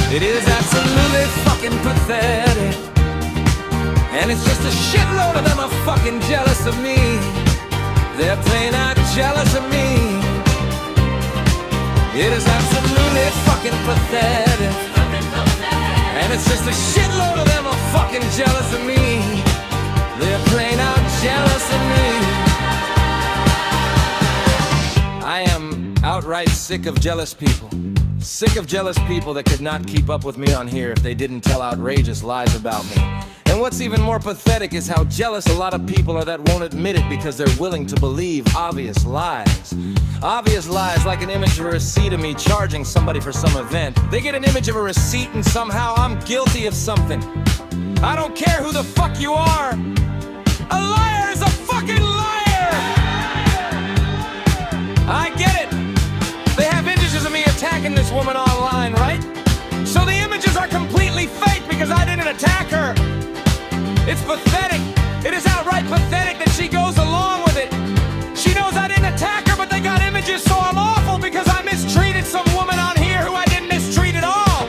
It is absolutely fucking pathetic. And it's just a shitload of them are fucking jealous of me. They're plain out jealous of me. It is absolutely fucking pathetic. And it's just a shitload of them are fucking jealous of me. They're plain out jealous of me. I am outright sick of jealous people. Sick of jealous people that could not keep up with me on here if they didn't tell outrageous lies about me. And what's even more pathetic is how jealous a lot of people are that won't admit it because they're willing to believe obvious lies. Obvious lies like an image of a receipt of me charging somebody for some event. They get an image of a receipt and somehow I'm guilty of something. I don't care who the fuck you are. A liar is a fucking liar! I get it. They have images of me attacking this woman online, right? So the images are completely fake because I didn't attack her. It's pathetic. It is outright pathetic that she goes along with it. She knows I didn't attack her, but they got images, so I'm awful because I mistreated some woman on here who I didn't mistreat at all.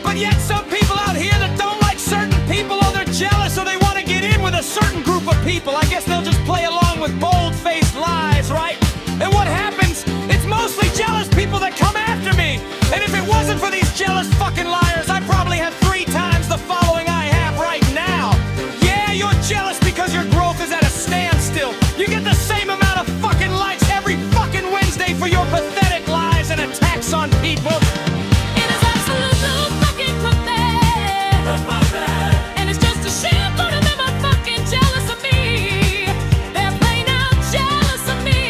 But yet some people out here that don't like certain people, or they're jealous, or they want to get in with a certain group of people. I guess they'll just play along with bold-faced lies, right? And what happens? It's mostly jealous people that come after me. And if it wasn't for these jealous fucking liars, I probably had 3 times the following I have right now. Yeah, you're jealous because your growth is at a standstill. You get the same amount of fucking likes every fucking Wednesday for your pathetic lies and attacks on people. It is absolutely fucking pathetic. That's my bad. And it's just a shitload of them are fucking jealous of me. They're plain out jealous of me.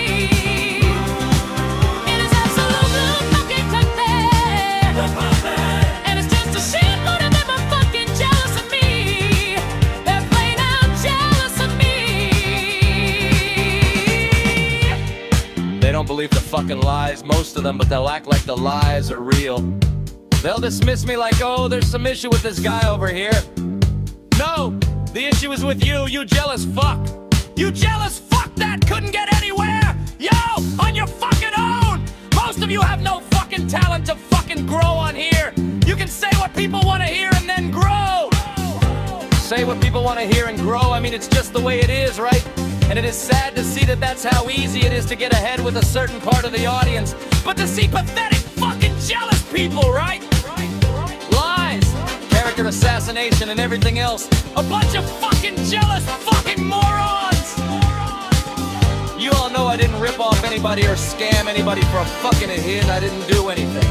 It is absolutely fucking pathetic. That's my bad. And it's just a shitload of them are fucking jealous of me. They're plain out jealous of me. They don't believe the fucking lies, most of them, but they'll act like the lies are real. They'll dismiss me like, oh, there's some issue with this guy over here. No, the issue is with you, you jealous fuck. You jealous fuck that couldn't get anywhere. Yo, on your fucking own. Most of you have no fucking talent to fucking grow on here. You can say what people want to hear and then grow. Say what people want to hear and grow. I mean, it's just the way it is, right? And it is sad to see that that's how easy it is to get ahead with a certain part of the audience. But to see pathetic fucking jealous people, right? Lies, character assassination, and everything else. A bunch of fucking jealous fucking morons! You all know I didn't rip off anybody or scam anybody for a fucking hit. I didn't do anything.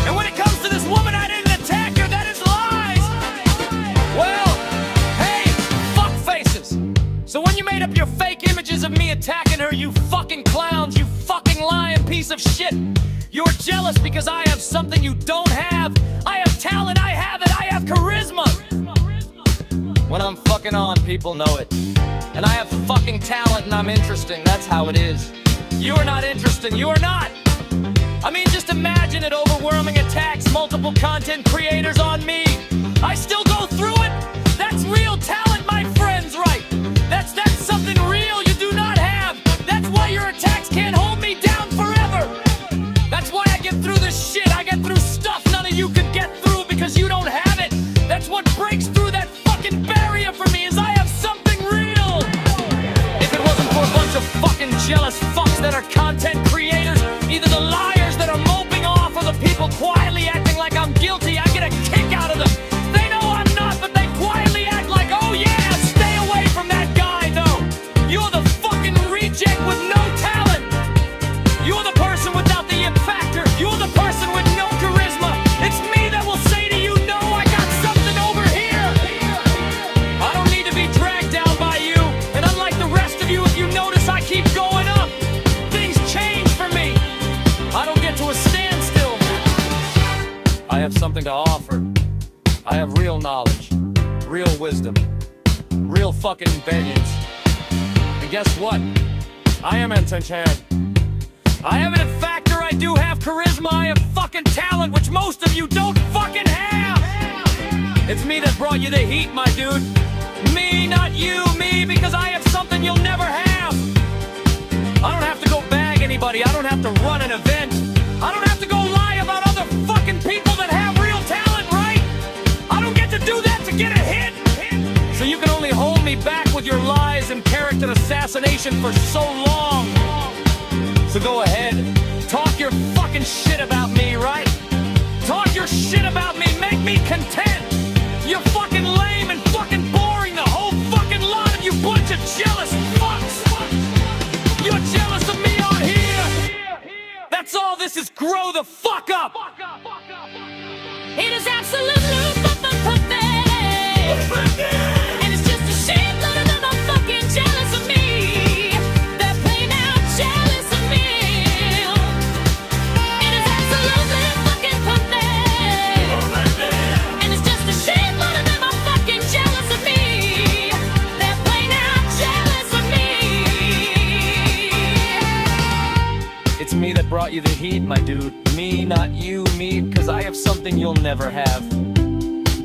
And when it comes to this woman, I didn't attack her. That is lies! Well, hey, fuck faces. So when you made up your fake images of me attacking her, you fucking clowns, you fucking lying piece of shit. You're jealous because I have something you don't have. I have talent, I have it, I have charisma. When I'm fucking on, people know it. And I have fucking talent and I'm interesting, that's how it is. You are not interesting, you are not. I mean, just imagine it, overwhelming attacks, multiple content creators on me. I still go through it. That's real talent, my friends, right? That's something real you do not have. That's why your attacks can't hold me down forever. That's why I get through this shit. I get through stuff none of you can get through because you don't have it. That's what breaks through that fucking barrier for me, is I have something real. If it wasn't for a bunch of fucking jealous fucks that are content creators, either the liars that are moping off or the people quietly acting like I'm guilty, I get a kick out of them. They know I'm not, but they quietly act like, oh yeah, stay away from that guy though. You're the fucking reject with no talent. You're the person without the it factor. You're the person with no charisma. It's me that will say to you, no, I got something over here. I don't need to be dragged down by you. And unlike the rest of you, if you notice, I keep going up. Things change for me. I don't get to a standstill. I have something to offer. I have real knowledge, real wisdom, real fucking vengeance. And guess what? I am entertained. I have an factor, I do have charisma, I have fucking talent, which most of you don't fucking have! It's me that brought you the heat, my dude. Me, not you, me, because I have something you'll never have. I don't have to go bag anybody, I don't have to run an event. I don't have to go lie about other fucking people that have your lies and character assassination for so long. So go ahead, talk your fucking shit about me, right? Talk your shit about me, make me content. You're fucking lame and fucking boring, the whole fucking lot of you bunch of jealous fucks. You're jealous of me on here. That's all this is, grow the fuck up. It is absolutely pathetic. And it's just a shame that they're fucking jealous of me. They're plain out jealous of me. It is absolutely fucking pathetic. And it's just a shame that they're fucking jealous of me. They're plain out jealous of me. It's me that brought you the heat, my dude. Me, not you, me, cause I have something you'll never have.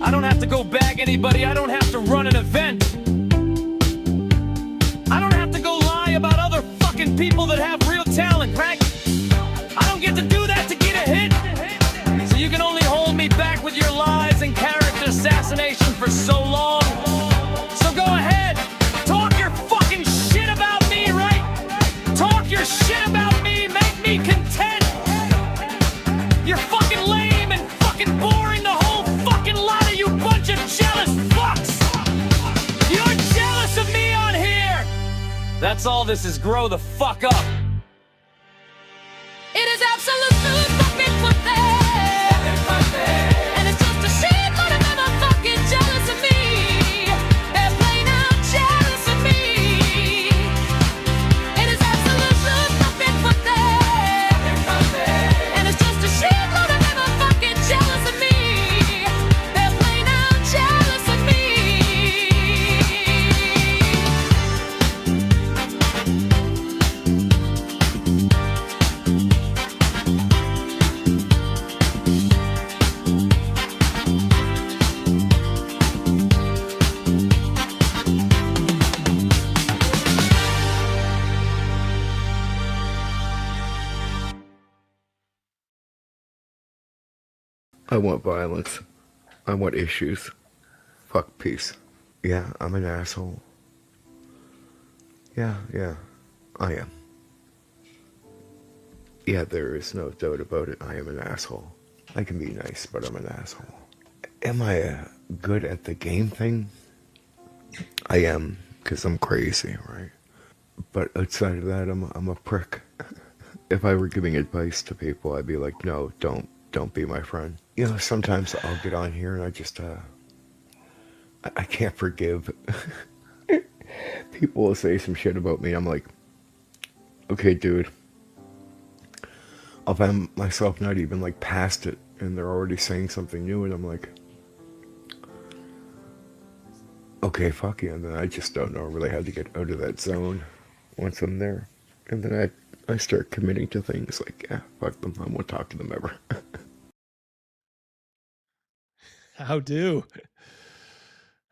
I don't have to go bag anybody, I don't have to run an event. I don't have to go lie about other fucking people that have real talent, right? I don't get to do that to get a hit. So you can only hold me back with your lies and character assassination for so long. So go ahead, talk your fucking shit about me, right? Talk your shit about me, make me content. You're fucking lame and fucking boring, the whole fucking lot of you bunch of jealous fucks! You're jealous of me on here! That's all this is, grow the fuck up! It is absolutely fucking pathetic. And it's just a shame that they're fucking jealous of me. They're plain out jealous of me. It is absolutely fucking pathetic. And it's just a shame that they're fucking jealous of me. They're plain out jealous of me. I want violence. I want issues. Fuck peace. Yeah, I'm an asshole. Yeah, I am. Yeah, there is no doubt about it. I am an asshole. I can be nice, but I'm an asshole. Am I good at the game thing? I am, because I'm crazy, right? But outside of that, I'm a prick. If I were giving advice to people, I'd be like, no, don't be my friend. You know, sometimes I'll get on here and I just, I can't forgive. People will say some shit about me. I'm like, okay, dude. I'll find myself not even like past it and they're already saying something new and I'm like, okay, fuck you. And then I just don't know really how to get out of that zone once I'm there. And then I start committing to things like, yeah, fuck them. I won't talk to them ever. How do?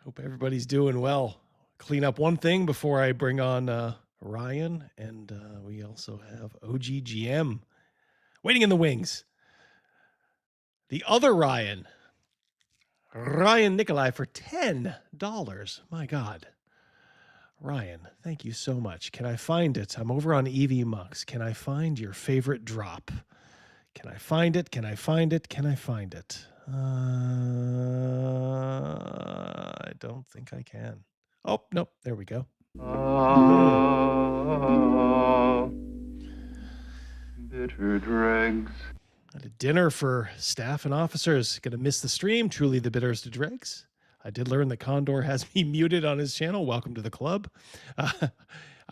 Hope everybody's doing well. Clean up one thing before I bring on Ryan, and we also have OGGM waiting in the wings. The other Ryan Nikolai for $10. My God. Ryan, thank you so much. Can I find it? I'm over on EV Mux. Can I find your favorite drop? Can I find it? Can I find it? Can I find it? I don't think I can. Oh, nope. There we go. Bitter dregs. At a dinner for staff and officers. Gonna miss the stream. Truly the bitters to dregs. I did learn that Condor has me muted on his channel. Welcome to the club. I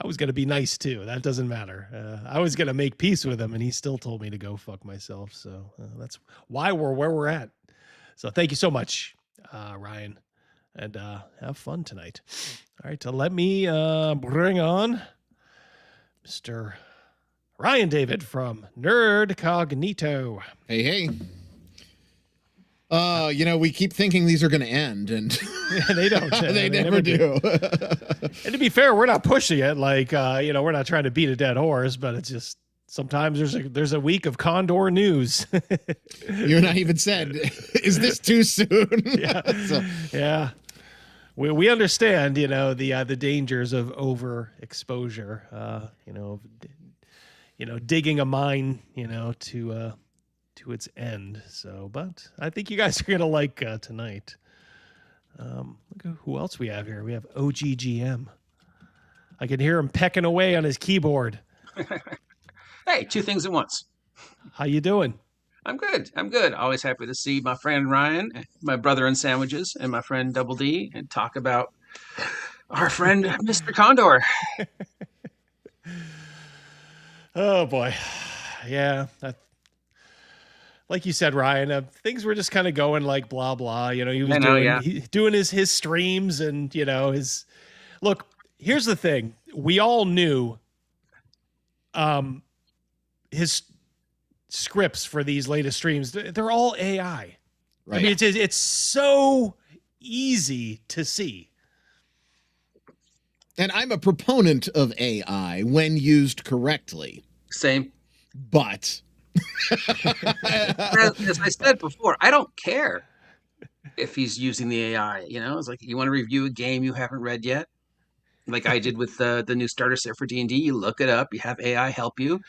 was going to be nice too. That doesn't matter. I was going to make peace with him and he still told me to go fuck myself. So that's why we're where we're at. So thank you so much, Ryan, and have fun tonight. All right, let me bring on Mr. Ryan David from Nercognito. Hey. You know, we keep thinking these are going to end, and yeah, they don't. they never do. And to be fair, we're not pushing it. Like, you know, we're not trying to beat a dead horse, but it's just sometimes there's a week of Condor news. You and I even said, "Is this too soon?" Yeah. So, Yeah. we understand, the dangers of overexposure. Digging a mine, to its end. So, but I think you guys are gonna like tonight. Look at who else we have here. We have OGGM. I can hear him pecking away on his keyboard. Hey, two things at once. How you doing? I'm good. I'm good. Always happy to see my friend Ryan, my brother in sandwiches, and my friend Double D, and talk about our friend Mr. Condor. Oh boy, yeah. Like you said, Ryan, things were just kind of going like blah blah. He was doing his streams and his. Look, here's the thing: we all knew, his scripts for these latest streams. They're all AI. Right. I mean, it's so easy to see. And I'm a proponent of AI when used correctly. Same. But as I said before, I don't care if he's using the AI. It's like, you want to review a game you haven't read yet, like I did with the new starter set for D&D. You look it up, you have AI help you,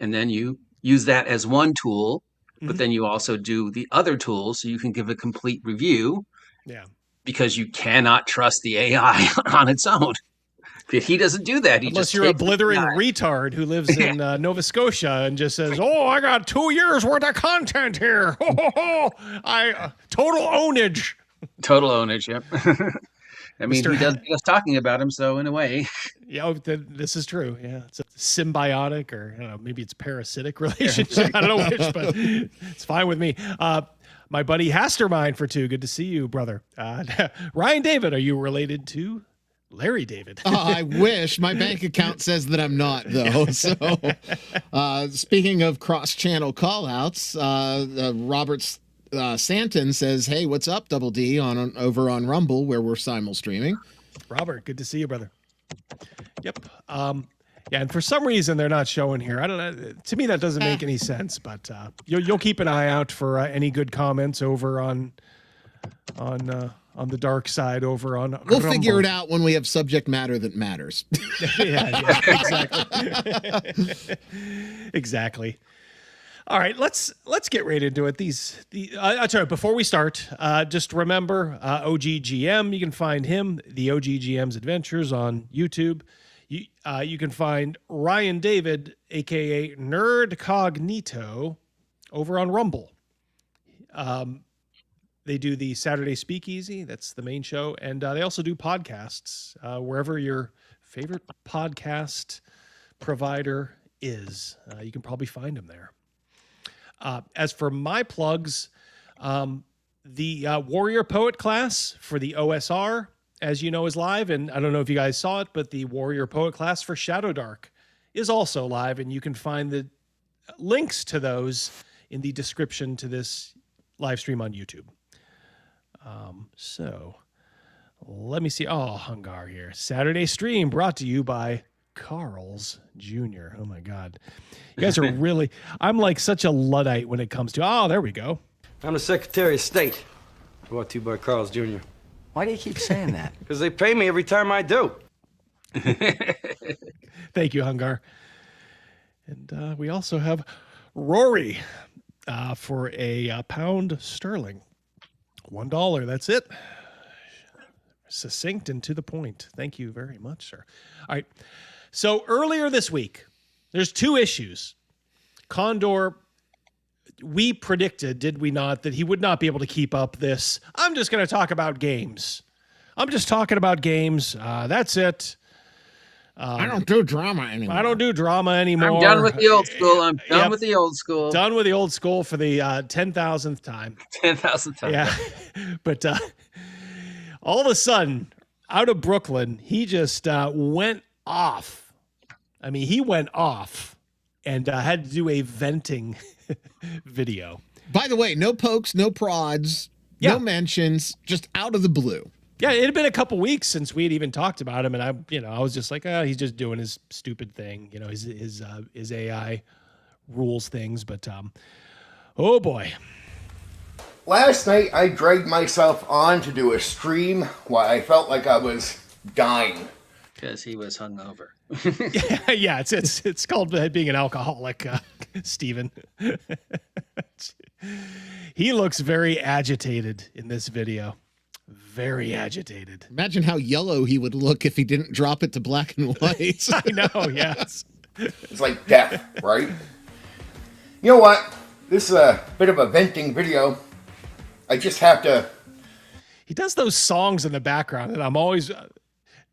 and then you use that as one tool, but then you also do the other tools so you can give a complete review. Yeah. Because you cannot trust the AI on its own. If he doesn't do that, unless you're a blithering retard who lives in Nova Scotia and just says, "Oh, I got 2 years worth of content here. I total ownage." Total ownage. Yep. I mean, he does get us talking about him, so in a way. Yeah, this is true. Yeah, it's a symbiotic, or maybe it's parasitic relationship. I don't know which, but it's fine with me. My buddy Hastermind for 2. Good to see you, brother. Ryan David, are you related to Larry David? I wish. My bank account says that I'm not, though. So, speaking of cross-channel call-outs, Robert Santon says, "Hey, what's up, Double D, over on Rumble, where we're simul-streaming." Robert, good to see you, brother. Yep. Yeah, and for some reason they're not showing here. I don't know. To me, that doesn't make any sense. But you'll keep an eye out for any good comments over on the dark side over on. We'll Rumble. figure it out when we have subject matter that matters. yeah, exactly. Exactly. All right, let's get right into it. Sorry, before we start, just remember OGGM. You can find him, the OGGM's Adventures, on YouTube. You can find Ryan David, aka Nercognito, over on Rumble. They do the Saturday Speakeasy. That's the main show. And they also do podcasts wherever your favorite podcast provider is. You can probably find them there. As for my plugs, the Warrior-Poet class for the OSR, as you know, is live. And I don't know if you guys saw it, but the Warrior-Poet class for Shadowdark is also live. And you can find the links to those in the description to this live stream on YouTube. So let me see. Oh, Hungar here. Saturday stream brought to you by Carl's Jr. Oh my God. You guys are really, I'm like such a Luddite when it comes to, oh, there we go. I'm the Secretary of State. Brought to you by Carl's Jr. Why do you keep saying that? Because they pay me every time I do. Thank you, Hungar. And we also have Rory for a pound sterling. $1. That's it. Succinct and to the point. Thank you very much, sir. All right. So earlier this week, there's 2 issues. Condor, we predicted, did we not, that he would not be able to keep up this. I'm just going to talk about games. I'm just talking about games. That's it. I don't do drama anymore. I don't do drama anymore. I'm done with the old school. I'm done with the old school. Done with the old school for the 10,000th time. 10,000th time. Yeah. But all of a sudden, out of Brooklyn, he just went off. I mean, he went off and had to do a venting video. By the way, no pokes, no prods, no mentions, just out of the blue. Yeah, it had been a couple weeks since we had even talked about him, and I was just like, he's just doing his stupid thing, his AI rules things. But oh boy, last night I dragged myself on to do a stream while I felt like I was dying. Because he was hungover. Yeah, it's called being an alcoholic, Stephen. He looks very agitated in this video. Very agitated. Imagine how yellow he would look if he didn't drop it to black and white. I know, yes. It's like death, right? You know what? This is a bit of a venting video. I just have to... He does those songs in the background, and I'm always...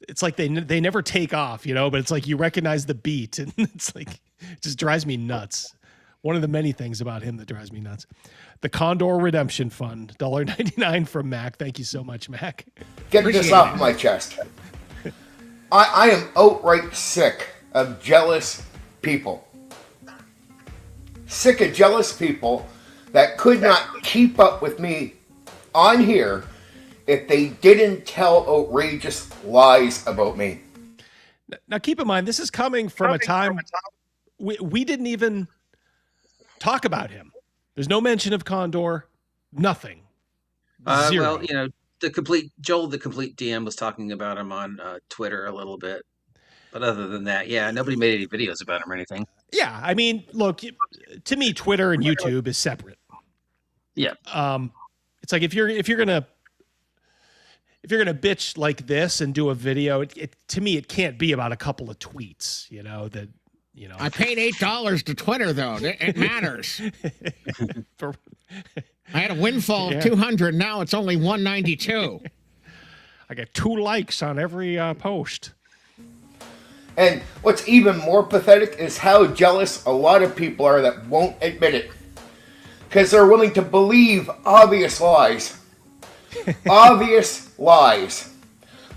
It's like they never take off, you know, but it's like you recognize the beat, and it's like, it just drives me nuts. One of the many things about him that drives me nuts. The Condor Redemption Fund, $1.99 from Mac. Thank you so much, Mac. Get this off my chest. I am outright sick of jealous people. Sick of jealous people that could not keep up with me on here if they didn't tell outrageous lies about me. Now, keep in mind, this is coming from a time we didn't even talk about him. There's no mention of Condor, nothing. Zero. Well, you know, the complete DM was talking about him on Twitter a little bit. But other than that, yeah, nobody made any videos about him or anything. Yeah, I mean, look, to me, Twitter and YouTube is separate. Yeah. It's like if you're gonna bitch like this and do a video, to me, it can't be about a couple of tweets, you know, that, you know. I paid $8 to Twitter, though. It matters. I had a windfall of 200. Now it's only 192. I get 2 likes on every post. And what's even more pathetic is how jealous a lot of people are that won't admit it. Because they're willing to believe obvious lies. Obvious lies.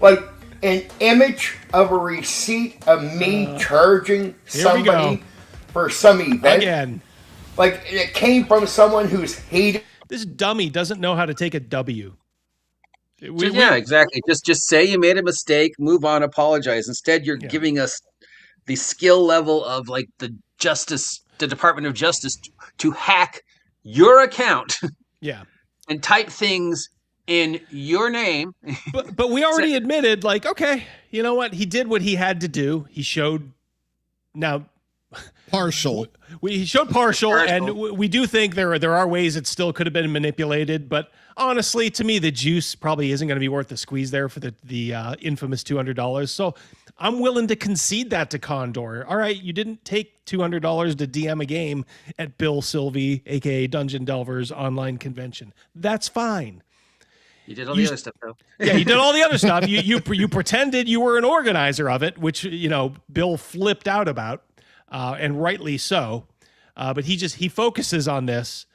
Like an image of a receipt of me charging somebody for some event. Again. Like it came from someone who's hated. This dummy doesn't know how to take a W. Yeah, exactly. Just say you made a mistake, move on, apologize. Instead, you're giving us the skill level of like the Department of Justice to hack your account. Yeah. And type things in your name. But we already admitted, like, okay, you know what? He did what he had to do. He showed partial. He showed partial, and we do think there are ways it still could have been manipulated. But honestly, to me, the juice probably isn't going to be worth the squeeze there for the infamous $200. So I'm willing to concede that to Condor. All right, you didn't take $200 to DM a game at Bill Sylvie, aka Dungeon Delvers online convention. That's fine. You did all the other stuff, though. Yeah, you did all the other stuff. You pretended you were an organizer of it, which, you know, Bill flipped out about, and rightly so. But he focuses on this.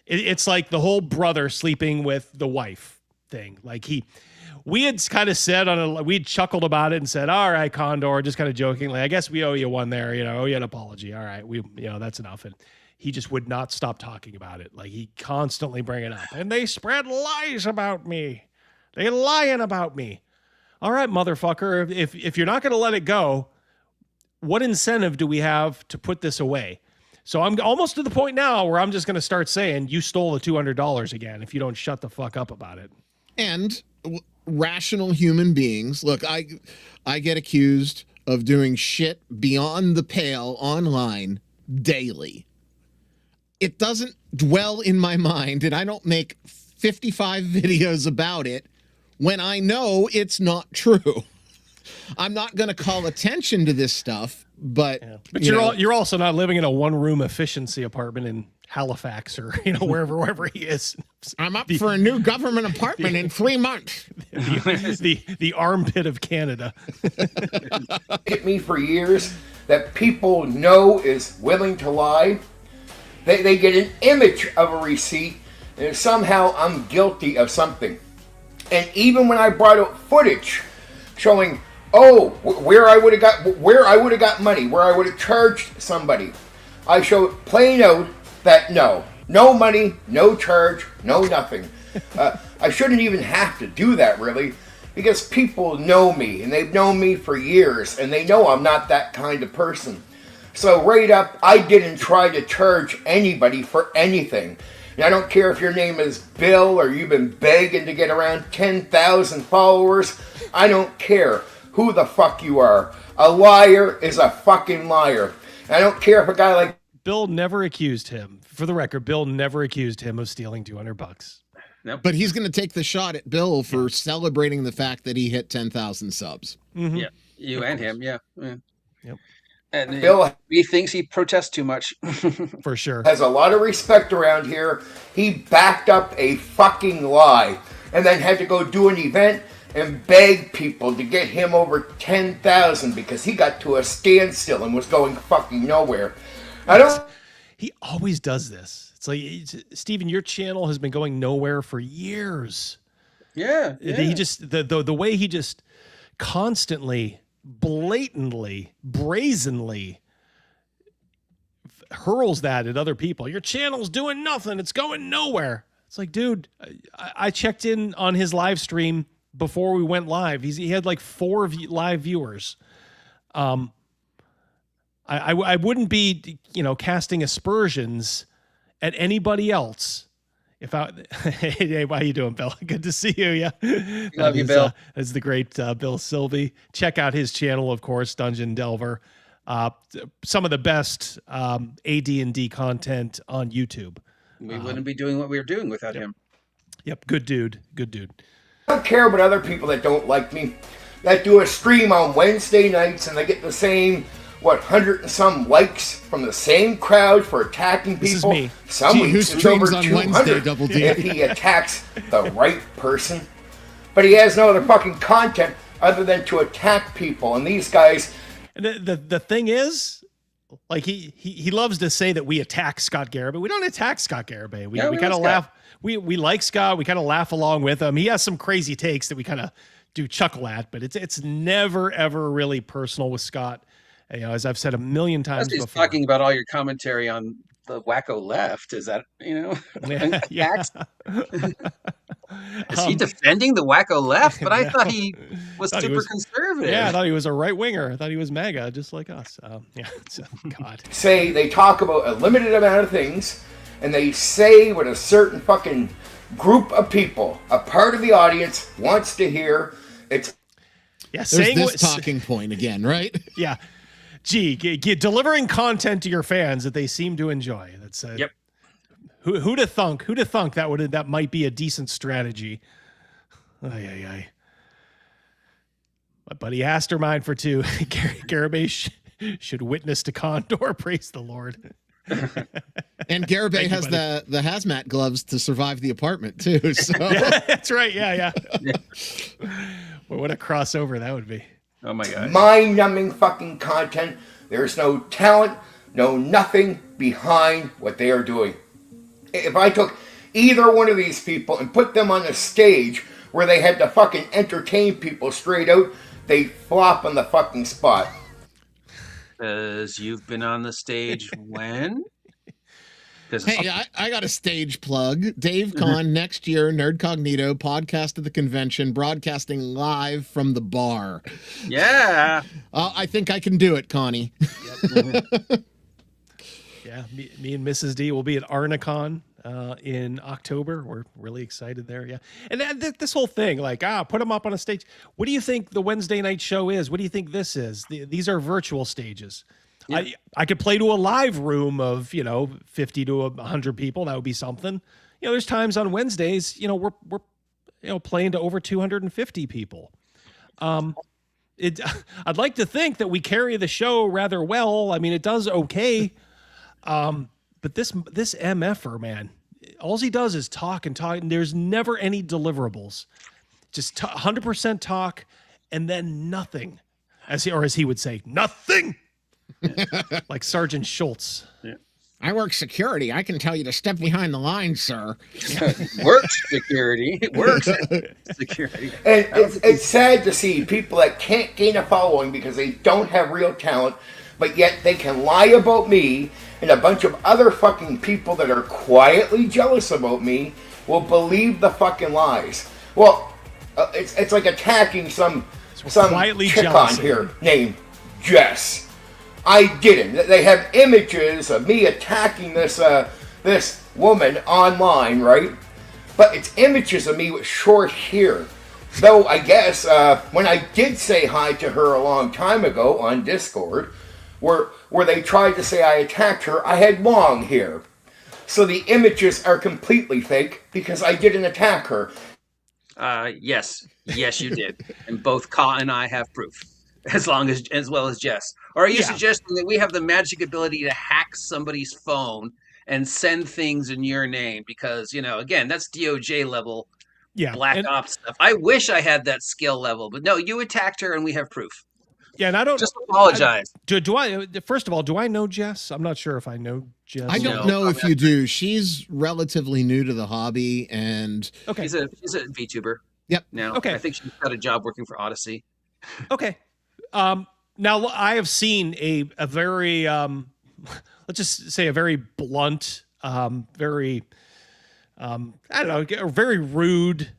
It's like the whole brother sleeping with the wife thing. Like we had kind of said we'd chuckled about it and said, all right, Condor, just kind of jokingly, I guess we owe you one there, you know, owe you an apology. All right, that's enough. And he just would not stop talking about it. Like he constantly bring it up. And they spread lies about me. They lying about me. All right, motherfucker. If you're not going to let it go, what incentive do we have to put this away? So I'm almost to the point now where I'm just going to start saying you stole the $200 again if you don't shut the fuck up about it. And rational human beings. Look, I get accused of doing shit beyond the pale online daily. It doesn't dwell in my mind, and I don't make 55 videos about it when I know it's not true. I'm not going to call attention to this stuff, but you're also not living in a one-room efficiency apartment in Halifax or wherever he is. I'm up for a new government apartment in 3 months. the armpit of Canada. Hit me for years that people know is willing to lie. They get an image of a receipt, and somehow I'm guilty of something. And even when I brought out footage showing, where I would have got money, where I would have charged somebody, I showed plain out that no money, no charge, no nothing. I shouldn't even have to do that, really, because people know me, and they've known me for years, and they know I'm not that kind of person. So right up, I didn't try to charge anybody for anything. And And I don't care if your name is Bill or you've been begging to get around 10,000 followers. I don't care who the fuck you are. A liar is a fucking liar. And I don't care if a guy like Bill never accused him. For the record, Bill never accused him of stealing $200. Nope. But he's going to take the shot at Bill for celebrating the fact that he hit 10,000 subs. Mm-hmm. Yeah, you and him, yeah. Yep. And Bill he thinks he protests too much. For sure. has a lot of respect around here. He backed up a fucking lie and then had to go do an event and beg people to get him over 10,000 because he got to a standstill and was going fucking nowhere. I don't... He always does this. It's like, Steven, your channel has been going nowhere for years. Yeah. He just, the way he just constantly, blatantly, brazenly hurls that at other people. Your channel's doing nothing. It's going nowhere. It's like, dude, I checked in on his live stream before we went live. He had like 4 live viewers. I wouldn't be, casting aspersions at anybody else. If I, hey, how you doing, Bill? Good to see you. Yeah, Love you, Bill. That's the great Bill Sylvie. Check out his channel, of course, Dungeon Delver. Some of the best AD&D content on YouTube. We wouldn't be doing what we were doing without him. Yep, good dude. Good dude. I don't care about other people that don't like me, that do a stream on Wednesday nights and they get the same, 100 and some likes from the same crowd for attacking people. This is me. Some Gee, who weeks it's over streams on Wednesday, 200 Double D? if he attacks the right person. But he has no other fucking content other than to attack people. And these guys... And the thing is, like, he loves to say that we attack Scott Garibay. We don't attack Scott Garibay. We kind of laugh. We like Scott. We kind of laugh along with him. He has some crazy takes that we kind of do chuckle at, but it's never ever really personal with Scott. As I've said a million times He's before. talking about all your commentary on the wacko left. Is that, Yeah. Is he defending the wacko left? But I thought he was Thought he super was- conservative. Yeah, I thought he was a right winger. I thought he was MAGA, just like us. God. say they talk about a limited amount of things, and they say what a certain fucking group of people, a part of the audience, wants to hear. It's Yeah, There's saying this what, talking point again, right? Yeah. Gee, delivering content to your fans that they seem to enjoy. That's Yep. Who'd have thunk that might be a decent strategy. Ay. My buddy Astermind for 2. Garibay should witness to Condor. Praise the Lord. And Garibay Thank you, has buddy. the hazmat gloves to survive the apartment too. So That's right. Yeah. Well, what a crossover that would be. Oh my God. mind-numbing fucking content. There's no talent, no nothing behind what they are doing. If I took either one of these people and put them on a stage where they had to fucking entertain people straight out, they flop on the fucking spot. Because you've been on the stage when? hey, I got a stage plug. Dave Con next year, Nercognito, podcast at the convention, broadcasting live from the bar. Yeah. I think I can do it, Connie. Yeah, me and Mrs. D will be at Arnicon in October. We're really excited there. Yeah, and this whole thing, like, put them up on a stage. What do you think the Wednesday night show is? What do you think this is? These are virtual stages. Yeah. I could play to a live room of 50 to 100 people. That would be something. There's times on Wednesdays, we're playing to over 250 people. I'd like to think that we carry the show rather well. I mean, it does okay. But this MFer, man, all he does is talk and talk, and there's never any deliverables. Just 100% talk, and then nothing, as he would say, nothing. Like Sergeant Schultz. Yeah. I work security. I can tell you to step behind the line, sir. Works security. Works security. And it's sad to see people that can't gain a following because they don't have real talent, but yet they can lie about me, and a bunch of other fucking people that are quietly jealous about me will believe the fucking lies. Well, it's like attacking some quietly chick jealous on here named Jess. I didn't. They have images of me attacking this this woman online, right? But it's images of me with short hair. Though I guess when I did say hi to her a long time ago on Discord, where they tried to say I attacked her, I had long hair. So the images are completely fake because I didn't attack her. Yes, you did, and both Ka and I have proof, as well as Jess. Or are you suggesting that we have the magic ability to hack somebody's phone and send things in your name? Because again, that's DOJ level, black ops stuff. I wish I had that skill level, but no, you attacked her, and we have proof. Yeah, and I don't just apologize. Do I? First of all, do I know Jess? I'm not sure if I know Jess. I don't know if you do. She's relatively new to the hobby, and she's a VTuber. Yep. Now, okay. I think she's got a job working for Odyssey. Okay. Now I have seen a very let's just say a very blunt, very I don't know, a very rude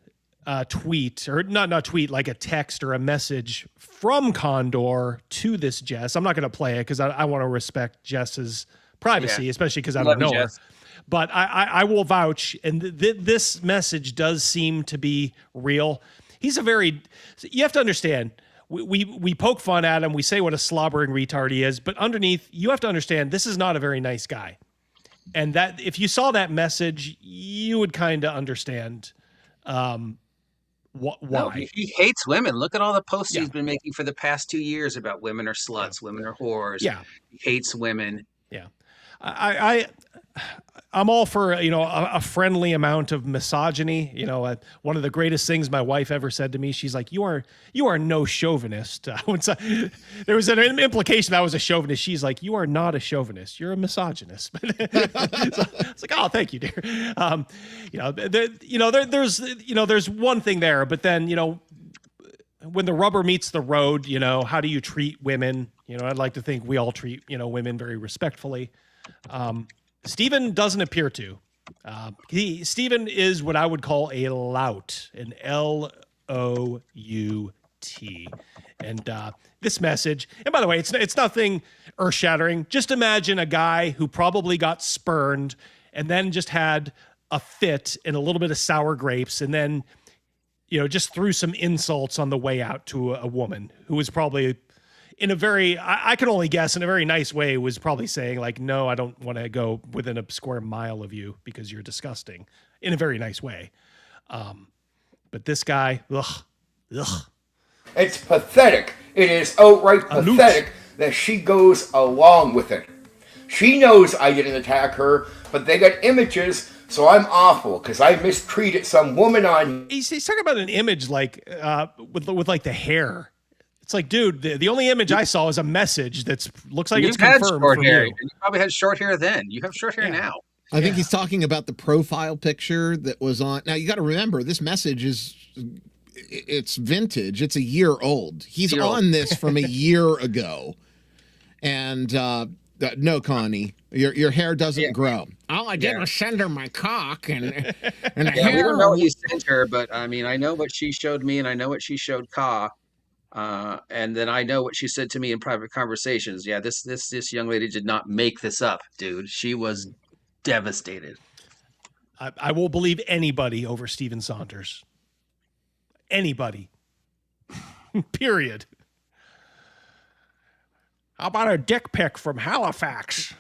tweet, or not tweet, like a text or a message from Condor to this Jess. I'm not going to play it because I want to respect Jess's privacy, especially because I don't know her. But I will vouch, and this message does seem to be real. He's you have to understand, we poke fun at him, we say what a slobbering retard he is, but underneath, you have to understand, this is not a very nice guy. And that if you saw that message, you would kind of understand why. No, he hates women. Look at all the posts he's been making for the past 2 years about women are sluts, women are whores. Yeah. He hates women. Yeah. I'm all for, a friendly amount of misogyny. One of the greatest things my wife ever said to me, she's like, you are no chauvinist. There was an implication that I was a chauvinist. She's like, you are not a chauvinist. You're a misogynist. So it's like, oh, thank you, dear. There's one thing there, but then, when the rubber meets the road, how do you treat women? I'd like to think we all treat, women very respectfully. Stephen doesn't appear to. Stephen is what I would call a lout, an Lout. And this message, and by the way, it's nothing earth-shattering. Just imagine a guy who probably got spurned and then just had a fit and a little bit of sour grapes, and then just threw some insults on the way out to a woman who was probably, in a very, I can only guess, in a very nice way, was probably saying like, no, I don't want to go within a square mile of you because you're disgusting, in a very nice way. But this guy, ugh. It's pathetic. It is outright pathetic that she goes along with it. She knows I didn't attack her, but they got images, so I'm awful because I mistreated some woman on. He's talking about an image like with like the hair. It's like, dude, the only image I saw is a message that looks like it's confirmed from hair. you. You probably had short hair then. You have short hair now. I think he's talking about the profile picture that was on. Now, you got to remember, this message it's vintage. It's a year old. He's on this from a year ago. And no, Connie, your hair doesn't grow. All I did was send her my cock and the hair. We don't know what you sent her, but I mean, I know what she showed me and I know what she showed Ka. And then I know what she said to me in private conversations. Yeah, this young lady did not make this up, dude. She was devastated. I will believe anybody over Stephen Saunders. Anybody. Period. How about a dick pic from Halifax?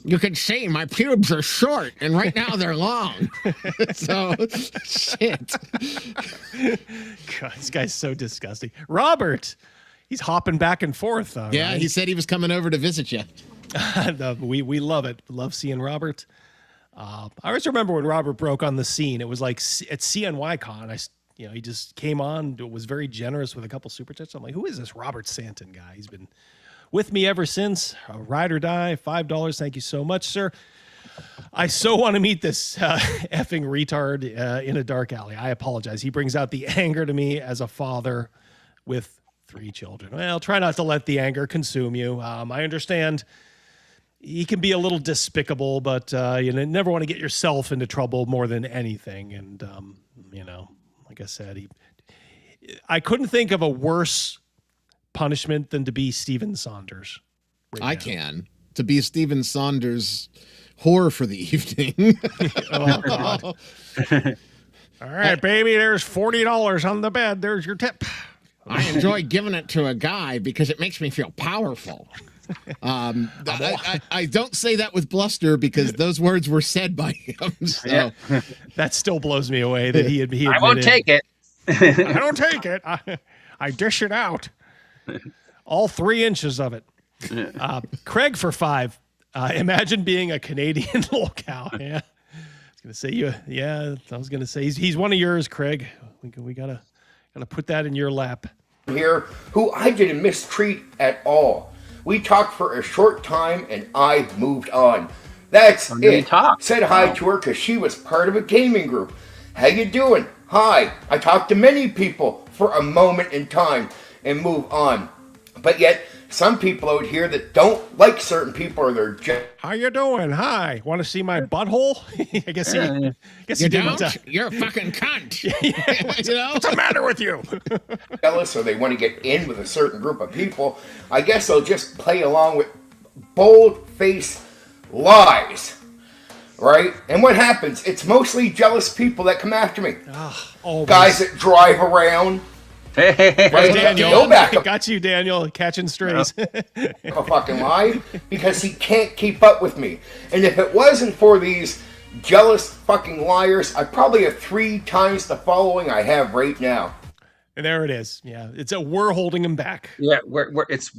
You can see my pubes are short, and right now they're long. So, shit. God, this guy's so disgusting. Robert, he's hopping back and forth. Yeah, he said he was coming over to visit you. We love it. Love seeing Robert. I always remember when Robert broke on the scene. It was like at CNYCon. He just came on, was very generous with a couple super chats. I'm like, who is this Robert Santon guy? He's been with me ever since. Ride or die, $5. Thank you so much, sir. I so want to meet this effing retard in a dark alley. I apologize. He brings out the anger to me as a father with 3 children. Well, try not to let the anger consume you. I understand he can be a little despicable, but you never want to get yourself into trouble more than anything. And, like I said, I couldn't think of a worse punishment than to be Stephen Saunders. I can. To be Stephen Saunders whore for the evening. Oh, God. All right, baby, there's $40 on the bed. There's your tip. I enjoy giving it to a guy because it makes me feel powerful. I don't say that with bluster because those words were said by him. So. Yeah. That still blows me away that he admitted. I won't take it. I don't take it. I dish it out. All 3 inches of it. Craig for 5. Imagine being a Canadian locale. Yeah. I was gonna say I was gonna say he's one of yours, Craig. We gotta put that in your lap. Here, who I didn't mistreat at all. We talked for a short time and I moved on. That's it. Said hi to her because she was part of a gaming group. How you doing? Hi. I talked to many people for a moment in time and move on. But yet, some people out here that don't like certain people or they're How you doing? Hi. Want to see my butthole? I guess he You didn't. don't? You're a fucking cunt. You know? What's the matter with you? jealous or they want to get in with a certain group of people. I guess they'll just play along with bold-faced lies. Right? And what happens? It's mostly jealous people that come after me. Guys that drive around. Right? Daniel, go back up. Got you, Daniel, catching strays. A fucking lie because he can't keep up with me. And if it wasn't for these jealous fucking liars, I probably have 3 times the following I have right now. And there it is. Yeah, we're holding him back. Yeah, it's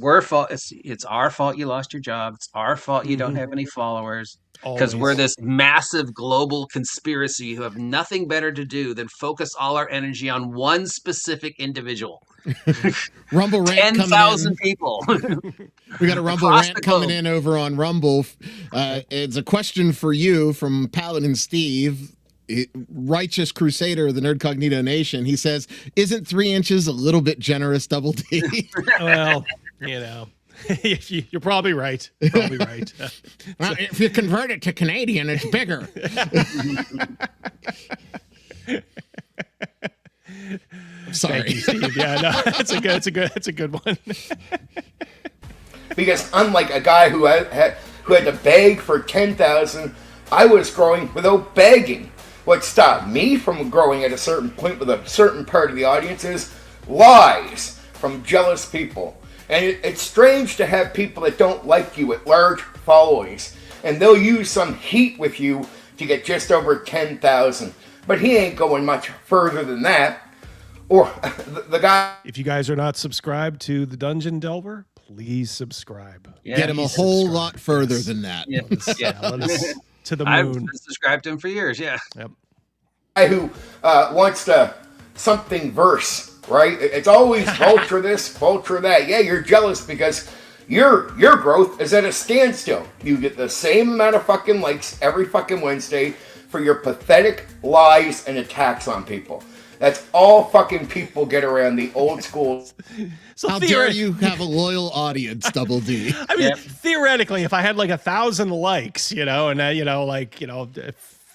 our fault you lost your job. It's our fault you don't have any followers. Because we're this massive global conspiracy who have nothing better to do than focus all our energy on one specific individual. Rumble rant 10,000 people. We got a Rumble rant coming in over on Rumble. It's a question for you from Paladin Steve, righteous crusader of the Nercognito Nation. He says, "Isn't 3 inches a little bit generous, Double D?" Well, you know. You're probably right. Probably right. Well, if you convert it to Canadian, it's bigger. Sorry. Thank you, Steve. Yeah, no, that's a good one. Because unlike a guy who had to beg for 10,000, I was growing without begging. What stopped me from growing at a certain point with a certain part of the audience is lies from jealous people. And it's strange to have people that don't like you with large followings. And they'll use some heat with you to get just over 10,000. But he ain't going much further than that. Or the guy... If you guys are not subscribed to the Dungeon Delver, please subscribe. Yeah, get him a whole lot further than that. Yeah. Let us to the moon. I've subscribed to him for years, yeah. Yep. Guy who wants to something verse. Right? It's always vulture this, vulture that. Yeah, you're jealous because your growth is at a standstill. You get the same amount of fucking likes every fucking Wednesday for your pathetic lies and attacks on people. That's all fucking people get around the old school. So how dare you have a loyal audience, Double D? I mean, theoretically, if I had like 1,000 likes, like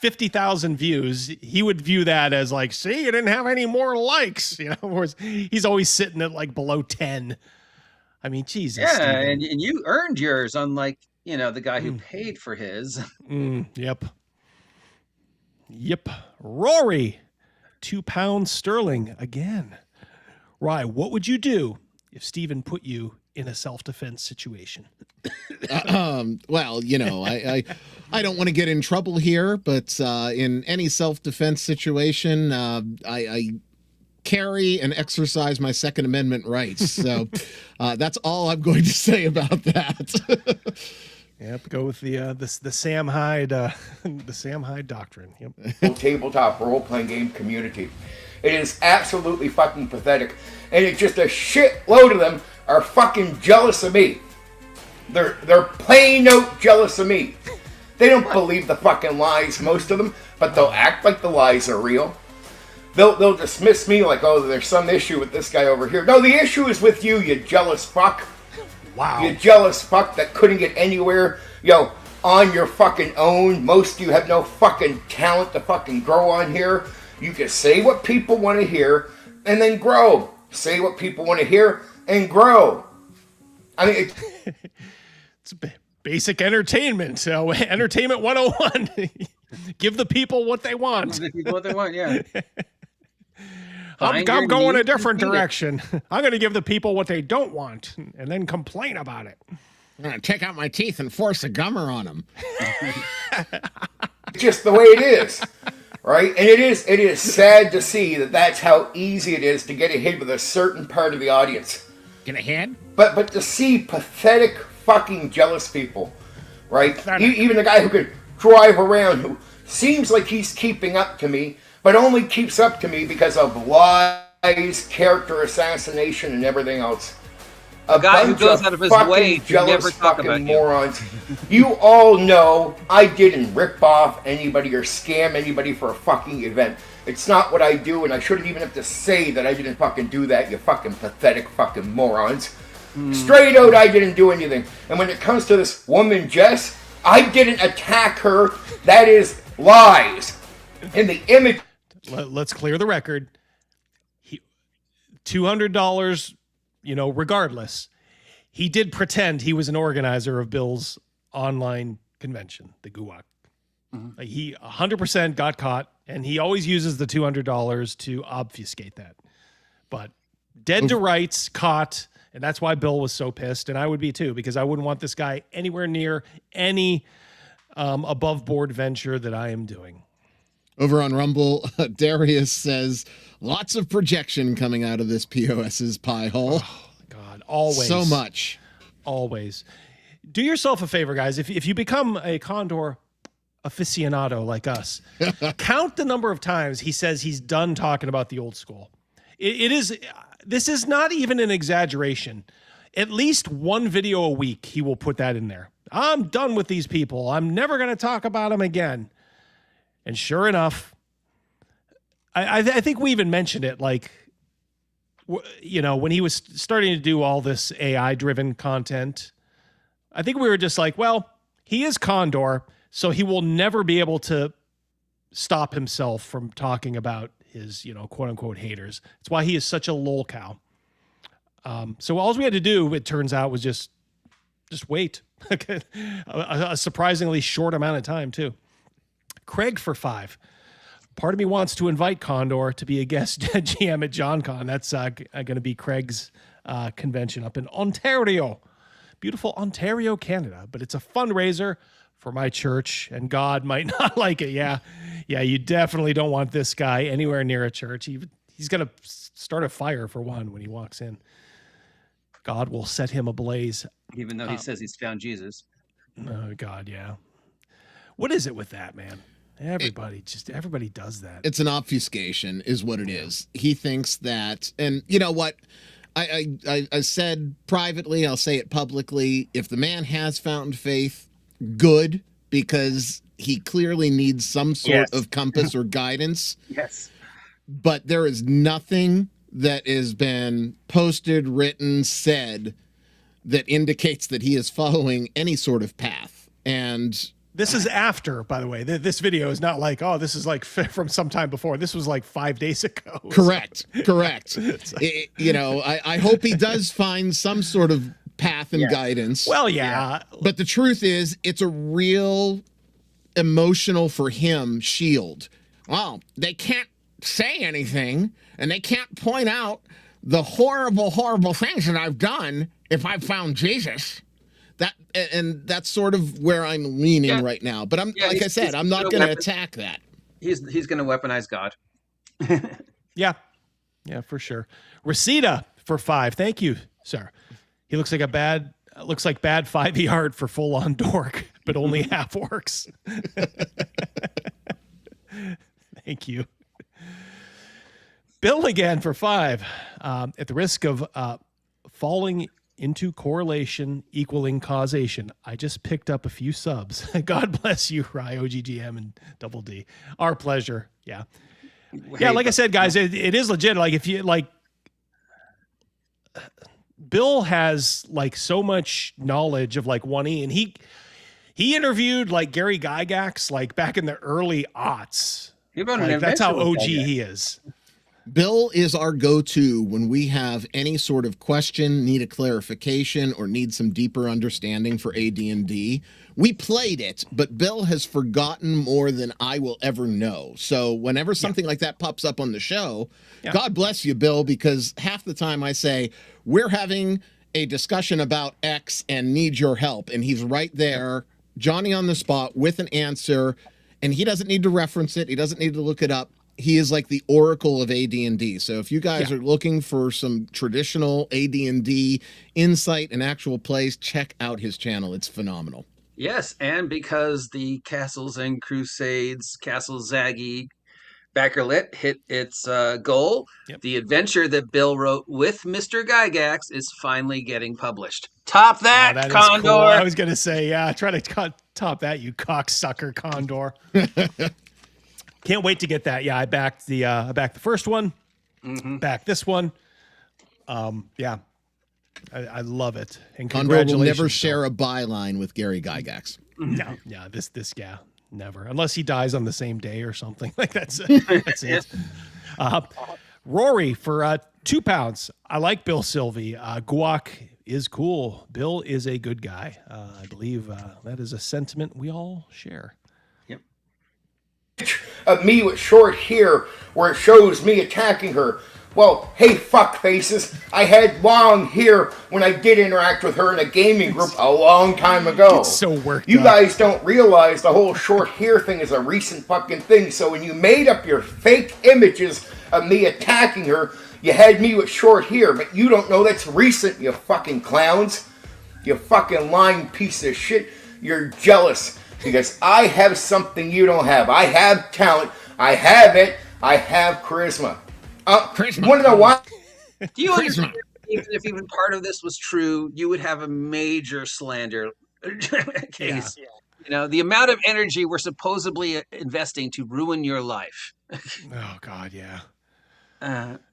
50,000 views, he would view that as like, see, you didn't have any more likes. Whereas he's always sitting at like below 10. I mean, Jesus. Yeah, and you earned yours, unlike, the guy who paid for his. Yep. Rory, £2 sterling again. Rye, what would you do if Steven put you in a self-defense situation? Well, I don't want to get in trouble here, but in any self-defense situation, I carry and exercise my Second Amendment rights. So that's all I'm going to say about that. Yep, go with the Sam Hyde the Sam Hyde doctrine. Yep. Tabletop role-playing game community. It is absolutely fucking pathetic, and it's just a shitload of them are fucking jealous of me. They're plain out jealous of me. They don't believe the fucking lies, most of them, but they'll act like the lies are real. They'll dismiss me like, oh, there's some issue with this guy over here. No, the issue is with you, you jealous fuck. Wow. You jealous fuck that couldn't get anywhere, on your fucking own. Most of you have no fucking talent to fucking grow on here. You can say what people want to hear and then grow. Say what people want to hear and grow. I mean, it's basic entertainment. So entertainment 101. Give the people what they want. The people what they want, yeah. I'm Find your going a need different and feed it. direction. I'm going to give the people what they don't want and then complain about it. I'm going to take out my teeth and force a gummer on them. Just the way it is, right? And it is sad to see that that's how easy it is to get ahead with a certain part of the audience. Get ahead? But to see pathetic fucking jealous people, right? Even the guy who could drive around, who seems like he's keeping up to me, but only keeps up to me because of lies, character assassination, and everything else. A guy who bunch goes out of his fucking way to jealous never talk fucking about you. morons. You all know I didn't rip off anybody or scam anybody for a fucking event. It's not what I do, and I shouldn't even have to say that I didn't fucking do that, you fucking pathetic fucking morons. Straight out, I didn't do anything. And when it comes to this woman, Jess, I didn't attack her. That is lies. In the image... Let's clear the record. $200, regardless. He did pretend he was an organizer of Bill's online convention, the GUAC. Like, he 100% got caught, and he always uses the $200 to obfuscate that. But dead to rights, caught, and that's why Bill was so pissed, and I would be too, because I wouldn't want this guy anywhere near any above board venture that I am doing. Over on Rumble, Darius says, lots of projection coming out of this POS's pie hole. Oh, God, always. So much. Always. Do yourself a favor, guys. If you become a Condor aficionado like us, count the number of times he says he's done talking about the old school. This is not even an exaggeration. At least one video a week, he will put that in there. I'm done with these people. I'm never going to talk about them again. And sure enough, I think we even mentioned it, like, when he was starting to do all this AI-driven content, I think we were just like, well, he is Condor, so he will never be able to stop himself from talking about his, quote-unquote haters. It's why he is such a lol cow. So all we had to do, it turns out, was just wait. a surprisingly short amount of time, too. Craig for 5. Part of me wants to invite Condor to be a guest GM at JohnCon. That's going to be Craig's convention up in Ontario. Beautiful Ontario, Canada. But it's a fundraiser for my church, and God might not like it. Yeah, you definitely don't want this guy anywhere near a church. He's going to start a fire, for one, when he walks in. God will set him ablaze. Even though he says he's found Jesus. Oh, God, yeah. What is it with that, man? Everybody does that. It's an obfuscation is what it is. He thinks that, and you know what? I said privately, I'll say it publicly. If the man has found faith, good, because he clearly needs some sort of compass or guidance. Yes. But there is nothing that has been posted, written, said that indicates that he is following any sort of path. And this is after, by the way. This video is not like, this is like from some time before. This was like 5 days ago. Correct. I hope he does find some sort of path and guidance. Well, yeah. But the truth is, it's a real emotional for him shield. Well, they can't say anything, and they can't point out the horrible, horrible things that I've done if I've found Jesus. That's sort of where I'm leaning right now. But like I said, I'm not going to attack that. He's going to weaponize God. Yeah, for sure. Resita for 5. Thank you, sir. He looks like bad 5e art for full-on dork, but only half orcs. Thank you. Bill again for 5. At the risk of falling into correlation equaling causation, I just picked up a few subs. God bless you, Rye, OGGM, and Double D. Our pleasure. Yeah. Yeah, like I said, guys, it is legit. Like, if you like, Bill has like so much knowledge of like 1E, and he interviewed like Gary Gygax like back in the early aughts. He wrote like, an that's how adventure with OG that guy. he is. Bill is our go-to when we have any sort of question, need a clarification, or need some deeper understanding for AD&D. We played it, but Bill has forgotten more than I will ever know. So whenever something like that pops up on the show, God bless you, Bill, because half the time I say, we're having a discussion about X and need your help. And he's right there, Johnny on the spot with an answer, and he doesn't need to reference it. He doesn't need to look it up. He is like the oracle of AD&D. So if you guys are looking for some traditional AD&D insight and actual plays, check out his channel. It's phenomenal. Yes, and because the Castles and Crusades, Castle Zaggy backer lit hit its goal, the adventure that Bill wrote with Mr. Gygax is finally getting published. Top that, that is Condor! cool. I was going to say, try to top that, you cocksucker, Condor. Can't wait to get that. Yeah, I backed the first one. Backed this one. I love it. And Condor will congratulations. never share a byline with Gary Gygax. No, this never, unless he dies on the same day or something. Like that's it. Rory for £2. I like Bill Sylvie. Guac is cool. Bill is a good guy. I believe that is a sentiment we all share. Of me with short hair where it shows me attacking her. Well, hey, fuck faces. I had long hair when I did interact with her in a gaming group a long time ago. It's so worked You up. guys don't realize the whole short hair thing is a recent fucking thing. So when you made up your fake images of me attacking her, you had me with short hair. But you don't know that's recent, you fucking clowns. You fucking lying piece of shit. You're jealous. Because I have something you don't have. I have talent. I have it. I have charisma. Charisma. Want to know why? Do you understand if even part of this was true, you would have a major slander case? You know, the amount of energy we're supposedly investing to ruin your life. Oh, God, yeah.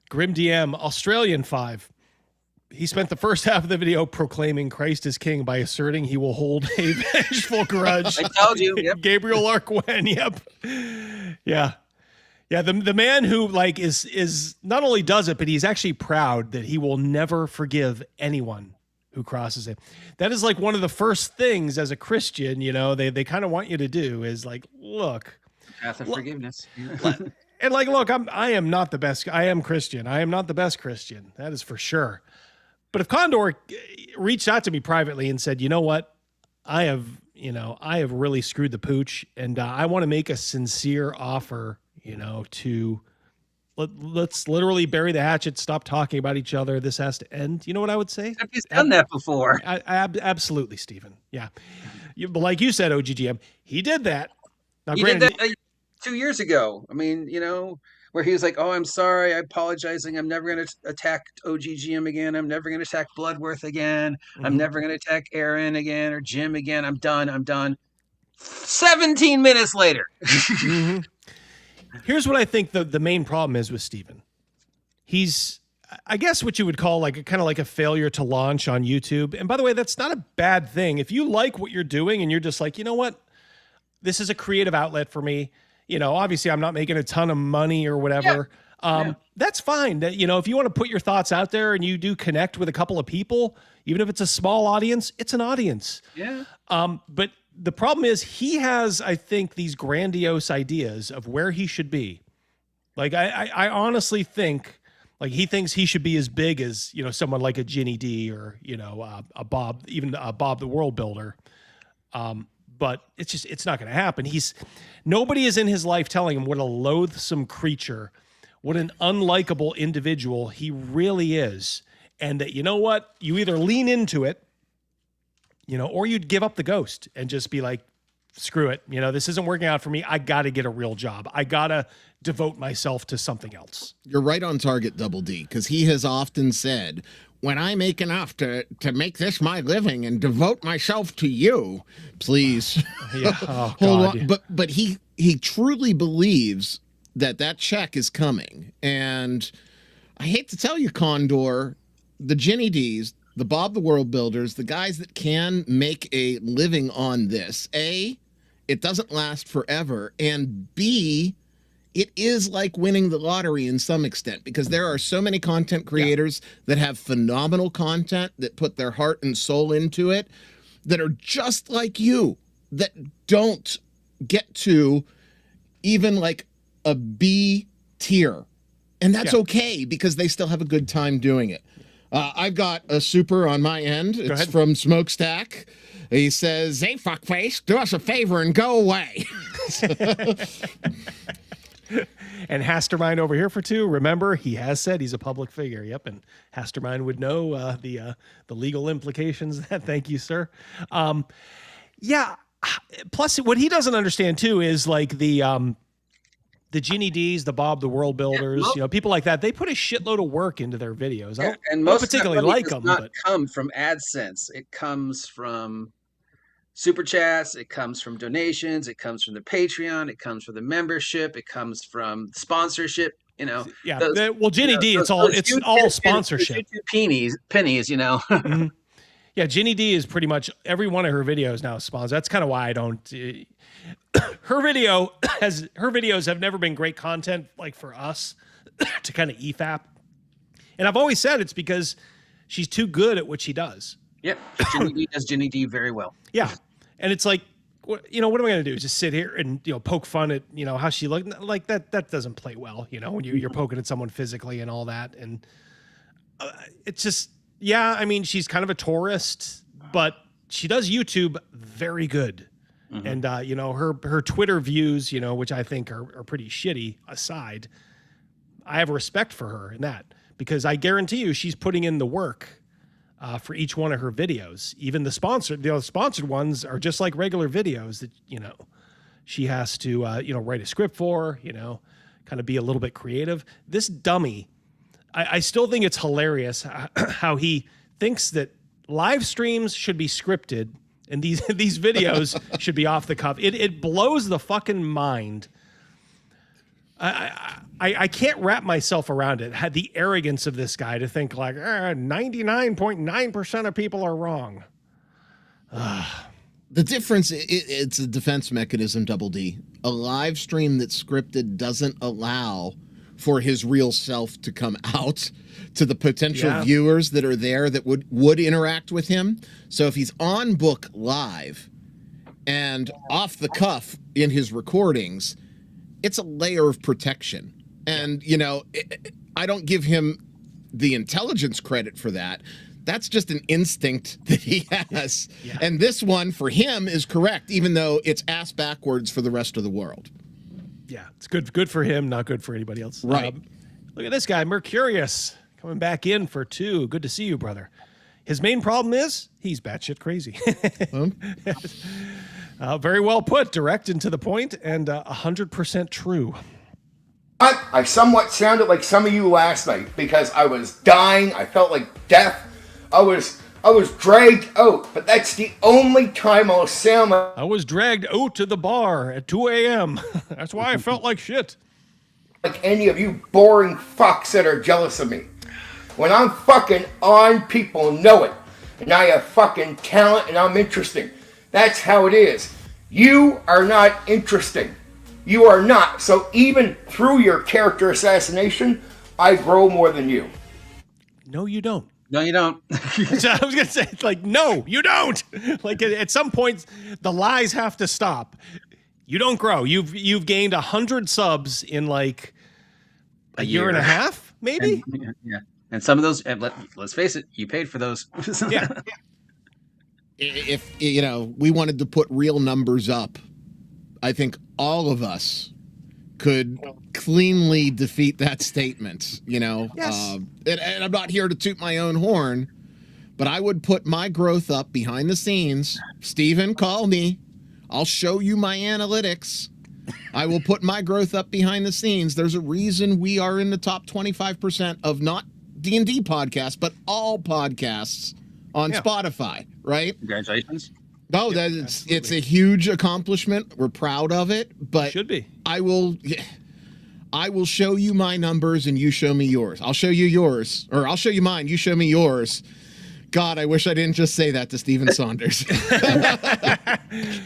Grim DM, Australian 5. He spent the first half of the video proclaiming Christ is king by asserting he will hold a vengeful grudge. I told you. Yep. Gabriel Arquen. Yep. Yeah. Yeah. The man who like is not only does it, but he's actually proud that he will never forgive anyone who crosses him. That is like one of the first things as a Christian, you know, they kind of want you to do is like, look. Path of forgiveness. And like, look, I am not the best. I am Christian. I am not the best Christian. That is for sure. But if Condor reached out to me privately and said, you know what, I have really screwed the pooch, and I want to make a sincere offer, to let's literally bury the hatchet, stop talking about each other. This has to end. You know what I would say? He's done that before. Absolutely, Stephen. Yeah. But like you said, OGGM, he did that. Now, He did that 2 years ago. I mean, where he was like, oh, I'm sorry, I'm apologizing. I'm never going to attack OGGM again. I'm never going to attack Bloodworth again. I'm never going to attack Aaron again or Jim again. I'm done. 17 minutes later. Here's what I think the main problem is with Steven. He's, I guess, what you would call like kind of like a failure to launch on YouTube. And by the way, that's not a bad thing. If you like what you're doing and you're just like, you know what, this is a creative outlet for me. Obviously I'm not making a ton of money or whatever. That's fine. That, if you want to put your thoughts out there and you do connect with a couple of people, even if it's a small audience, it's an audience. Yeah. But the problem is he has, I think, these grandiose ideas of where he should be. Like, I honestly think, like, he thinks he should be as big as, someone like a Ginny D or, a Bob, even a Bob the World Builder. But it's not going to happen. Nobody is in his life telling him what a loathsome creature, what an unlikable individual he really is. And that, you know what, you either lean into it, or you'd give up the ghost and just be like, screw it. This isn't working out for me. I got to get a real job. I got to devote myself to something else. You're right on target, Double D, because he has often said, when I make enough to make this my living and devote myself to you, please hold on. But he truly believes that check is coming. And I hate to tell you, Condor, the Ginny D's, the Bob the World Builders, the guys that can make a living on this, A, it doesn't last forever, and B, it is like winning the lottery in some extent, because there are so many content creators that have phenomenal content that put their heart and soul into it, that are just like you, that don't get to even like a B tier. And that's okay, because they still have a good time doing it. I've got a super on my end. It's from Smokestack. He says, "Hey, fuckface, do us a favor and go away." And Hastermind over here for 2. Remember, he has said he's a public figure. Yep, and Hastermind would know the legal implications of that. Thank you, sir. Yeah. Plus, what he doesn't understand too is like the Ginny D's, the Bob the World Builders, people like that. They put a shitload of work into their videos. I don't particularly like them. Not come from AdSense. It comes from super chats. It comes from donations. It comes from the Patreon. It comes from the membership. It comes from sponsorship. Yeah. Ginny D, it's all sponsorship. Pennies. Mm-hmm. Yeah, Ginny D is pretty much every one of her videos now sponsored. That's kind of why I don't. Her videos have never been great content like for us to kind of EFAP. And I've always said it's because she's too good at what she does. Yep, Ginny D does Ginny D very well. Yeah, and it's like, what am I going to do? Just sit here and poke fun at how she looked like that? That doesn't play well. When you're poking at someone physically and all that, and it's just. Yeah, I mean, she's kind of a tourist, but she does YouTube very good. Mm-hmm. And, her Twitter views, which I think are pretty shitty aside, I have respect for her in that, because I guarantee you she's putting in the work for each one of her videos. Even the sponsored ones are just like regular videos that, she has to, write a script for, kind of be a little bit creative. This dummy, I still think it's hilarious how he thinks that live streams should be scripted and these videos should be off the cuff. It blows the fucking mind. I can't wrap myself around it. Had the arrogance of this guy to think like 99.9% of people are wrong. The difference, it's a defense mechanism, Double D. A live stream that's scripted doesn't allow for his real self to come out to the potential viewers that are there that would interact with him. So if he's on book live and off the cuff in his recordings, it's a layer of protection. And, I don't give him the intelligence credit for that. That's just an instinct that he has. Yeah. And this one for him is correct, even though it's ass backwards for the rest of the world. Yeah, it's good for him, not good for anybody else. Right. Look at this guy, Mercurius, coming back in for 2. Good to see you, brother. His main problem is he's batshit crazy. Very well put, direct and to the point, and 100% true. I somewhat sounded like some of you last night because I was dying. I felt like death. I was dragged out, but that's the only time I'll sound like... I was dragged out to the bar at 2 a.m. That's why I felt like shit. Like any of you boring fucks that are jealous of me. When I'm fucking on, people know it. And I have fucking talent and I'm interesting. That's how it is. You are not interesting. You are not. So even through your character assassination, I grow more than you. No, you don't. No, you don't. I was going to say, it's like, no, you don't. Like at some point, the lies have to stop. You don't grow. You've gained 100 subs in like a year and a half, maybe? Yeah. And some of those, let's face it, you paid for those. Yeah. If, we wanted to put real numbers up, I think all of us could cleanly defeat that statement, Yes. And I'm not here to toot my own horn, but I would put my growth up behind the scenes. Steven, call me. I'll show you my analytics. I will put my growth up behind the scenes. There's a reason we are in the top 25% of not D&D podcasts, but all podcasts on Spotify, right? Congratulations. No, it's a huge accomplishment. We're proud of it, but should be. I will show you my numbers and you show me yours. I'll show you yours, or I'll show you mine. You show me yours. God, I wish I didn't just say that to Stephen Saunders.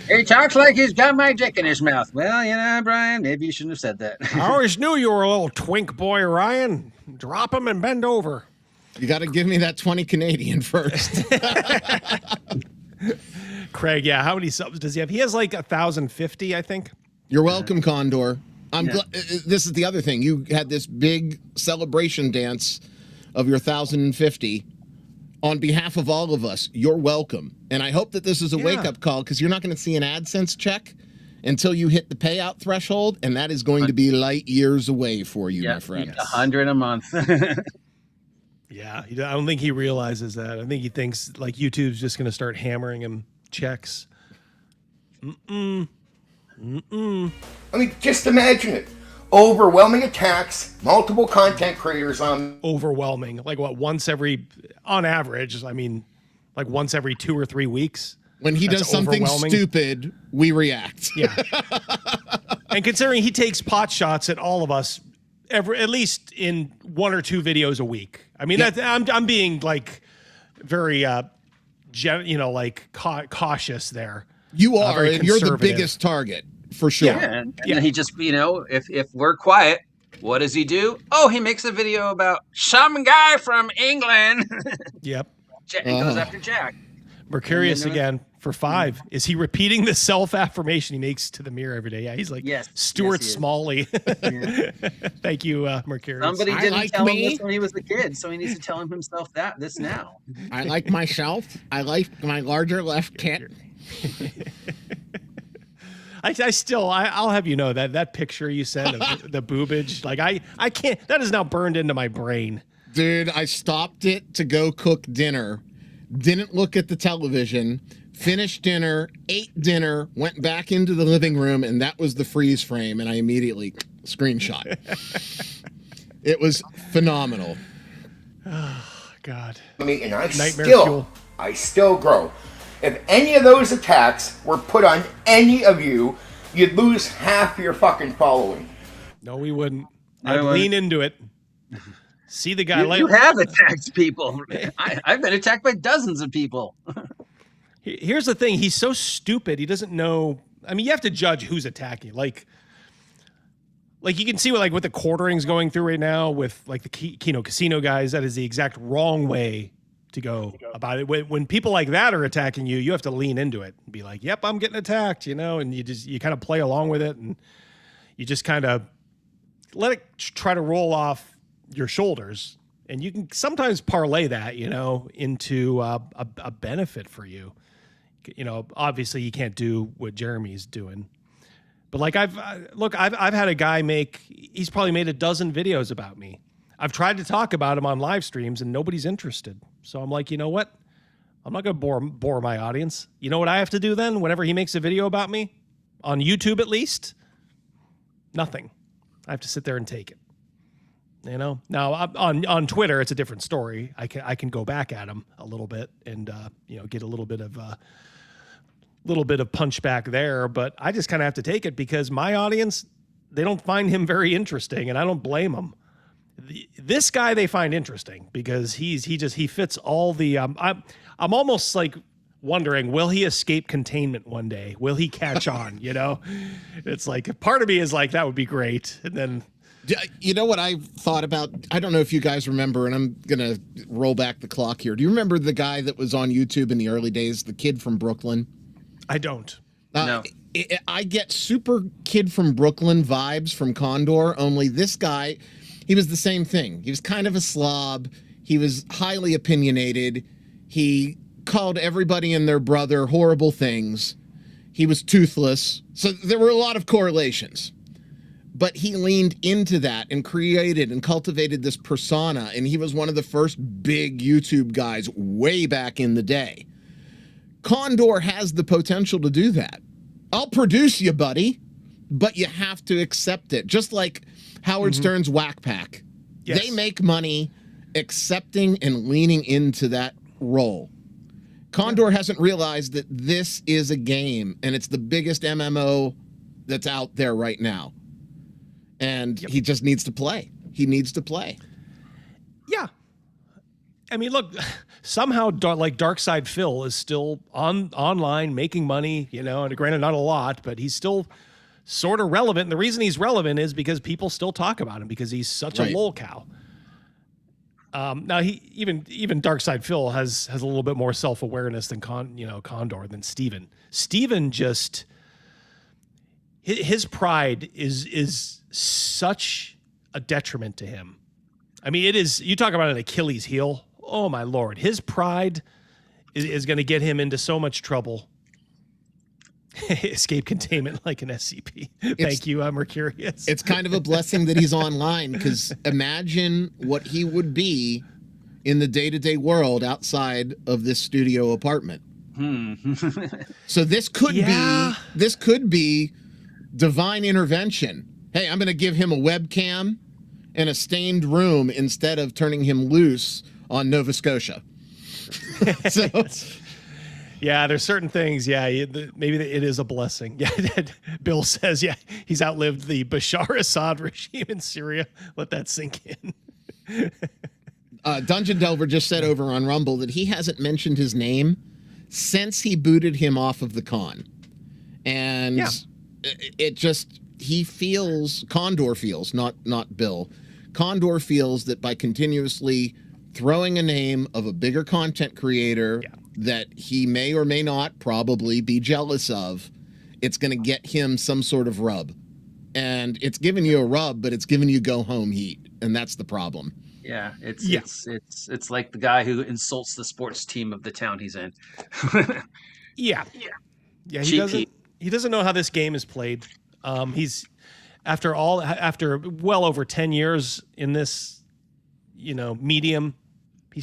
He talks like he's got my dick in his mouth. Well, you know, Brian, maybe you shouldn't have said that. I always knew you were a little twink boy, Ryan. Drop him and bend over. You got to give me that 20 Canadian first. Craig, yeah, how many subs does he have? He has like 1,050, I think. You're welcome, Condor. This is the other thing. You had this big celebration dance of your 1,050. On behalf of all of us, you're welcome. And I hope that this is a wake-up call, because you're not going to see an AdSense check until you hit the payout threshold, and that is going to be light years away for you, my friend. 100 a month. Yeah, I don't think he realizes that. I think he thinks like YouTube's just going to start hammering him checks. I mean, just imagine it. Overwhelming attacks, multiple content creators on. Overwhelming. Like what, on average, I mean, like once every 2 or 3 weeks. When he does something stupid, we react. Yeah. And considering he takes pot shots at all of us at least in 1 or 2 videos a week. I mean, I'm being like very, cautious there. You are, and you're the biggest target for sure. Yeah, and he just, if we're quiet, what does he do? Oh, he makes a video about some guy from England. Yep. He goes after Jack. Mercurius again for 5. Is he repeating the self-affirmation he makes to the mirror every day? Yeah, he's like Stuart Smalley. Thank you, Mercurius. Somebody didn't tell him this when he was a kid, so he needs to tell himself this now. I like myself. I like my larger left tit. I'll have you know that picture you sent of the boobage, like I can't, that is now burned into my brain. Dude, I stopped it to go cook dinner, didn't look at the television, finished dinner, ate dinner, went back into the living room, and that was the freeze frame, and I immediately screenshot. It was phenomenal. Oh, God. And Nightmare I still grow. If any of those attacks were put on any of you, you'd lose half your fucking following. No, we wouldn't. I'd lean into it. See the guy. You have attacked people. I've been attacked by dozens of people. Here's the thing. He's so stupid. He doesn't know. I mean, you have to judge who's attacking. Like you can see what the quartering's going through right now with like the Kino Casino guys. That is the exact wrong way to go about it. When people like that are attacking you, you have to lean into it and be like, yep, I'm getting attacked, and you kind of play along with it, and you just kind of let it try to roll off your shoulders, and you can sometimes parlay that, into a benefit for you. Obviously you can't do what Jeremy's doing, but like I've had a guy he's probably made a dozen videos about me. I've tried to talk about him on live streams and nobody's interested. So I'm like, you know what? I'm not going to bore my audience. You know what I have to do then? Whenever he makes a video about me, on YouTube at least, nothing. I have to sit there and take it. Now on Twitter, it's a different story. I can go back at him a little bit and get a little bit of punch back there. But I just kind of have to take it because my audience, they don't find him very interesting, and I don't blame them. This guy they find interesting because he fits all the. I'm almost like wondering, will he escape containment one day? Will he catch on? It's like part of me is like that would be great, and then. You know what I thought about? I don't know if you guys remember, and I'm going to roll back the clock here. Do you remember the guy that was on YouTube in the early days, the kid from Brooklyn? I don't. No. I get super kid from Brooklyn vibes from Condor, only this guy, he was the same thing. He was kind of a slob. He was highly opinionated. He called everybody and their brother horrible things. He was toothless. So there were a lot of correlations. But he leaned into that and created and cultivated this persona, and he was one of the first big YouTube guys way back in the day. Condor has the potential to do that. I'll produce you, buddy, but you have to accept it. Just like Howard Stern's Whack Pack. Yes. They make money accepting and leaning into that role. Condor hasn't realized that this is a game, and it's the biggest MMO that's out there right now. And he just needs to play. He needs to play. Yeah. I mean, look, somehow like Darkside Phil is still online making money, you know, and granted not a lot, but he's still sort of relevant. And the reason he's relevant is because people still talk about him because he's such a lol cow. Now he even Darkside Phil has a little bit more self-awareness than Condor than Steven. Steven just his pride is such a detriment to him. I mean, it is, you talk about an Achilles heel. Oh my Lord. His pride is going to get him into so much trouble. Escape containment like an SCP. Thank you, Mercurius. It's kind of a blessing that he's online, because imagine what he would be in the day-to-day world outside of this studio apartment. So this could be divine intervention. Hey, I'm going to give him a webcam and a stained room instead of turning him loose on Nova Scotia. So, yeah, there's certain things. Yeah, maybe it is a blessing. Yeah, Bill says, yeah, he's outlived the Bashar Assad regime in Syria. Let that sink in. Dungeon Delver just said over on Rumble that he hasn't mentioned his name since he booted him off of the con. And it just, Condor feels, not Bill, Condor feels that by continuously throwing a name of a bigger content creator that he may or may not probably be jealous of, it's going to get him some sort of rub. And it's giving you a rub, but it's giving you go home heat. And that's the problem. Yeah, it's like the guy who insults the sports team of the town he's in. Yeah. He doesn't know how this game is played. He's after well over 10 years in this, medium, he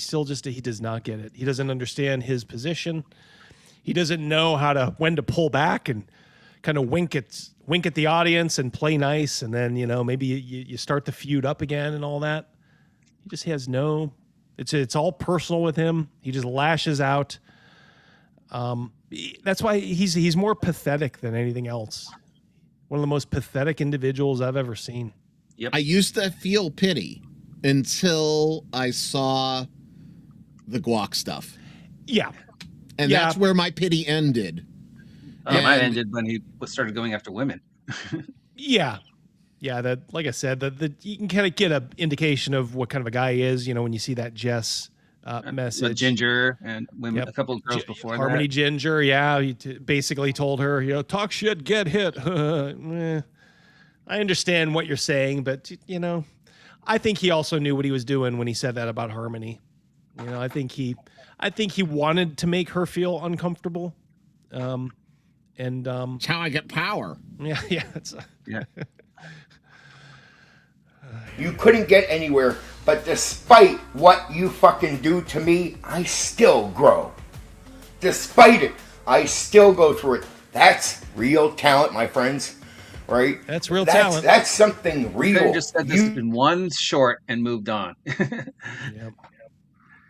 does not get it. He doesn't understand his position. He doesn't know when to pull back and kind of wink at the audience and play nice, and then maybe you start the feud up again and all that. He just has it's all personal with him. He just lashes out. That's why he's more pathetic than anything else. One of the most pathetic individuals I've ever seen. Yep. I used to feel pity until I saw the guac stuff. Yeah. And that's where my pity ended. Mine ended when he started going after women. Yeah. Yeah, that, like I said, you can kind of get an indication of what kind of a guy he is, when you see that Jess message. With Ginger and women, a couple of girls before Harmony that. Ginger, yeah. He basically told her, talk shit, get hit. I understand what you're saying, but, I think he also knew what he was doing when he said that about Harmony. I think he wanted to make her feel uncomfortable. It's how I get power. Yeah. Yeah. You couldn't get anywhere, but despite what you fucking do to me, I still grow. Despite it, I still go through it. That's real talent, my friends. Right? That's real talent. That's something real. You could have just said this in one short and moved on. Yep.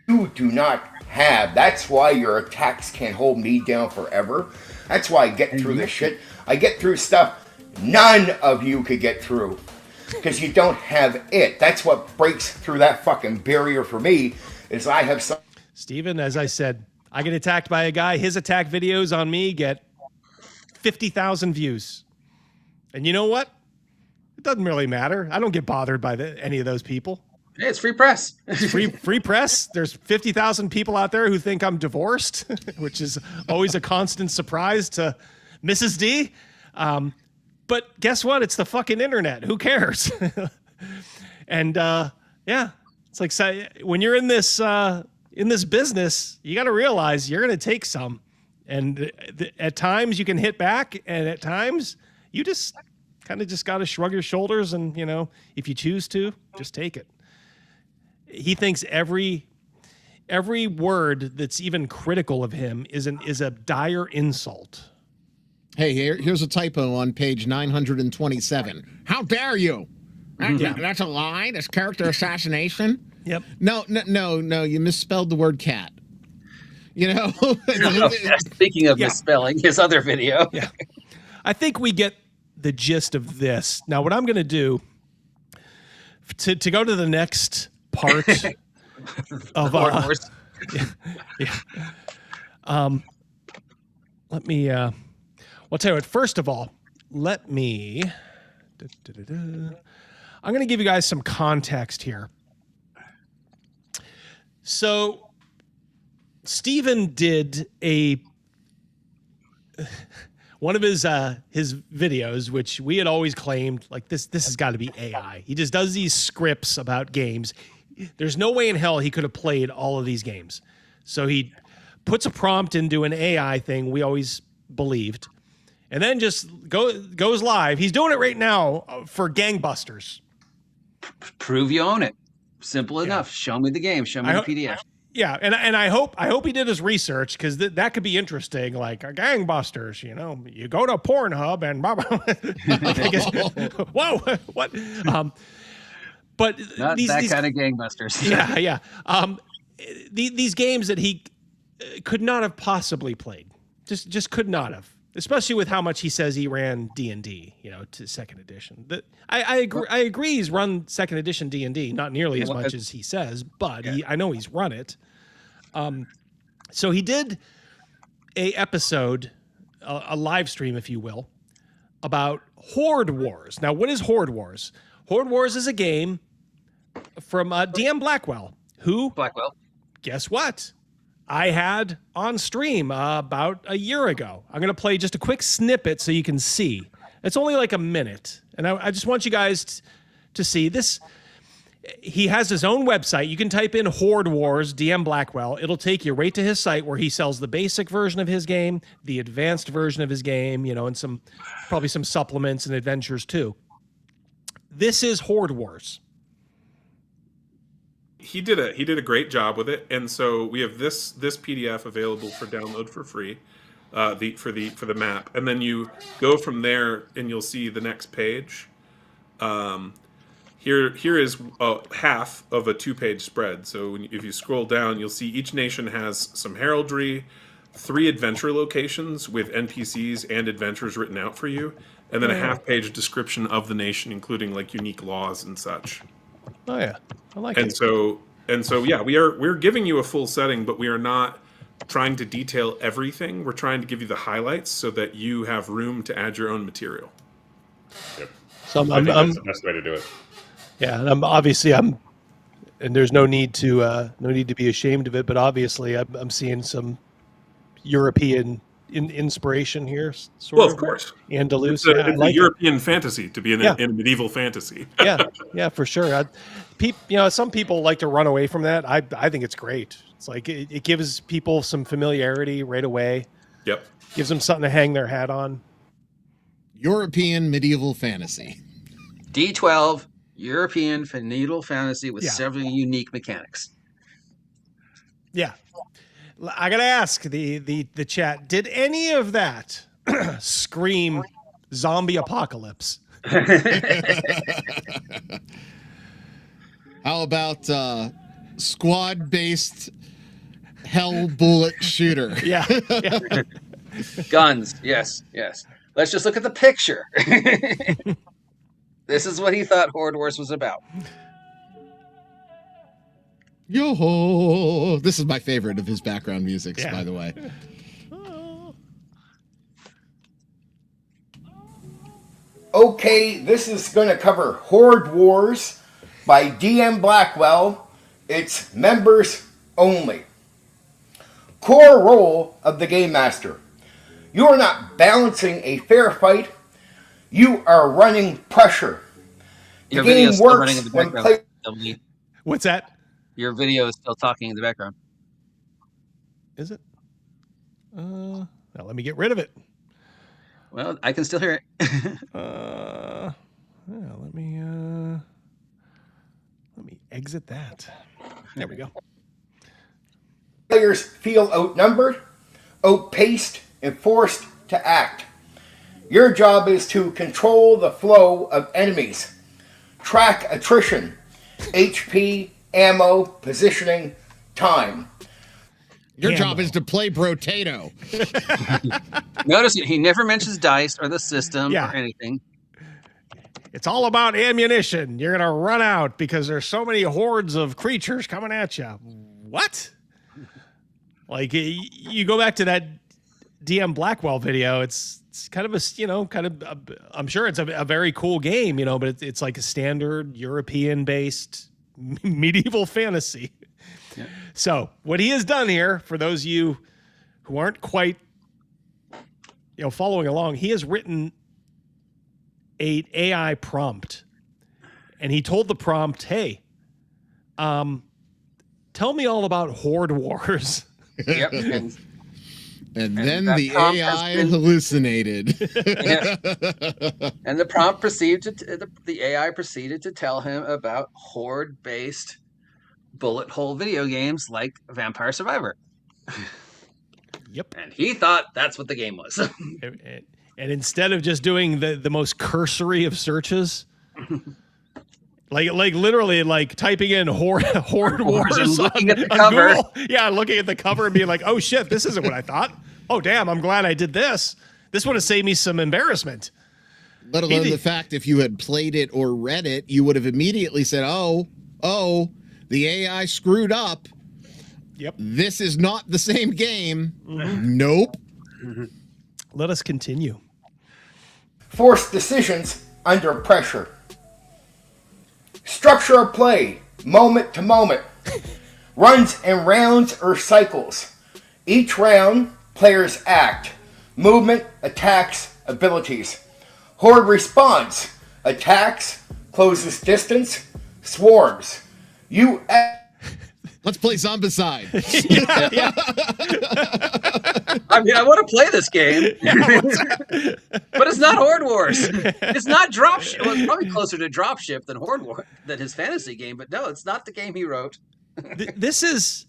You do not have. That's why your attacks can't hold me down forever. That's why I get through this shit. I get through stuff none of you could get through. Because you don't have it. That's what breaks through that fucking barrier for me, is I have some... Steven, as I said, I get attacked by a guy. His attack videos on me get 50,000 views. And you know what? It doesn't really matter. I don't get bothered by any of those people. Hey, it's free press. It's free press. There's 50,000 people out there who think I'm divorced, which is always a constant surprise to Mrs. D. But guess what? It's the fucking internet. Who cares? And it's like, when you're in this business, you got to realize you're going to take some. And at times you can hit back, and at times you just kind of got to shrug your shoulders and, if you choose to, just take it. He thinks every word that's even critical of him is a dire insult. Hey, here's a typo on page 927. How dare you? That's a lie? That's character assassination? Yep. No, you misspelled the word cat. Speaking of misspelling, his other video. Yeah. I think we get the gist of this. Now, what I'm going to do to go to the next part of Horde Wars. Let me I'll tell you what, first of all, let me I'm going to give you guys some context here. So Steven did one of his videos, which we had always claimed, like, this has got to be AI. He just does these scripts about games. There's no way in hell he could have played all of these games. So he puts a prompt into an AI thing we always believed, and then just goes live. He's doing it right now for Gangbusters. Prove you own it. Simple enough. Show me the game. Show me the PDF. Yeah, and I hope he did his research, because that could be interesting. Like, Gangbusters, you go to Pornhub and blah, blah. Whoa, what? But Not these kind of Gangbusters. Yeah. These games that he could not have possibly played, just could not have. Especially with how much he says he ran D&D, to second edition. I agree he's run second edition D&D, not nearly as much as he says, but I know he's run it. So he did a episode, a live stream, if you will, about Horde Wars. Now, what is Horde Wars? Horde Wars is a game from DM Blackwell, who, guess what? I had on stream about a year ago. I'm going to play just a quick snippet so you can see. It's only like a minute. And I just want you guys to see this. He has his own website. You can type in Horde Wars, DM Blackwell. It'll take you right to his site where he sells the basic version of his game, the advanced version of his game, and probably some supplements and adventures too. This is Horde Wars. He did a great job with it, and so we have this PDF available for download for free, for the map, and then you go from there and you'll see the next page. Here is half of a 2-page spread. So if you scroll down, you'll see each nation has some heraldry, 3 adventure locations with NPCs and adventures written out for you, and then a half-page description of the nation, including like unique laws and such. Oh yeah, I like it. And so yeah, we're giving you a full setting, but we are not trying to detail everything. We're trying to give you the highlights so that you have room to add your own material. Yep. So I think that's the best way to do it. Yeah, and and there's no need to be ashamed of it, but obviously I'm seeing some European inspiration here, sort of course. Andalus. It's a European fantasy to be in a medieval fantasy. yeah, for sure. Some people like to run away from that. I think it's great. It's like it gives people some familiarity right away. Yep. Gives them something to hang their hat on. European medieval fantasy. D12 European medieval fantasy with several unique mechanics. Yeah. I gotta ask the chat, did any of that scream zombie apocalypse? How about squad-based hell bullet shooter? Yeah. Guns, yes. Let's just look at the picture. This is what he thought Horde Wars was about. Yo-ho! This is my favorite of his background music, by the way. Okay, this is going to cover Horde Wars by DM Blackwell. It's members only. Core role of the Game Master. You are not balancing a fair fight. You are running pressure. Your the game still works running in the when background. What's that? Your video is still talking in the background. Is it? Now let me get rid of it. Well, I can still hear it. Let me exit that. There we go. Players feel outnumbered, outpaced, and forced to act. Your job is to control the flow of enemies, track attrition, HP, ammo, positioning, time. Your job is to play Brotato. Notice he never mentions dice or the system or anything. it's all about ammunition. You're gonna run out because there's so many hordes of creatures coming at you. What? Like you go back to that DM Blackwell video. It's kind of I'm sure it's a very cool game, but it's like a standard European-based medieval fantasy. Yeah. So what he has done here, for those of you who aren't quite, following along, he has written a AI prompt, and he told the prompt, "Hey, tell me all about Horde Wars." Yep. And then the AI hallucinated. Yeah. And the prompt the AI proceeded to tell him about horde-based bullet hole video games like Vampire Survivor. Yep. And he thought that's what the game was. And instead of just doing the most cursory of searches, like literally like typing in horde wars and looking at the on cover. Google. Yeah, looking at the cover and being like, oh shit, this isn't what I thought. Oh damn, I'm glad I did this. This would have saved me some embarrassment. Let alone the fact if you had played it or read it, you would have immediately said, oh, the AI screwed up. Yep. This is not the same game. Nope. Let us continue. Forced decisions under pressure. Structure of play, moment to moment. Runs in rounds or cycles. Each round, players act. Movement, attacks, abilities. Horde response. Attacks, closes distance, swarms. You Let's play Zombicide. Yeah. I mean, I want to play this game, but it's not Horde Wars. It's not Dropship. Well, it's probably closer to Dropship than Horde Wars, than his fantasy game. But no, it's not the game he wrote. This is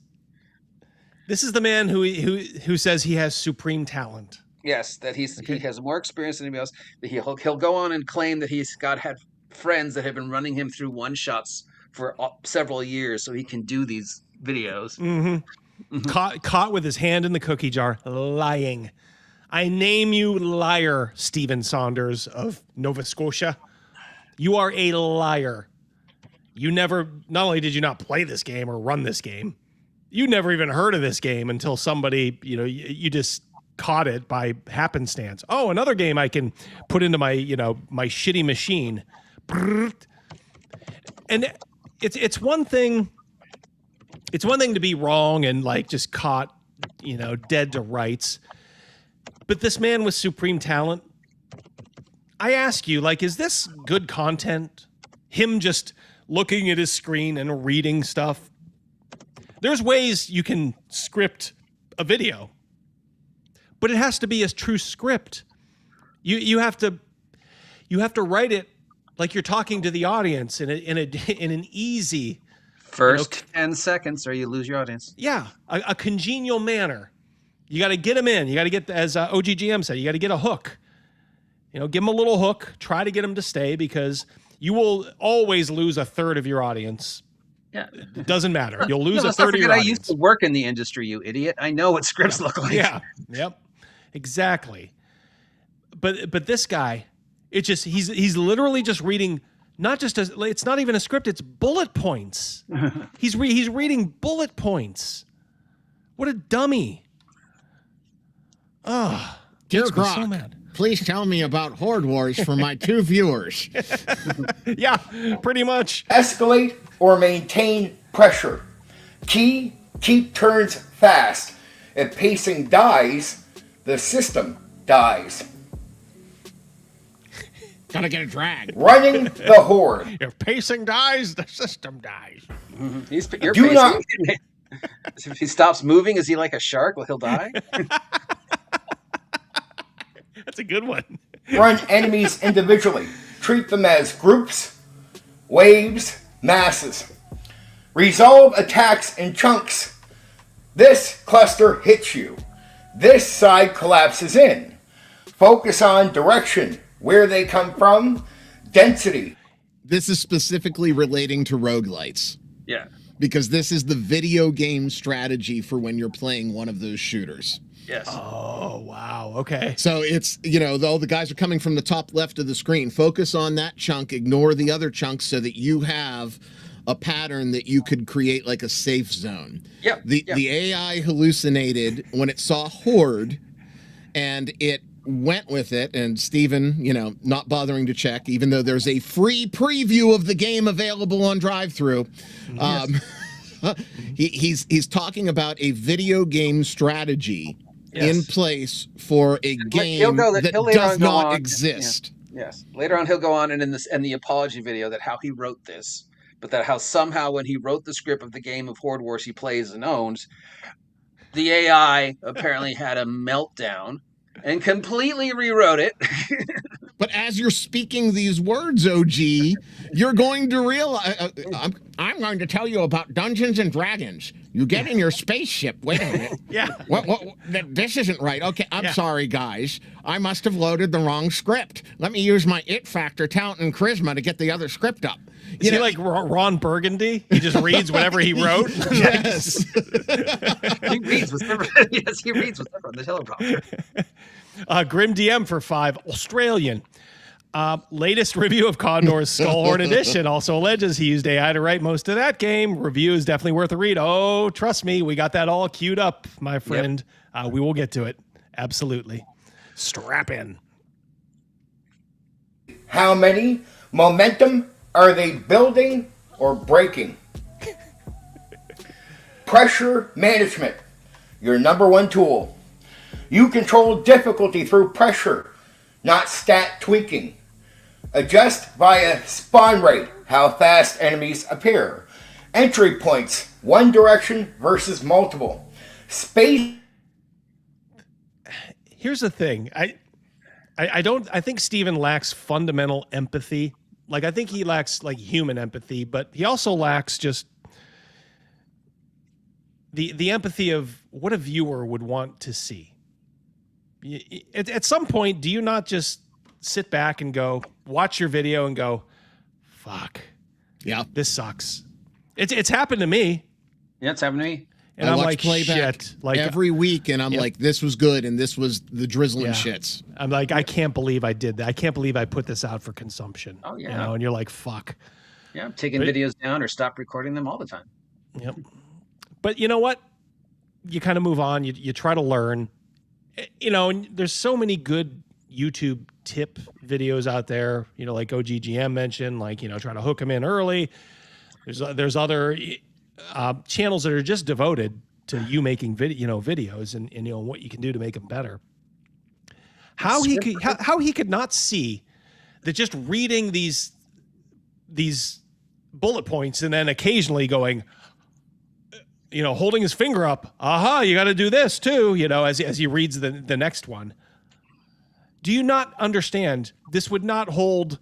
the man who says he has supreme talent. Yes, that he has more experience than anybody else. That he'll go on and claim that he's had friends that have been running him through one shots for several years, so he can do these videos. Mm-hmm. Mm-hmm. Caught with his hand in the cookie jar, lying. I name you liar, Stephen Saunders of Nova Scotia. You are a liar. You not only did you not play this game or run this game, you never even heard of this game until somebody, you just caught it by happenstance. Oh, another game I can put into my, my shitty machine. And it's one thing. It's one thing to be wrong and like just caught, dead to rights. But this man with supreme talent, I ask you, like, is this good content? Him just looking at his screen and reading stuff? There's ways you can script a video, but it has to be a true script. You have to write it like you're talking to the audience in an easy first 10 seconds, or you lose your audience. Yeah, a congenial manner. You got to get them in. You got to get, as OGGM said, you got to get a hook. Give them a little hook. Try to get them to stay, because you will always lose a third of your audience. Yeah, it doesn't matter. You'll lose a third of your audience. I used to work in the industry, you idiot. I know what scripts look like. Yeah. Yep. Exactly. But this guy, he's literally just reading. It's not even a script. It's bullet points. He's reading bullet points. What a dummy! Oh, Dear makes me Grok, so mad. Please tell me about Horde Wars for my 2 viewers. Yeah, pretty much. escalate or maintain pressure. Keep turns fast. If pacing dies, the system dies. Gotta get a drag. Running the horde. If pacing dies, the system dies. Mm-hmm. If he stops moving, is he like a shark? Well, he'll die. That's a good one. Run enemies individually. Treat them as groups, waves, masses. Resolve attacks in chunks. This cluster hits you. This side collapses in. Focus on direction, where they come from, density. This is specifically relating to roguelites. Yeah. because this is the video game strategy for when you're playing one of those shooters. Yes. Oh, wow. Okay. So it's, all the guys are coming from the top left of the screen. Focus on that chunk, ignore the other chunks so that you have a pattern that you could create like a safe zone. Yep. The AI hallucinated when it saw Horde, and it went with it, and Steven, not bothering to check, even though there's a free preview of the game available on drive-thru. He's talking about a video game strategy in place for a game that does not exist. Yes. Later on, he'll go on and in the apology video that how he wrote this, but that how somehow when he wrote the script of the game of Horde Wars he plays and owns, the AI apparently had a meltdown and completely rewrote it. But as you're speaking these words, OG, you're going to realize... I'm going to tell you about Dungeons and Dragons. You get in your spaceship. Wait a minute. Yeah. This isn't right. Okay, I'm sorry, guys. I must have loaded the wrong script. Let me use my it factor, talent, and charisma to get the other script up. Is he like Ron Burgundy? He just reads whatever he wrote? Yes. He reads whatever on the teleprompter. Grim DM for 5. Australian. Latest review of Condor's Skullhorn Edition also alleges he used AI to write most of that game. Review is definitely worth a read. Oh, trust me, we got that all queued up, my friend. Yep. We will get to it. Absolutely. Strap in. How many momentum are they building or breaking? Pressure management, your number one tool. You control difficulty through pressure, not stat tweaking. Adjust via spawn rate, how fast enemies appear. Entry points, one direction versus multiple. Space. Here's the thing. I think Steven lacks fundamental empathy. Like, I think he lacks like human empathy, but he also lacks just the empathy of what a viewer would want to see. At some point, do you not just sit back and go, watch your video and go, fuck, yeah, this sucks. It's happened to me. Yeah, it's happened to me. And I'm like, shit. Like every week, and I'm like, this was good, and this was the drizzling shits. I'm like, I can't believe I did that. I can't believe I put this out for consumption. Oh, yeah. And you're like, fuck. Yeah, I'm taking videos down or stop recording them all the time. Yep. But you know what? You kind of move on. You try to learn. And there's so many good YouTube tip videos out there, like OGGM mentioned, like, trying to hook them in early. There's other channels that are just devoted to you making videos and what you can do to make them better. How he could not see that just reading these bullet points and then occasionally going, holding his finger up, you got to do this too, as he reads the next one. Do you not understand? This would not hold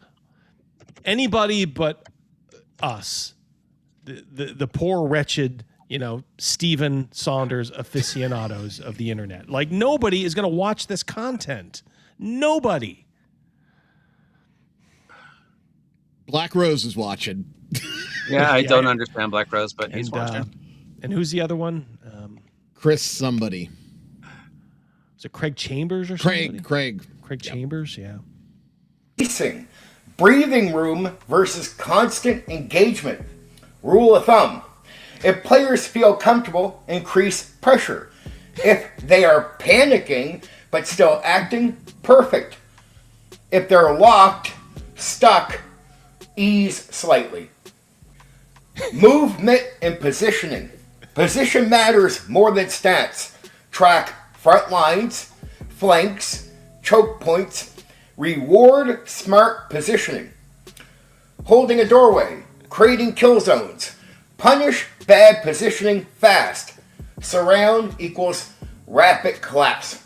anybody but us, the poor, wretched, Stephen Saunders aficionados of the internet. Like, nobody is going to watch this content. Nobody. Black Rose is watching. Yeah, I don't understand Black Rose, but he's watching. And who's the other one? Chris somebody. Is it Craig Chambers or something? Craig Chambers, yeah. Pacing, breathing room versus constant engagement. Rule of thumb. If players feel comfortable, increase pressure. If they are panicking but still acting, perfect. If they're locked, stuck, ease slightly. Movement and positioning. Position matters more than stats. Track front lines, flanks, choke points. Reward smart positioning. Holding a doorway, creating kill zones. Punish bad positioning fast. Surround equals rapid collapse.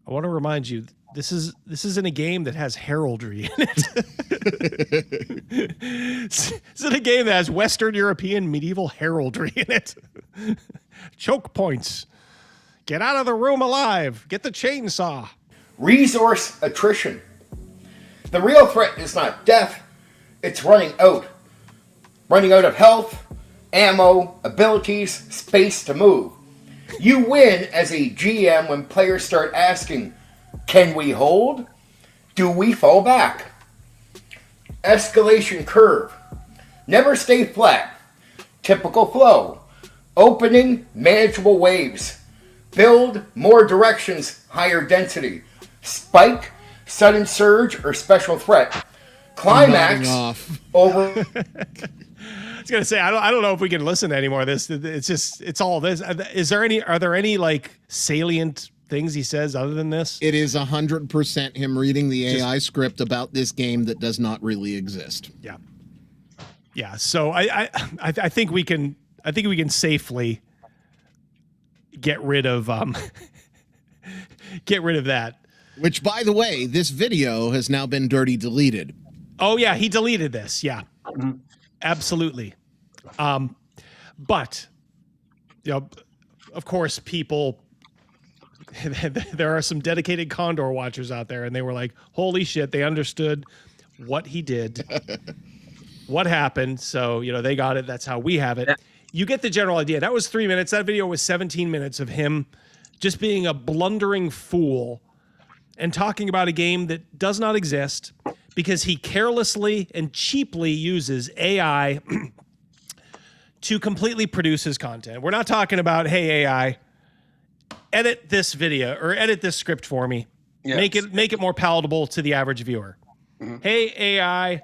I want to remind you, this isn't a game that has heraldry in it. This is a game that has Western European medieval heraldry in it. Choke points. Get out of the room alive. Get the chainsaw. Resource attrition. The real threat is not death, it's running out. Running out of health, ammo, abilities, space to move. You win as a GM when players start asking, can we hold? Do we fall back? Escalation curve. Never stay flat. Typical flow. Opening, manageable waves. Build, more directions, higher density. Spike, sudden surge, or special threat. Climax, over... I was gonna say I don't know if we can listen to any more of this. It's all this. Are there any like salient things he says other than this? It is 100% him reading the AI script about this game that does not really exist. Yeah. Yeah. So I think we can safely get rid of that. Which, by the way, this video has now been dirty deleted. Oh yeah, he deleted this. Yeah. Absolutely. But, you know, of course, people, there are some dedicated Condor watchers out there, and they were like, holy shit, they understood what he did, what happened. So, you know, they got it. That's how we have it. Yeah. You get the general idea. That was 3 minutes. That video was 17 minutes of him just being a blundering fool and talking about a game that does not exist, because he carelessly and cheaply uses AI to completely produce his content. We're not talking about, hey, AI, edit this video or edit this script for me. Yes. Make it more palatable to the average viewer. Mm-hmm. Hey, AI,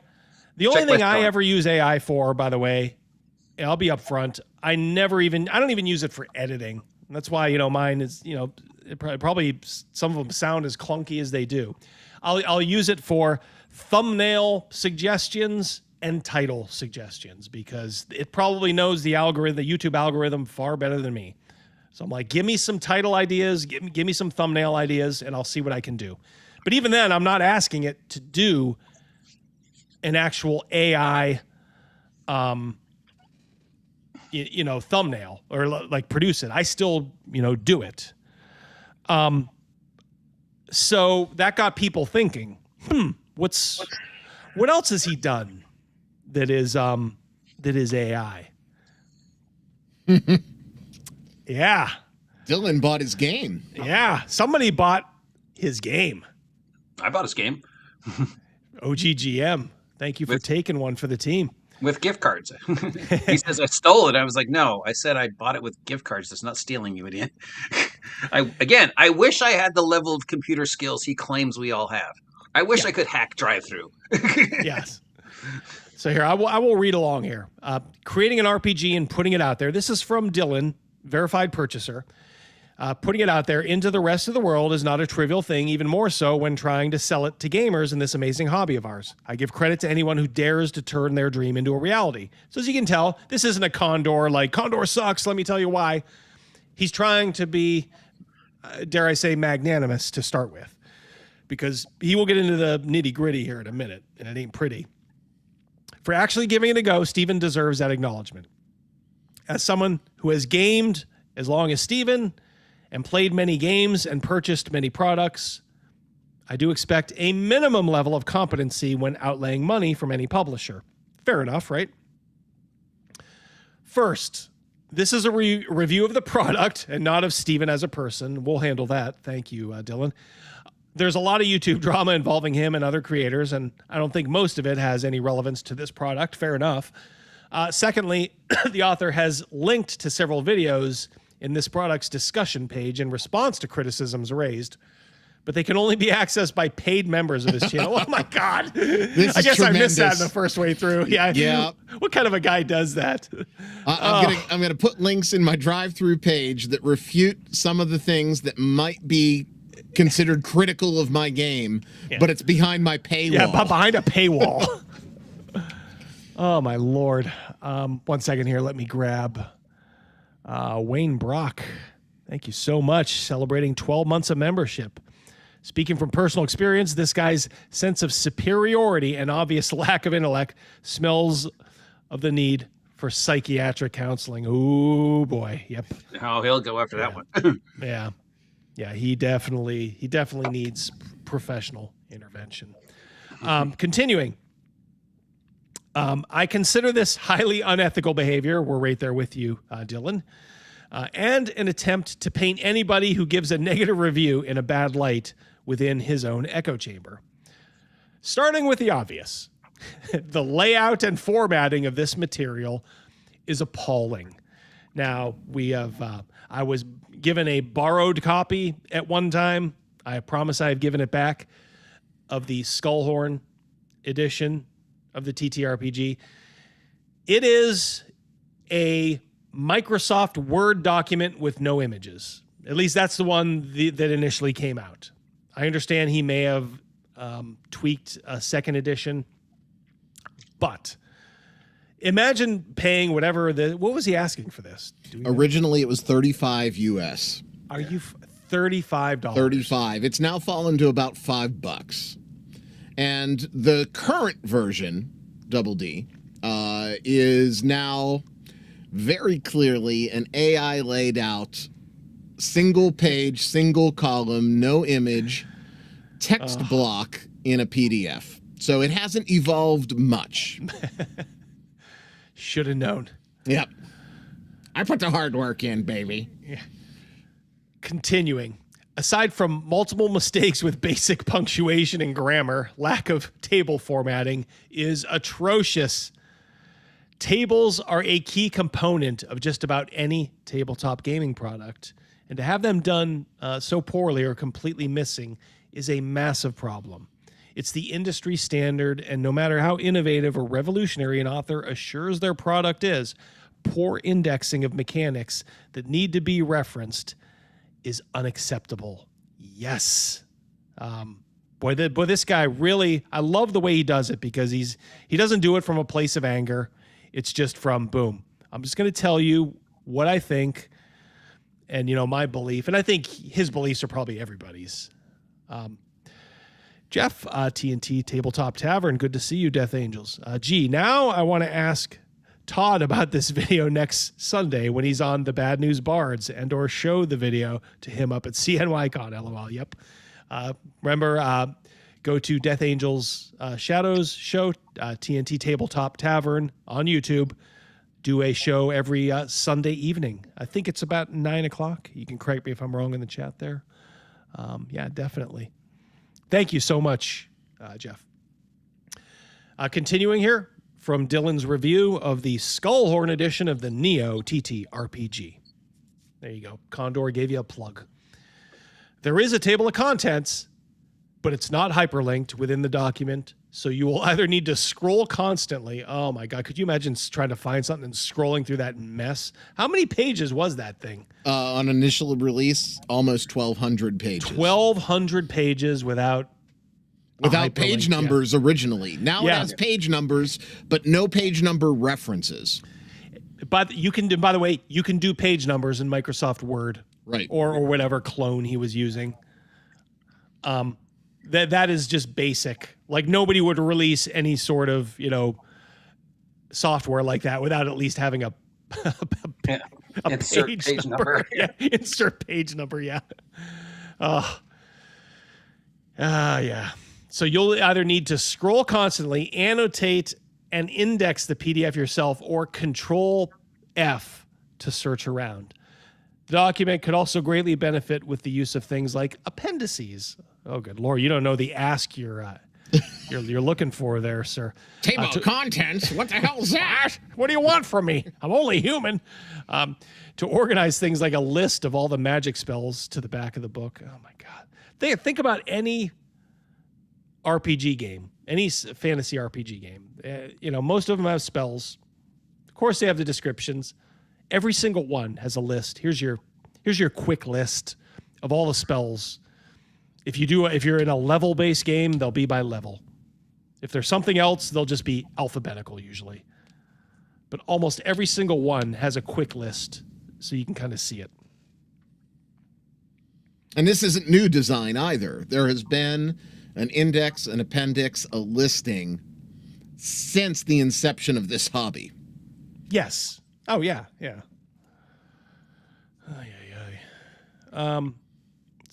the only thing I ever use AI for, by the way, I'll be upfront, I don't even use it for editing. And that's why, you know, mine is, you know, probably some of them sound as clunky as they do. I'll use it for thumbnail suggestions and title suggestions, because it probably knows the YouTube algorithm far better than me. So I'm like, give me some title ideas, give me some thumbnail ideas, and I'll see what I can do. But even then, I'm not asking it to do an actual AI, you know, thumbnail or like produce it. I still, you know, do it. So that got people thinking, what else has he done that is AI? Yeah. Dylan bought his game. Yeah. Somebody bought his game. I bought his game. OGGM. Thank you for taking one for the team. With gift cards. He says, I stole it. I was like, no, I said I bought it with gift cards. That's not stealing, you idiot. I wish I had the level of computer skills he claims we all have. I wish I could hack drive-through. Yes. So here, I will read along here. Creating an RPG and putting it out there. This is from Dylan, verified purchaser. Putting it out there into the rest of the world is not a trivial thing, even more so when trying to sell it to gamers in this amazing hobby of ours. I give credit to anyone who dares to turn their dream into a reality. So as you can tell, this isn't a Condor, like, Condor sucks, let me tell you why. He's trying to be, dare I say, magnanimous to start with, because he will get into the nitty-gritty here in a minute, and it ain't pretty. For actually giving it a go, Steven deserves that acknowledgement. As someone who has gamed as long as Steven and played many games and purchased many products, I do expect a minimum level of competency when outlaying money from any publisher. Fair enough, right? First, this is a review of the product and not of Steven as a person. We'll handle that. Thank you, Dylan. There's a lot of YouTube drama involving him and other creators, and I don't think most of it has any relevance to this product. Fair enough. Secondly, the author has linked to several videos in this product's discussion page in response to criticisms raised, but they can only be accessed by paid members of his channel. Oh my God. I guess I missed that in the first way through. Yeah. What kind of a guy does that? I'm gonna put links in my drive-through page that refute some of the things that might be considered critical of my game, but it's behind my paywall. Yeah, behind a paywall. Oh my Lord. 1 second here. Let me grab Wayne Brock. Thank you so much. Celebrating 12 months of membership. Speaking from personal experience, this guy's sense of superiority and obvious lack of intellect smells of the need for psychiatric counseling. Ooh boy. Yep. Oh, he'll go after that one. Yeah. Yeah, he definitely needs professional intervention. Continuing. I consider this highly unethical behavior. We're right there with you, Dylan. And an attempt to paint anybody who gives a negative review in a bad light within his own echo chamber. Starting with the obvious. The layout and formatting of this material is appalling. Now, I was given a borrowed copy at one time. I promise I've given it back, of the Skullhorn edition of the TTRPG. It is a Microsoft Word document with no images. At least that's the one that initially came out. I understand he may have tweaked a second edition, but imagine paying whatever what was he asking for this? Originally, it was $35 US. Are you $35? $35. It's now fallen to about $5. And the current version, Double D, is now very clearly an AI laid out, single page, single column, no image, text block in a PDF. So it hasn't evolved much. Should have known. Yep. I put the hard work in, baby. Yeah. Continuing. Aside from multiple mistakes with basic punctuation and grammar, lack of table formatting is atrocious. Tables are a key component of just about any tabletop gaming product, and to have them done so poorly or completely missing is a massive problem. It's the industry standard, and no matter how innovative or revolutionary an author assures their product is, poor indexing of mechanics that need to be referenced is unacceptable. Yes. Boy, this guy really, I love the way he does it, because he doesn't do it from a place of anger. It's just from, boom, I'm just going to tell you what I think and, my belief. And I think his beliefs are probably everybody's. Jeff, TNT Tabletop Tavern, good to see you, Death Angels. Now I want to ask Todd about this video next Sunday when he's on the Bad News Bards, and or show the video to him up at CNYCon, LOL. Yep. Remember, go to Death Angels Shadows show, TNT Tabletop Tavern on YouTube. Do a show every Sunday evening. I think it's about 9 o'clock. You can correct me if I'm wrong in the chat there. Yeah, definitely. Thank you so much, Jeff. Continuing here from Dylan's review of the Skullhorn edition of the Neo TTRPG. There you go. Condor gave you a plug. There is a table of contents, but it's not hyperlinked within the document, so you will either need to scroll constantly. Oh my God, could you imagine trying to find something and scrolling through that mess? How many pages was that thing? On initial release, almost 1,200 pages. 1,200 pages without page numbers originally. Now it has page numbers, but no page number references. But you can do, by the way, you can do page numbers in Microsoft Word. Right. Or whatever clone he was using. That is just basic. Like, nobody would release any sort of, software like that without at least having a insert page number. Yeah, insert page number, yeah. Yeah. So you'll either need to scroll constantly, annotate and index the PDF yourself, or Control F to search around. The document could also greatly benefit with the use of things like appendices. Oh, good Lord, you don't know the ask you're looking for there, sir. Table of contents? What the hell's that? What do you want from me? I'm only human. To organize things like a list of all the magic spells to the back of the book. Oh, my God. Think about any RPG game, any fantasy RPG game. Most of them have spells. Of course, they have the descriptions. Every single one has a list. Here's your quick list of all the spells. If you're in a level-based game, they'll be by level. If there's something else, they'll just be alphabetical usually. But almost every single one has a quick list, so you can kind of see it. And this isn't new design either. There has been an index, an appendix, a listing since the inception of this hobby. Yes. Oh, yeah. Let's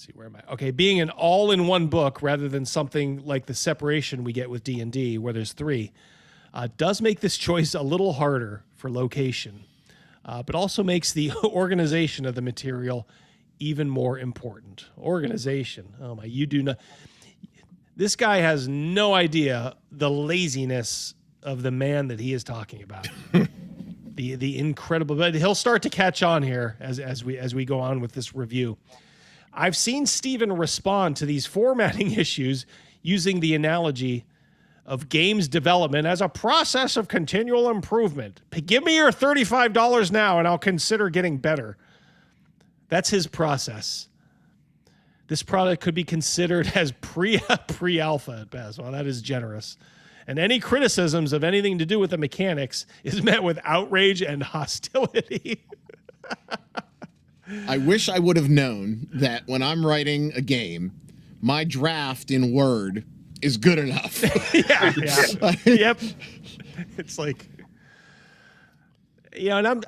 see, where am I? Okay, being an all-in-one book rather than something like the separation we get with D&D, where there's 3. does make this choice a little harder for location, but also makes the organization of the material even more important. Organization. Oh my, you do not. This guy has no idea the laziness of the man that he is talking about. the incredible, but he'll start to catch on here as we go on with this review. I've seen Steven respond to these formatting issues using the analogy of games development as a process of continual improvement. Give me your $35 now and I'll consider getting better. That's his process. This product could be considered as pre-alpha at best. Well, that is generous. And any criticisms of anything to do with the mechanics is met with outrage and hostility. I wish I would have known that when I'm writing a game, my draft in Word is good enough. Yeah. Yep. It's like, and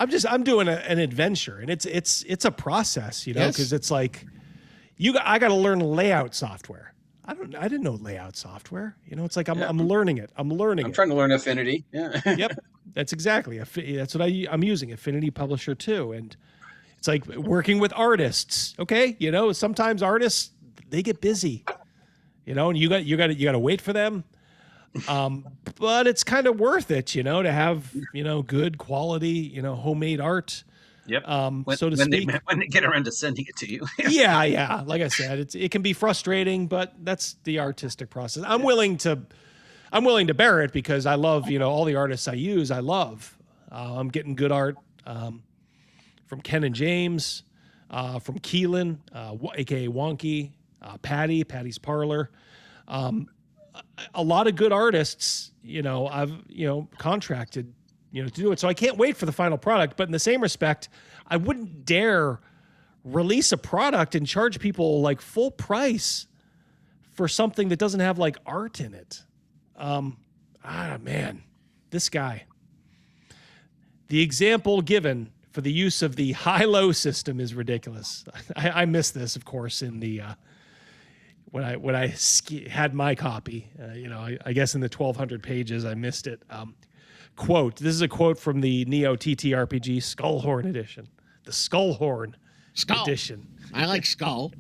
I'm doing an adventure, and it's a process, because it's like I got to learn layout software. I didn't know layout software. It's like I'm learning it. I'm trying to learn Affinity. Yeah. Yep. That's exactly. That's what I'm using, Affinity Publisher 2, and it's like working with artists. Okay, sometimes artists, they get busy, and you got to wait for them. But it's kind of worth it, to have good quality, homemade art. Yep. So to speak. When they get around to sending it to you. Yeah. Like I said, it can be frustrating, but that's the artistic process. I'm willing to bear it because I love, all the artists I use. I love. I'm getting good art from Ken and James, from Keelan, aka Wonky, Patty's Parlor. A lot of good artists, I've contracted to do it. So I can't wait for the final product. But in the same respect, I wouldn't dare release a product and charge people like full price for something that doesn't have like art in it. Man, this guy. The example given for the use of the high-low system is ridiculous. I missed this, of course, in the when I had my copy. I guess in the 1,200 pages, I missed it. Quote, this is a quote from the Neo TTRPG Skullhorn edition. The Skullhorn edition. I like Skull.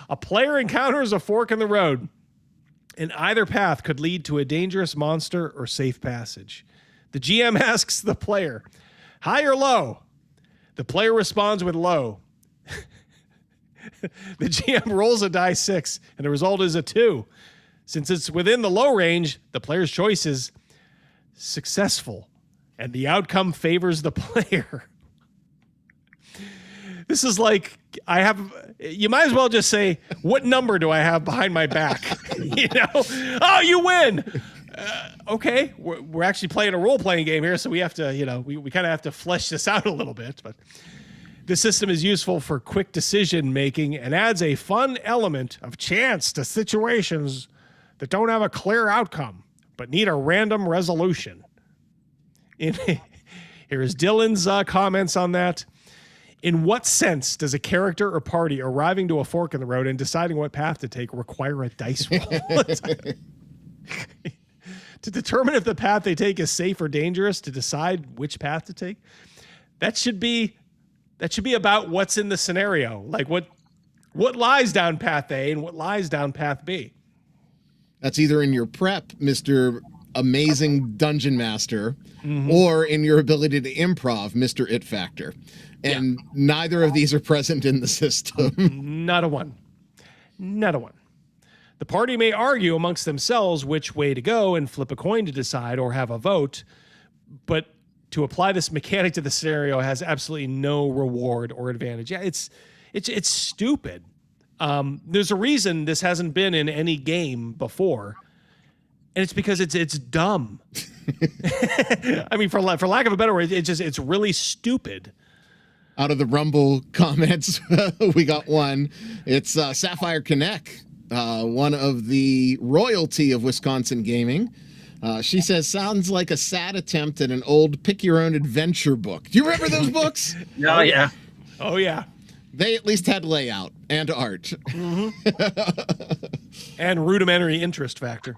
A player encounters a fork in the road, and either path could lead to a dangerous monster or safe passage. The GM asks the player, high or low? The player responds with low. The GM rolls a die 6, and the result is a 2. Since it's within the low range, the player's choice is successful, and the outcome favors the player. This is like, you might as well just say, what number do I have behind my back? Oh, you win. Okay, we're actually playing a role-playing game here, so we have to, we kind of have to flesh this out a little bit, but the system is useful for quick decision-making and adds a fun element of chance to situations that don't have a clear outcome, but need a random resolution. Here is Dylan's comments on that. In what sense does a character or party arriving to a fork in the road and deciding what path to take require a dice roll? To determine if the path they take is safe or dangerous, to decide which path to take? That should be about what's in the scenario. Like what lies down path A and what lies down path B. That's either in your prep, Mr. Amazing Dungeon Master, or in your ability to improv, Mr. It Factor. And neither of these are present in the system. Not a one. The party may argue amongst themselves which way to go and flip a coin to decide or have a vote, but to apply this mechanic to the scenario has absolutely no reward or advantage. Yeah, it's stupid. There's a reason this hasn't been in any game before, and it's because it's dumb. I mean, for lack of a better word, it's really stupid. Out of the Rumble comments, we got one. It's Sapphire Connect, one of the royalty of Wisconsin gaming. She says, sounds like a sad attempt at an old pick-your-own-adventure book. Do you remember those books? Oh, yeah. Oh, yeah. They at least had layout and art. And rudimentary interest factor.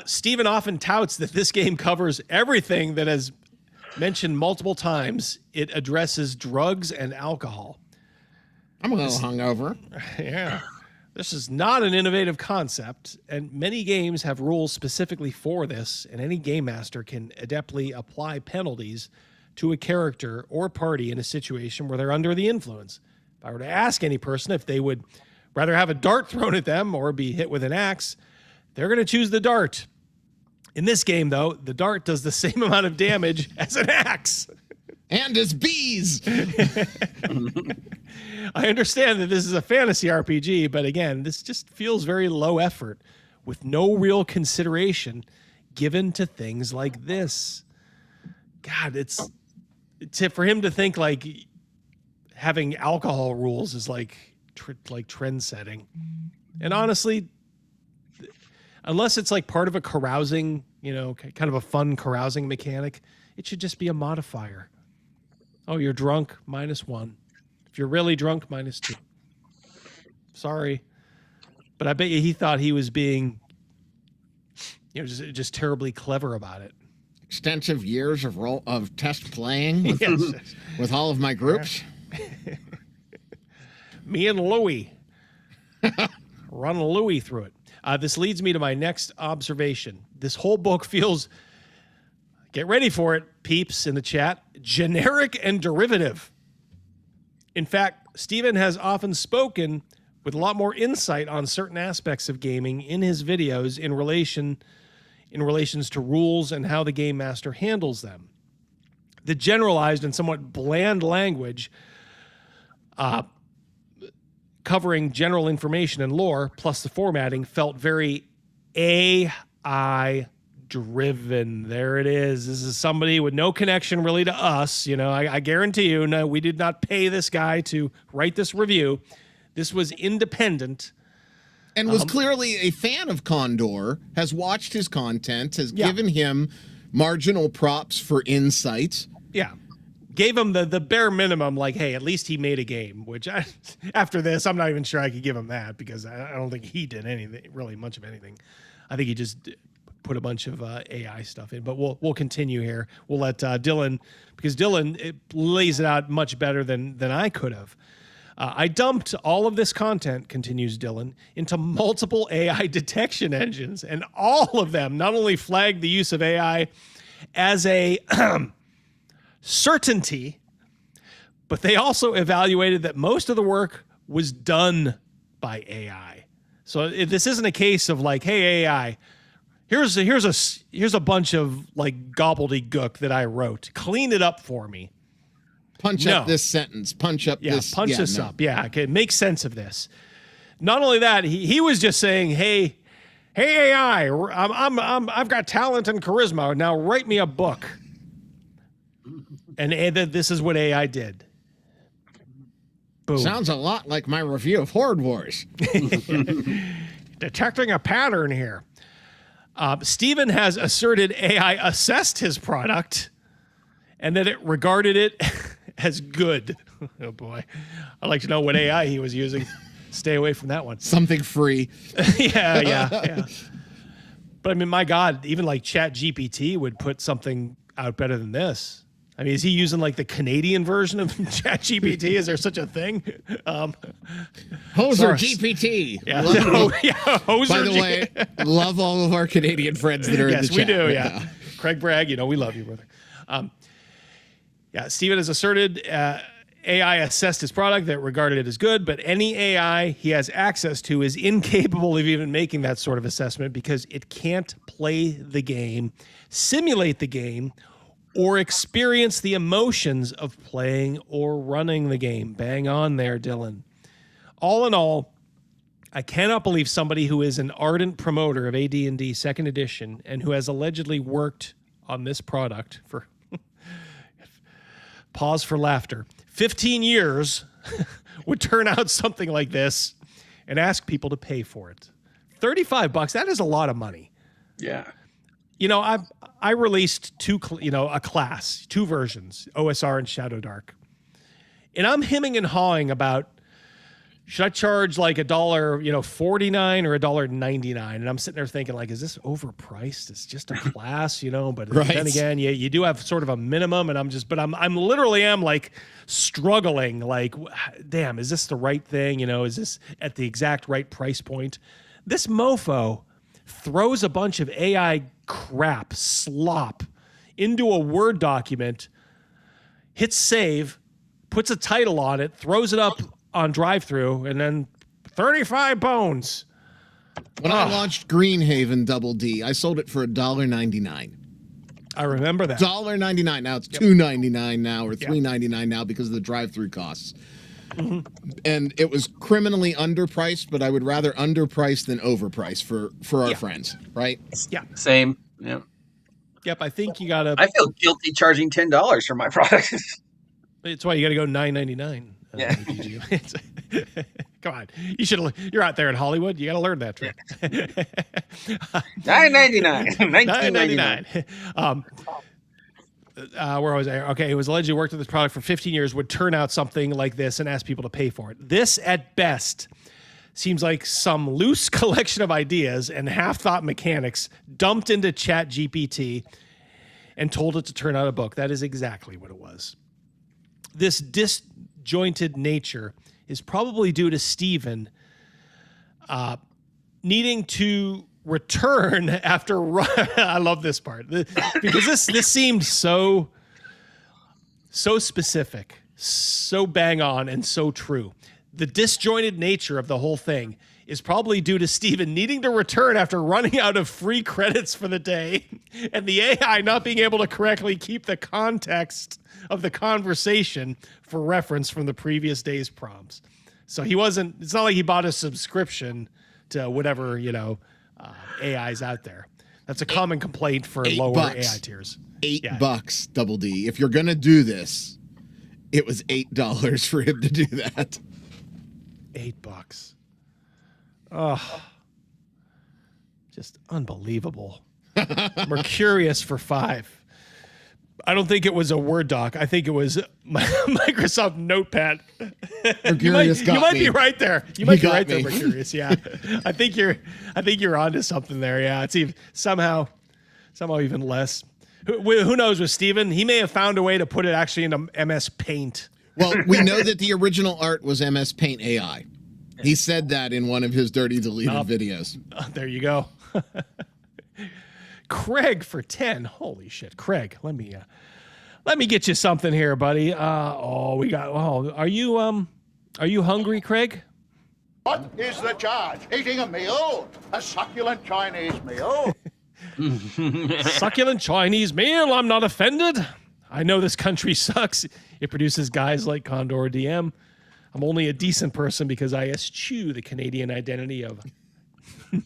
Steven often touts that this game covers everything that has mentioned multiple times. It addresses drugs and alcohol. I'm a little hungover. Yeah. This is not an innovative concept, and many games have rules specifically for this, and any game master can adeptly apply penalties to a character or party in a situation where they're under the influence. If I were to ask any person if they would rather have a dart thrown at them or be hit with an axe, they're going to choose the dart. In this game, though, the dart does the same amount of damage as an axe. And as bees. I understand that this is a fantasy RPG, but again, this just feels very low effort with no real consideration given to things like this. God, it's for him to think like having alcohol rules is like trend setting. And honestly, unless it's like part of a carousing, kind of a fun carousing mechanic, it should just be a modifier. Oh, you're drunk, -1. If you're really drunk, -2. Sorry. But I bet you he thought he was being, just terribly clever about it. Extensive years of test playing with, Yes. with all of my groups. Me and Louie. Run Louie through it. This leads me to my next observation. This whole book feels, get ready for it, peeps in the chat, generic and derivative. In fact, Steven has often spoken with a lot more insight on certain aspects of gaming in his videos in relations to rules and how the game master handles them. The generalized and somewhat bland language covering general information and lore, plus the formatting, felt very AI driven. There it is. This is somebody with no connection really to us. I guarantee you, no, we did not pay this guy to write this review. This was independent. And was clearly a fan of Condor, has watched his content, has given him marginal props for insight. Yeah. Gave him the bare minimum, like, hey, at least he made a game, which after this, I'm not even sure I could give him that because I don't think he did anything, really much of anything. I think he just put a bunch of AI stuff in, but we'll continue here. We'll let Dylan, because Dylan lays it out much better than I could have. I dumped all of this content, continues Dylan, into multiple AI detection engines, and all of them not only flagged the use of AI as a certainty, but they also evaluated that most of the work was done by AI. So this isn't a case of like, hey, AI, here's a bunch of like gobbledygook that I wrote. Clean it up for me. Punch up this sentence. Punch up this. Punch this up. Yeah, okay, make sense of this. Not only that, he was just saying, hey AI, I've got talent and charisma. Now write me a book. And this is what AI did. Boom. Sounds a lot like my review of Horde Wars. Detecting a pattern here. Steven has asserted AI assessed his product and that it regarded it as good. Oh boy. I'd like to know what AI he was using. Stay away from that one. Something free. Yeah. But I mean, my God, even like ChatGPT would put something out better than this. I mean, is he using like the Canadian version of ChatGPT? Is there such a thing? Hoser GPT. Yeah. Hoser. By the way, love all of our Canadian friends that are in the chat. Yes, we do. Yeah. Craig Bragg, we love you, brother. Steven has asserted AI assessed his product that regarded it as good, but any AI he has access to is incapable of even making that sort of assessment because it can't play the game, simulate the game, or experience the emotions of playing or running the game. Bang on there, Dylan. All in all, I cannot believe somebody who is an ardent promoter of AD&D 2nd Edition and who has allegedly worked on this product for, pause for laughter, 15 years would turn out something like this and ask people to pay for it. $35, that is a lot of money. Yeah. I released a class, 2 versions, OSR and Shadowdark. And I'm hemming and hawing about, should I charge like $1.49 or $1.99? And I'm sitting there thinking, like, is this overpriced? It's just a class, but then again, you do have sort of a minimum, and I'm literally like struggling, like, damn, is this the right thing? Is this at the exact right price point? This mofo throws a bunch of AI crap, slop, into a Word document, hits save, puts a title on it, throws it up on drive-through, and then 35 bones. When I launched Greenhaven Double D, I sold it for $1.99. I remember that. $1.99. Now it's $2.99 now, or $3.99 now because of the drive-through costs. Mm-hmm. And it was criminally underpriced, but I would rather underprice than overprice for our friends, right? Yeah. Same. Yeah. Yep. I think you gotta. I feel guilty charging $10 for my product. It's why you gotta go $9.99. Yeah. Come on. You're out there in Hollywood. You gotta learn that trick. $9.99. $9.99. Where was I? Okay, it was allegedly worked with this product for 15 years, would turn out something like this and ask people to pay for it. This, at best, seems like some loose collection of ideas and half-thought mechanics dumped into ChatGPT and told it to turn out a book. That is exactly what it was. This disjointed nature is probably due to Steven needing to return after I love this part because this seemed so specific, so bang on, and so true. The disjointed nature of the whole thing is probably due to Steven needing to return after running out of free credits for the day and the AI not being able to correctly keep the context of the conversation for reference from the previous day's prompts. So it's not like he bought a subscription to whatever, AI's out there. That's a common complaint for lower AI tiers. $8, Double D. If you're going to do this, it was $8 for him to do that. $8. Oh, just unbelievable. Mercurius for $5. I don't think it was a Word doc. I think it was Microsoft Notepad. Mercurius you might be right there. You might be right me. there, Mercurius. Yeah, I think you're onto something there. Yeah, it's even, somehow even less. Who knows with Steven? He may have found a way to put it actually into MS Paint. Well, we know that the original art was MS Paint AI. He said that in one of his dirty deleted videos. There you go. Craig for 10. Holy shit, Craig. Let me get you something here, buddy. Are you hungry, Craig? What is the charge? Eating a meal? A succulent Chinese meal? Succulent Chinese meal? I'm not offended. I know this country sucks. It produces guys like Condor DM. I'm only a decent person because I eschew the Canadian identity of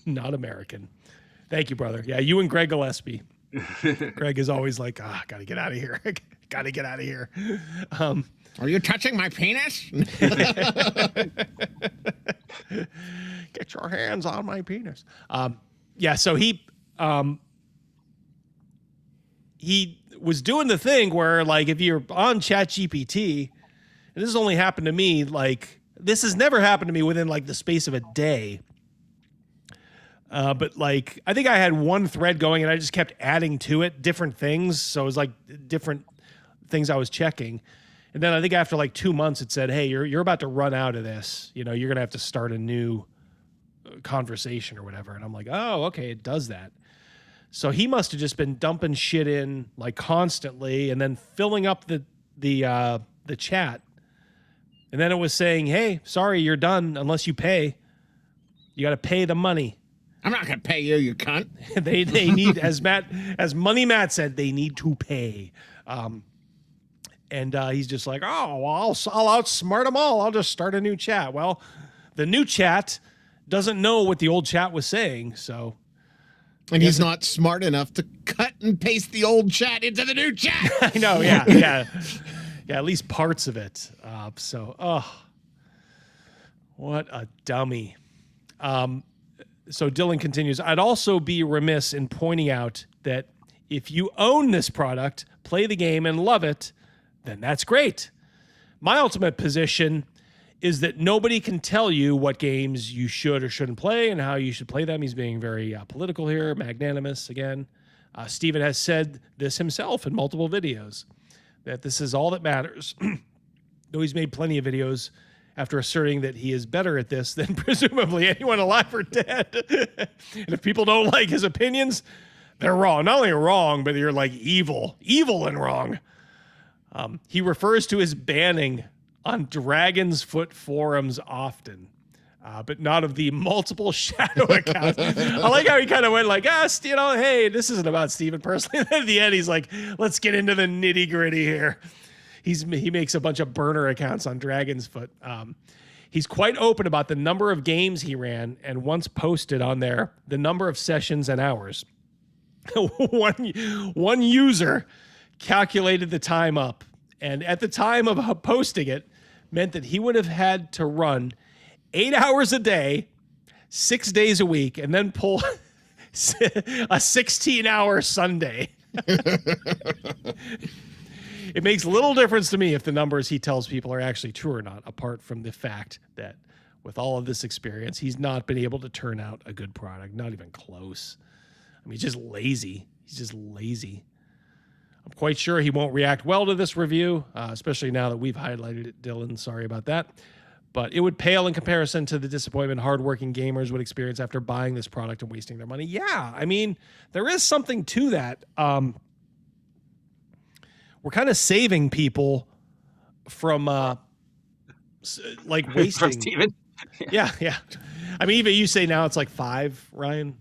not American. Thank you, brother. Yeah, you and Greg Gillespie. Greg is always like, gotta get out of here. Gotta get out of here. Are you touching my penis? Get your hands on my penis. Yeah, so he was doing the thing where, like, if you're on ChatGPT, and this has only happened to me, like, this has never happened to me within, like, the space of a day. But, like, I think I had one thread going and I just kept adding to it different things. So it was, like, different things I was checking. And then I think after, like, 2 months, it said, hey, you're about to run out of this. You're going to have to start a new conversation or whatever. And I'm like, oh, okay, it does that. So he must have just been dumping shit in, like, constantly and then filling up the chat. And then it was saying, hey, sorry, you're done unless you pay. You got to pay the money. I'm not going to pay you, you cunt. they need, as Money Matt said, they need to pay. And he's just like, oh, well, I'll outsmart them all. I'll just start a new chat. Well, the new chat doesn't know what the old chat was saying, so. And he's not smart enough to cut and paste the old chat into the new chat. I know, yeah, at least parts of it. What a dummy. So Dylan continues, I'd also be remiss in pointing out that if you own this product, play the game, and love it, then that's great. My ultimate position is that nobody can tell you what games you should or shouldn't play and how you should play them. He's being very political here, magnanimous again. Steven has said this himself in multiple videos, that this is all that matters. Though he's made plenty of videos after asserting that he is better at this than presumably anyone alive or dead. And if people don't like his opinions, they're wrong. Not only wrong, but you're like evil and wrong. He refers to his banning on Dragon's Foot forums often, but not of the multiple shadow accounts. I like how he kind of went like, hey, this isn't about Steven personally. And then at the end, he's like, let's get into the nitty gritty here. He makes a bunch of burner accounts on Dragon's Foot. He's quite open about the number of games he ran and once posted on there the number of sessions and hours. One user calculated the time up, and at the time of posting it, meant that he would have had to run 8 hours a day, 6 days a week, and then pull a 16-hour Sunday. It makes little difference to me if the numbers he tells people are actually true or not, apart from the fact that with all of this experience, he's not been able to turn out a good product, not even close. I mean, he's just lazy. I'm quite sure he won't react well to this review, especially now that we've highlighted it, Dylan. Sorry about that. But it would pale in comparison to the disappointment hardworking gamers would experience after buying this product and wasting their money. Yeah, I mean, there is something to that. We're kind of saving people from like wasting. From Steven? Yeah. I mean, even you say now it's like 5, Ryan.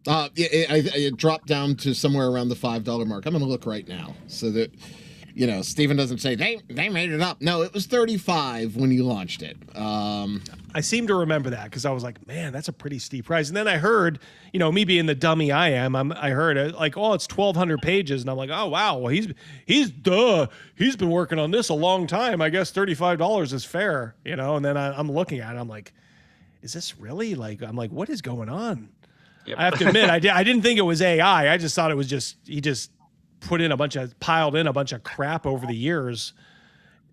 It dropped down to somewhere around the $5 mark. I'm going to look right now so that, Steven doesn't say they made it up. No, it was 35 when you launched it. I seem to remember that because I was like, man, that's a pretty steep price. And then I heard, me being the dummy I am, I heard it's 1,200 pages, and I'm like, oh wow, well he's been working on this a long time. I guess $35 is fair, And then I'm looking at it, I'm like, is this really what is going on? Yep. I have to admit, I didn't think it was AI. I just thought it was he just piled in a bunch of crap over the years,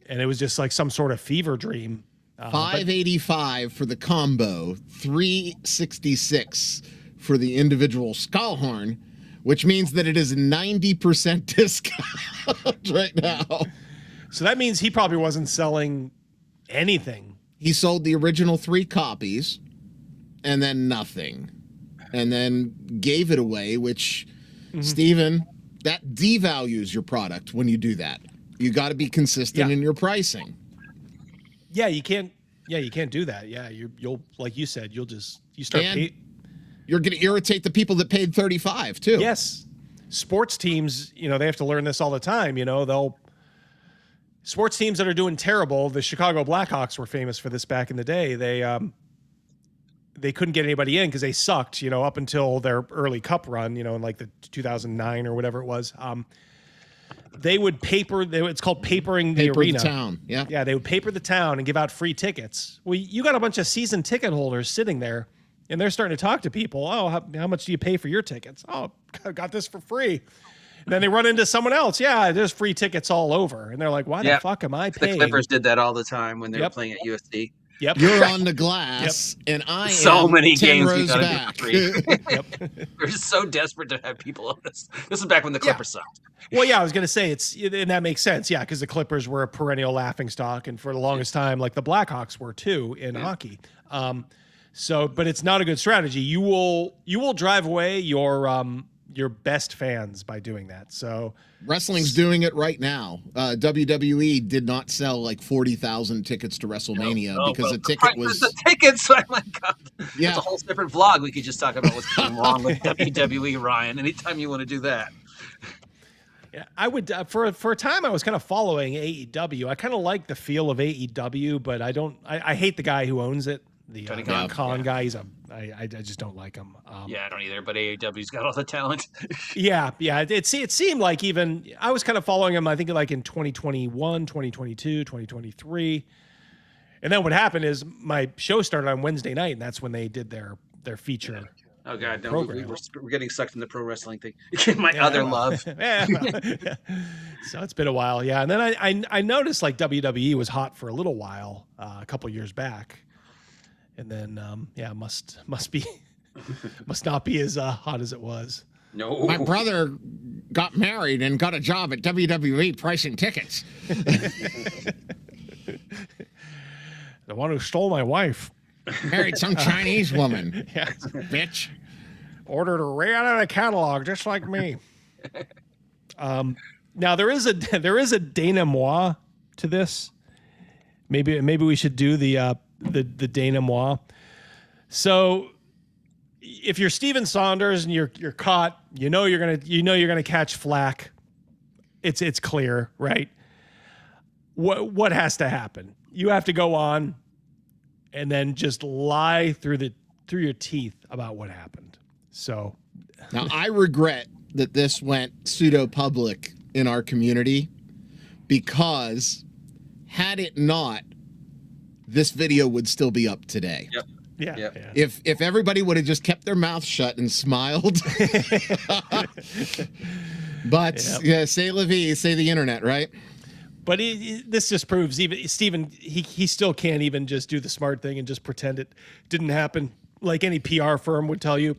and it was just like some sort of fever dream. $585 for the combo, $366 for the individual Skullhorn, which means that it is a 90% discount right now. So that means he probably wasn't selling anything. He sold the original 3 copies, and then nothing. And then gave it away, which, Steven, that devalues your product when you do that. You got to be consistent in your pricing. Yeah, you can't do that. Yeah, you'll like you said, you start. You're going to irritate the people that paid $35 too. Yes, sports teams, they have to learn this all the time. Sports teams that are doing terrible. The Chicago Blackhawks were famous for this back in the day. They couldn't get anybody in because they sucked, up until their early cup run, in like the 2009 or whatever it was. They would it's called papering the arena. The town. Yeah. Yeah. They would paper the town and give out free tickets. Well, you got a bunch of season ticket holders sitting there, and they're starting to talk to people. Oh, how much do you pay for your tickets? Oh, I got this for free. And then they run into someone else. Yeah, there's free tickets all over. And they're like, why the fuck am I paying? The Clippers did that all the time when they were playing at USD. Yep. You're on the glass, and I am so many 10 games rows we gotta back. do for free. We're just so desperate to have people on this. This is back when the Clippers sucked. Well, yeah, I was going to say and that makes sense. Yeah, because the Clippers were a perennial laughingstock, and for the longest time, like the Blackhawks were too in hockey. But it's not a good strategy. You will drive away your best fans by doing that. So wrestling's doing it right now. WWE did not sell like 40,000 tickets to WrestleMania because the ticket was the tickets. Oh my god! Yeah, it's a whole different vlog. We could just talk about what's going wrong with WWE, Ryan. Anytime you want to do that. Yeah, I would for a time I was kind of following AEW. I kind of like the feel of AEW, but I hate the guy who owns it. The Khan guy, I just don't like him. I don't either. But AEW's got all the talent. yeah. It seemed like even I was kind of following him. I think like in 2021, 2022, 2023, and then what happened is my show started on Wednesday night, and that's when they did their feature Oh God, no, program. we're getting sucked in the pro wrestling thing. My other love. Yeah. So it's been a while, yeah. And then I noticed like WWE was hot for a little while, a couple years back, and then must not be as hot as it was. No, My brother got married and got a job at WWE pricing tickets. The one who stole my wife. Married some Chinese woman. Yeah. Bitch. Ordered her right out of the catalog, just like me. Now there is a denouement to this. Maybe we should do the denouement. So if you're Steven Saunders and you're caught, you know you're gonna catch flack. It's clear, right? What has to happen? You have to go on and then just lie through your teeth about what happened. So now I regret that this went pseudo public in our community, because had it not, this video would still be up today. Yep. Yeah. Yep. Yeah. If everybody would have just kept their mouth shut and smiled. But yeah, say la vie, say the internet, right? But this just proves even Steven, he still can't even just do the smart thing and just pretend it didn't happen. Like any PR firm would tell you,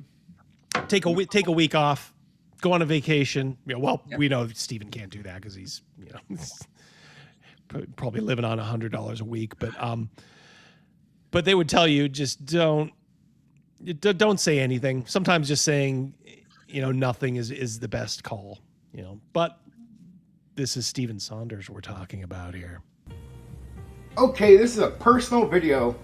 take a week off, go on a vacation. We know Steven can't do that because he's probably living on $100 a week. But they would tell you, just don't say anything. Sometimes just saying nothing is the best call. But this is Steven Saunders we're talking about here. Okay, this is a personal video.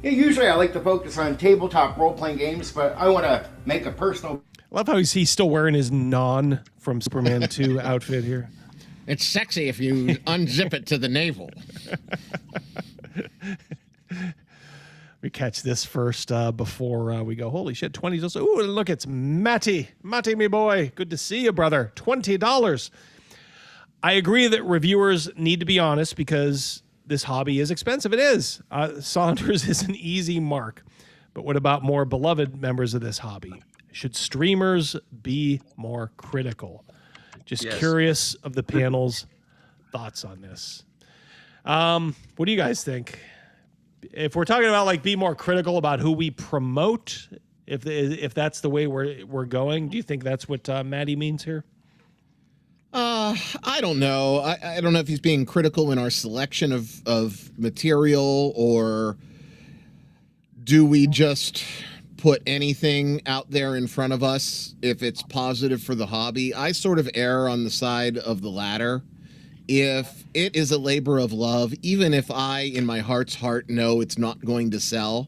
Usually I like to focus on tabletop role-playing games, but I want to make a personal... I love how he's still wearing his Non from Superman 2 outfit here. It's sexy if you unzip it to the navel. We catch this first before we go, holy shit, 20 also. Ooh, look, it's Matty, me boy. Good to see you, brother. $20. I agree that reviewers need to be honest because this hobby is expensive. It is. Saunders is an easy mark. But what about more beloved members of this hobby? Should streamers be more critical? Just curious of the panel's thoughts on this. What do you guys think? If we're talking about like be more critical about who we promote, if that's the way we're going, do you think that's what Maddie means here? I don't know. I don't know if he's being critical in our selection of material, or do we just put anything out there in front of us if it's positive for the hobby? I sort of err on the side of the latter. If it is a labor of love, even if I, in my heart's heart, know it's not going to sell,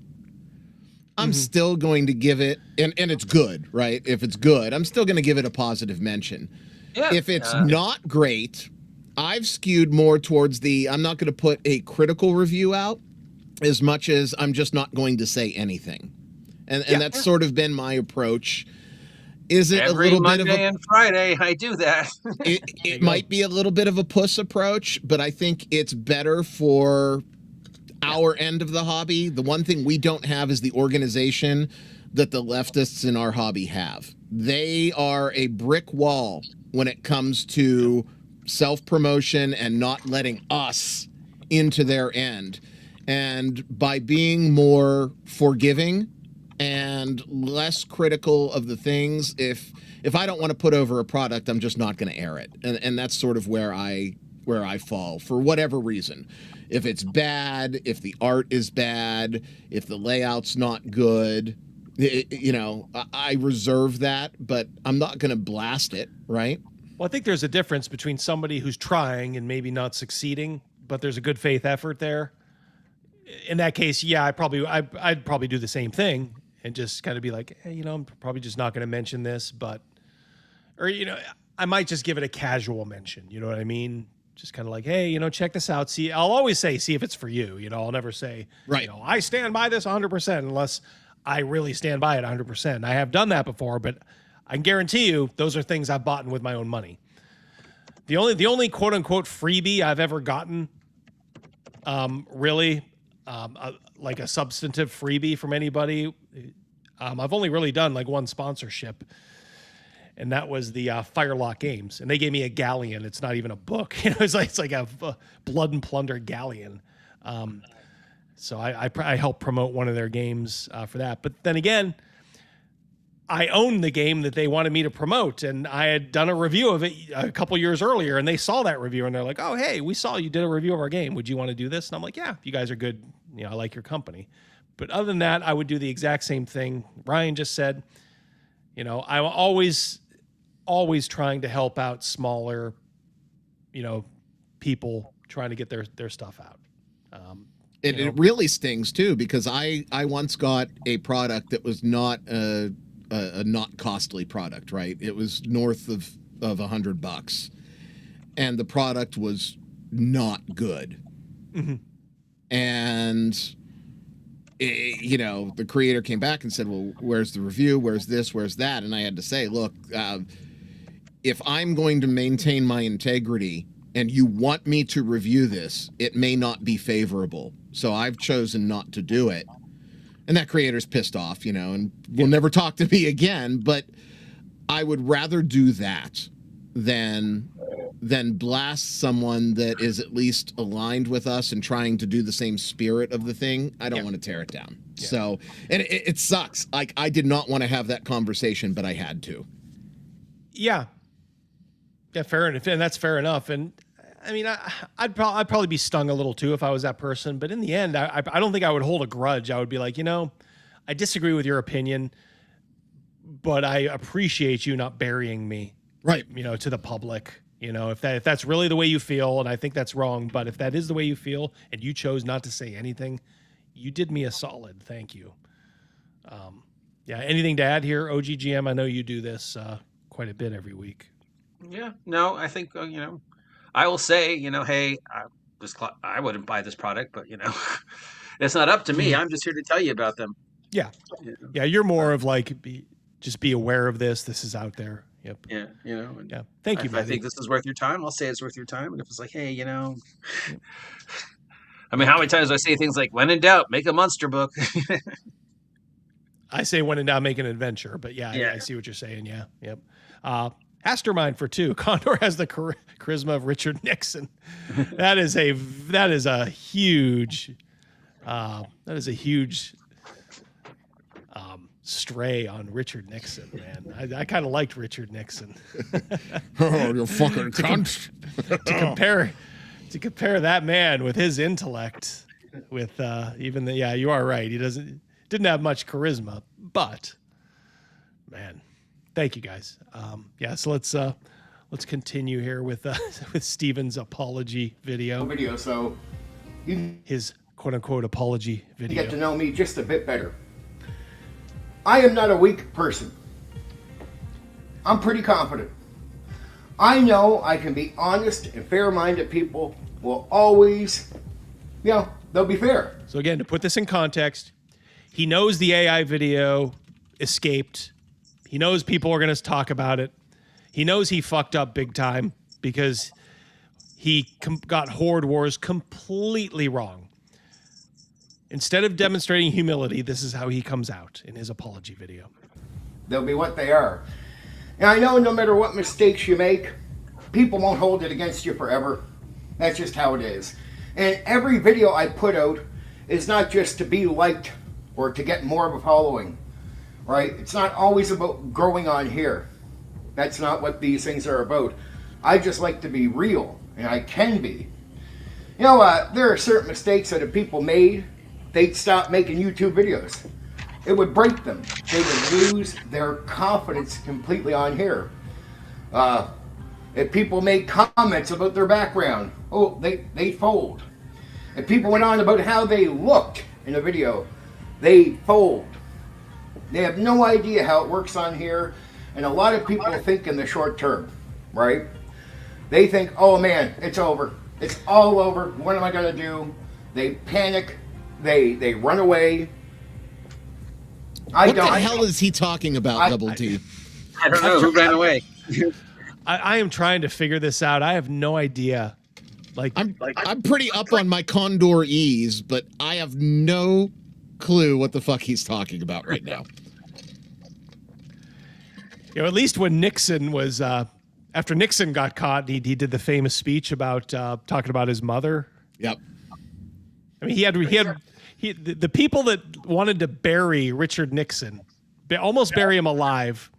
I'm still going to give it, and it's good, right? If it's good, I'm still going to give it a positive mention. Yeah. If it's not great, I've skewed more towards I'm not going to put a critical review out as much as I'm just not going to say anything. And that's sort of been my approach. Is it every a little Monday bit of and Friday I do that? It might be a little bit of a puss approach, but I think it's better for our end of the hobby. The one thing we don't have is the organization that the leftists in our hobby have. They are a brick wall when it comes to self-promotion and not letting us into their end. And by being more forgiving and less critical of the things, if I don't want to put over a product, I'm just not going to air it. And that's sort of where I fall for whatever reason. If it's bad, if the art is bad, if the layout's not good, I reserve that, but I'm not going to blast it, right? Well, I think there's a difference between somebody who's trying and maybe not succeeding, but there's a good faith effort there. In that case, yeah, I'd probably do the same thing and just kind of be like, hey, I'm probably just not going to mention this, or I might just give it a casual mention. You know what I mean? Just kind of like, hey, check this out. See, I'll always say, see if it's for you. I'll never say, right. I stand by this 100% unless I really stand by it 100%. I have done that before, but I can guarantee you those are things I've bought with my own money. The only quote unquote freebie I've ever gotten, like a substantive freebie from anybody, I've only really done like one sponsorship, and that was the Firelock Games, and they gave me a galleon. It's not even a book. It's like a Blood and Plunder galleon. So I helped promote one of their games for that. But then again, I owned the game that they wanted me to promote, and I had done a review of it a couple years earlier, and they saw that review, and they're like, "Oh, hey, we saw you did a review of our game. Would you want to do this?" And I'm like, "Yeah, you guys are good. I like your company." But other than that, I would do the exact same thing Ryan just said. I'm always trying to help out smaller, people trying to get their stuff out. It really stings too, because I once got a product that was not a not costly product, right? It was north of $100, and the product was not good. Mm-hmm. And the creator came back and said, "Well, where's the review? Where's this? Where's that?" And I had to say, "Look, if I'm going to maintain my integrity and you want me to review this, it may not be favorable. So I've chosen not to do it." And that creator's pissed off, and will never talk to me again. But I would rather do that than blast someone that is at least aligned with us and trying to do the same spirit of the thing. I don't want to tear it down. Yeah. So, and it sucks. Like, I did not want to have that conversation, but I had to. Yeah, fair enough, and that's fair enough. And I mean, I'd probably be stung a little too if I was that person. But in the end, I don't think I would hold a grudge. I would be like, I disagree with your opinion, but I appreciate you not burying me, right? To the public. If that's really the way you feel, and I think that's wrong, but if that is the way you feel, and you chose not to say anything, you did me a solid. Thank you. Anything to add here, OGGM? I know you do this quite a bit every week. Yeah, no, I think I will say, hey, I wouldn't buy this product, but it's not up to me. I'm just here to tell you about them. Yeah, you're more of like, just be aware of this. This is out there. Yep. Yeah, yeah. Thank you. If I think this is worth your time, I'll say it's worth your time. And if it's like, hey, I mean, how many times do I say things like, "When in doubt, make a monster book"? I say when in doubt, make an adventure. But I see what you're saying. Yeah. Yep. Mastermind for 2. Condor has the charisma of Richard Nixon. That is a huge stray on Richard Nixon, man. I kind of liked Richard Nixon. Oh, you fucking cunt! to compare that man with his intellect, with you are right. He didn't have much charisma, but man. Thank you, guys. So let's continue here with Steven's apology video. So his quote unquote apology video. You get to know me just a bit better. I am not a weak person. I'm pretty confident. I know I can be honest, and fair-minded people will always, they'll be fair. So again, to put this in context, he knows the AI video escaped. He knows people are going to talk about it. He knows he fucked up big time because he got Horde Wars completely wrong. Instead of demonstrating humility, this is how he comes out in his apology video. They'll be what they are. And I know no matter what mistakes you make, people won't hold it against you forever. That's just how it is. And every video I put out is not just to be liked or to get more of a following. Right? It's not always about growing on here. That's not what these things are about. I just like to be real, and I can be. There are certain mistakes that if people made, they'd stop making YouTube videos. It would break them. They would lose their confidence completely on here. If people made comments about their background, they'd fold. If people went on about how they looked in a video, they'd fold. They have no idea how it works on here, and a lot of people think in the short term, right? They think, oh man, it's over. It's all over. What am I going to do? They panic. They run away. What the hell is he talking about, Double D? I don't know. Who ran away? I am trying to figure this out. I have no idea. I'm pretty up on my Condor E's, but I have no clue what the fuck he's talking about right now. You know, at least when Nixon was, after Nixon got caught, he did the famous speech about talking about his mother. Yep. I mean, the people that wanted to bury Richard Nixon, almost bury him alive,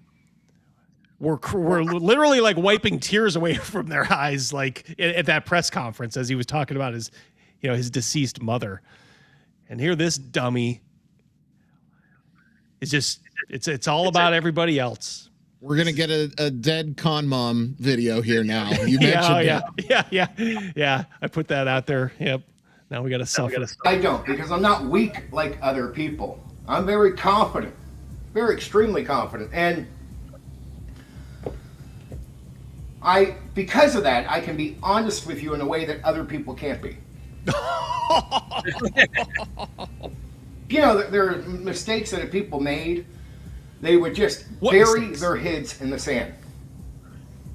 were literally like wiping tears away from their eyes, like at that press conference as he was talking about his deceased mother. And here this dummy is just, it's all about everybody else. We're going to get a dead con mom video here now. You mentioned Yeah. I put that out there. Yep. Now we got to suffer. I don't, because I'm not weak like other people. I'm very confident, very extremely confident. And because of that, I can be honest with you in a way that other people can't be. You know, there are mistakes that people made. They would just bury their heads in the sand.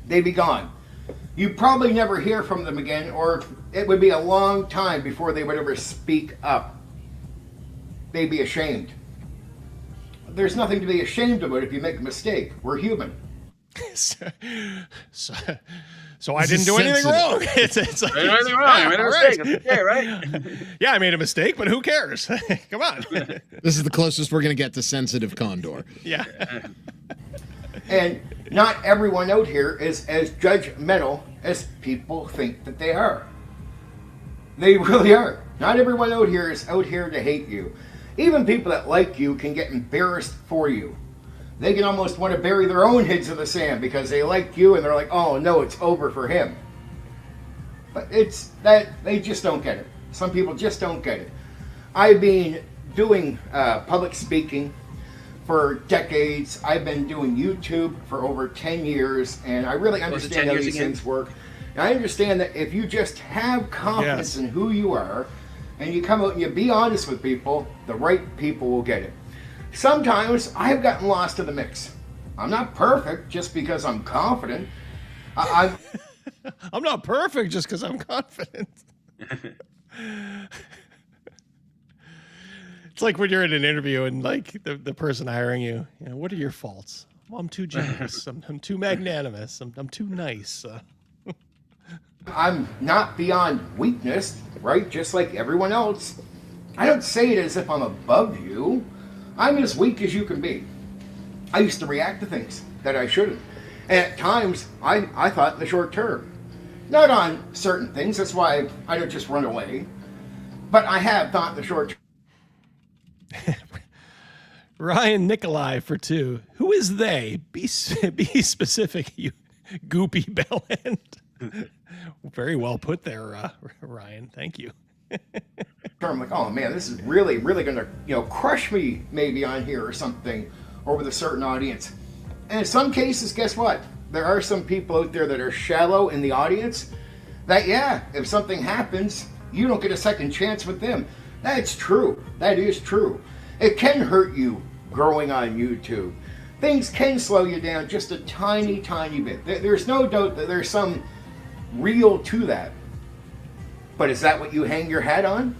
They'd be gone. You probably never hear from them again, or it would be a long time before they would ever speak up. They'd be ashamed. There's nothing to be ashamed about if you make a mistake. We're human. So I didn't do anything wrong. It's like, anything wrong. I made a mistake. It's okay, right? Yeah, I made a mistake, but who cares? Come on. This is the closest we're going to get to sensitive Condor. Yeah. And not everyone out here is as judgmental as people think that they are. They really are. Not everyone out here is out here to hate you. Even people that like you can get embarrassed for you. They can almost want to bury their own heads in the sand because they like you and they're like, oh no, it's over for him. But it's that they just don't get it. Some people just don't get it. I've been doing public speaking for decades. I've been doing YouTube for over 10 years, and I really understand how these things work. And I understand that if you just have confidence in who you are, and you come out and you be honest with people, the right people will get it. Sometimes I've gotten lost in the mix. I'm not perfect just because I'm confident. I'm not perfect just because I'm confident. It's like when you're in an interview and like the person hiring you, what are your faults? Well, I'm too generous. I'm too magnanimous. I'm too nice. I'm not beyond weakness, right? Just like everyone else. I don't say it as if I'm above you. I'm as weak as you can be. I used to react to things that I shouldn't. And at times, I thought in the short term. Not on certain things, that's why I don't just run away. But I have thought in the short term. Ryan Nikolai for 2. Who is they? Be specific, you goopy bellend. Very well put there, Ryan. Thank you. I'm like, oh man, this is really, really gonna, crush me maybe on here or something, or with a certain audience. And in some cases, guess what? There are some people out there that are shallow in the audience that, if something happens, you don't get a second chance with them. That's true. That is true. It can hurt you growing on YouTube. Things can slow you down just a tiny, tiny bit. There's no doubt that there's some real to that. But is that what you hang your hat on?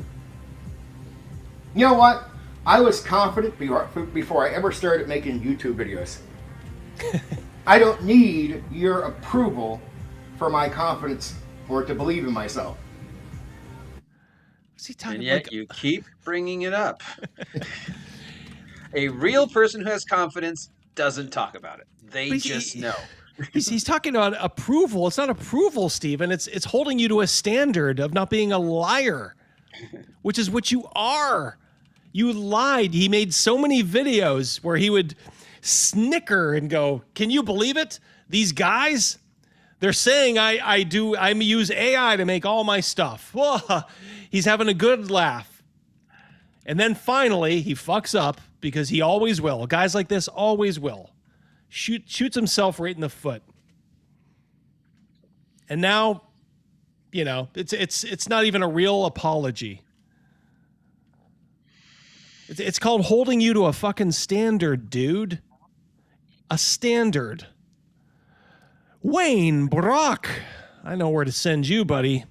You know what? I was confident before I ever started making YouTube videos. I don't need your approval for my confidence or to believe in myself. And yet you keep bringing it up. A real person who has confidence doesn't talk about it. They just know. He's talking about approval. It's not approval, Stephen. It's holding you to a standard of not being a liar, which is what you are. You lied. He made so many videos where he would snicker and go, "Can you believe it? These guys, they're saying I use AI to make all my stuff." Whoa. He's having a good laugh. And then finally he fucks up because he always will. Guys like this always will. Shoots himself right in the foot. And now, it's not even a real apology. It's called holding you to a fucking standard, dude. A standard. Wayne Brock. I know where to send you, buddy.